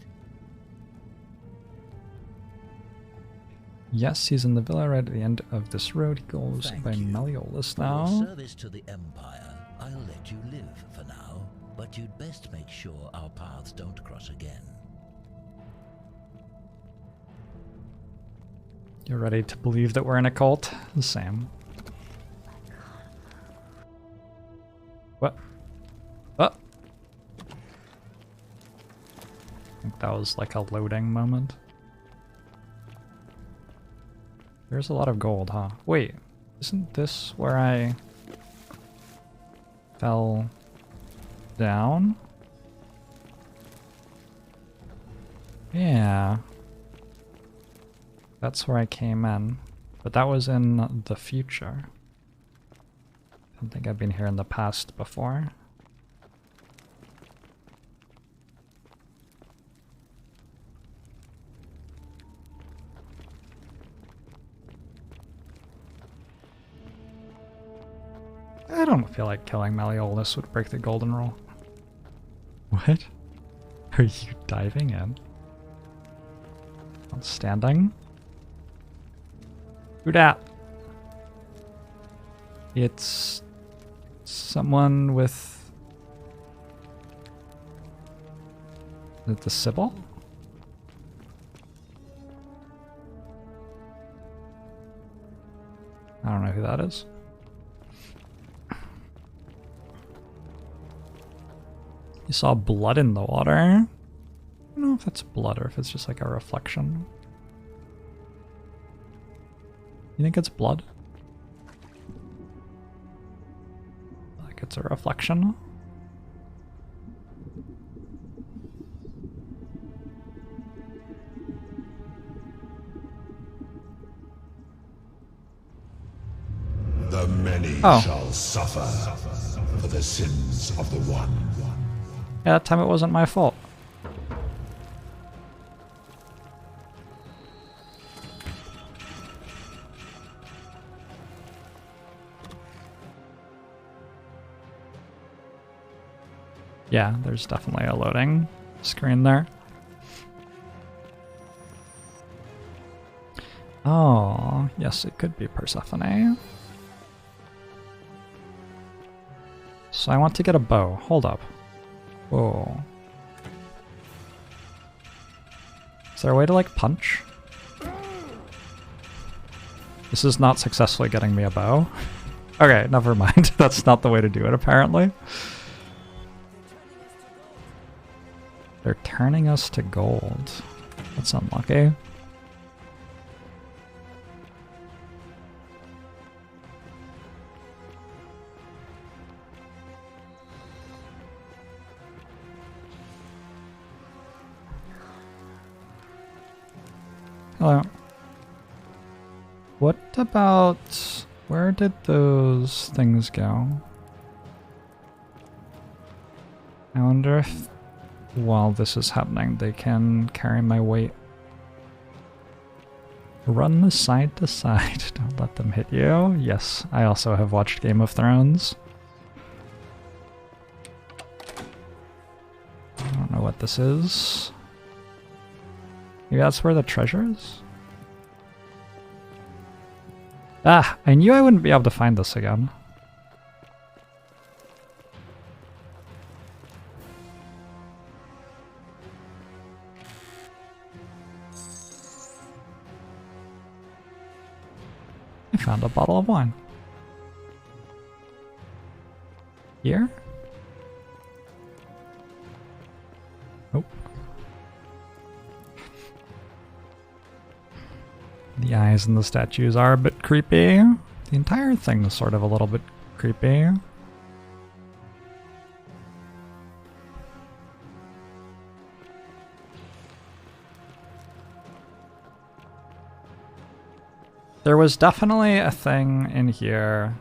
Yes, he's in the villa right at the end of this road. He goes
Thank
by
you.
Malleolus
For your
now.
service to the Empire, I'll let you live for now, but you'd best make sure our paths don't cross again.
You're ready to believe that we're in a cult? Sam. What? What? I think that was like a loading moment. There's a lot of gold, huh? Wait, isn't this where I fell down? Yeah. That's where I came in. But that was in the future. I don't think I've been here in the past before. I don't feel like killing Malleolus would break the golden rule. What? Are you diving in? Standing? Who dat? It's someone with the Sybil? I don't know who that is. You saw blood in the water. I don't know if that's blood or if it's just like a reflection. You think it's blood? Like it's a reflection?
The many
Oh.
shall suffer for the sins of the one.
Yeah, that time it wasn't my fault. Yeah, there's definitely a loading screen there. Oh, yes, it could be Persephone. So I want to get a bow. Hold up. Whoa. Is there a way to, like, punch? This is not successfully getting me a bow. Okay, never mind. That's not the way to do it, apparently. They're turning us to gold. That's unlucky. Hello. What about... where did those things go? I wonder if while this is happening they can carry my weight. Run the side to side. Don't let them hit you. Yes, I also have watched Game of Thrones. I don't know what this is. Maybe that's where the treasure is? Ah, I knew I wouldn't be able to find this again. I found a bottle of wine. Here? Nope. The eyes in the statues are a bit creepy. The entire thing is sort of a little bit creepy. There was definitely a thing in here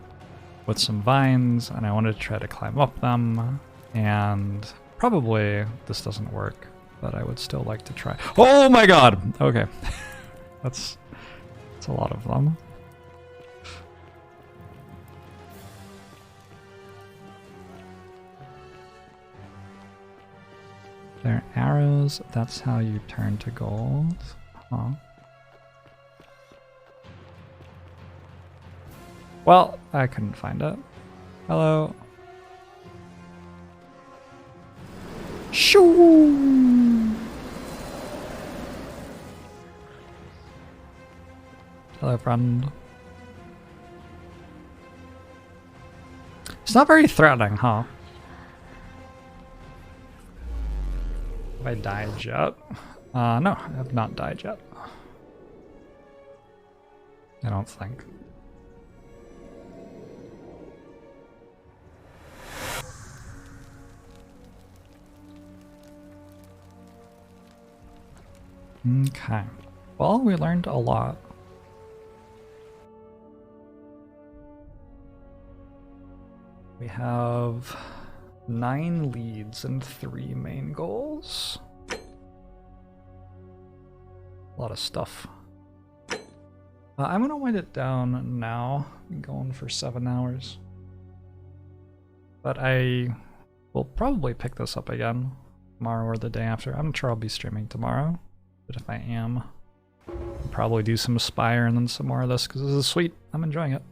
with some vines, and I wanted to try to climb up them, and probably this doesn't work, but I would still like to try. Oh my god! Okay. That's a lot of them. They're arrows, that's how you turn to gold. Huh. Well, I couldn't find it. Hello. Shoo! Hello, friend. It's not very threatening, huh? Have I died yet? No, I have not died yet. I don't think. Okay. Well, we learned a lot. We have 9 leads and 3 main goals. A lot of stuff. I'm gonna wind it down now. I'm going for 7 hours. But I will probably pick this up again tomorrow or the day after. I'm not sure I'll be streaming tomorrow, but if I am, I'll probably do some Spire and then some more of this because this is sweet. I'm enjoying it.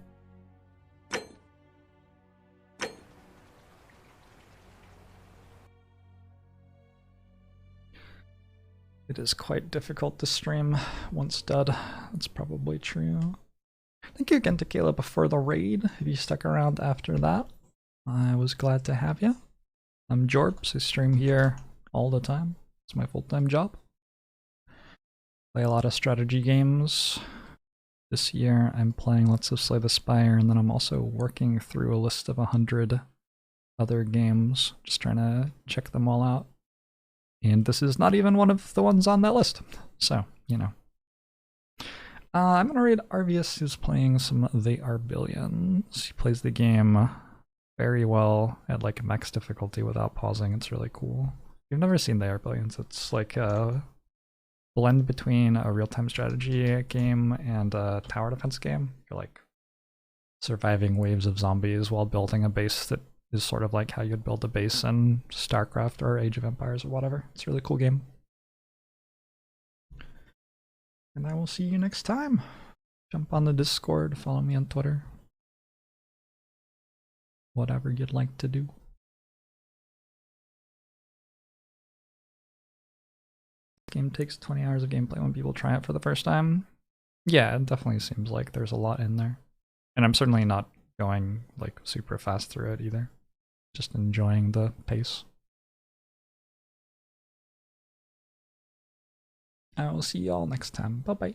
It is quite difficult to stream once dead. That's probably true. Thank you again to Caleb for the raid. If you stuck around after that, I was glad to have you. I'm Jorbs. I stream here all the time. It's my full-time job. Play a lot of strategy games. This year I'm playing Let's Have Slay the Spire, and then I'm also working through a list of 100 other games, just trying to check them all out. And this is not even one of the ones on that list. So, you know. I'm going to read Arvius, who's playing some They Are Billions. He plays the game very well at like max difficulty without pausing. It's really cool. If you've never seen They Are Billions, it's like a blend between a real-time strategy game and a tower defense game. You're like surviving waves of zombies while building a base that is sort of like how you'd build a base in StarCraft or Age of Empires or whatever. It's a really cool game. And I will see you next time. Jump on the Discord, follow me on Twitter. Whatever you'd like to do. This game takes 20 hours of gameplay when people try it for the first time. Yeah, it definitely seems like there's a lot in there. And I'm certainly not going like super fast through it either. Just enjoying the pace. I will see y'all next time. Bye bye.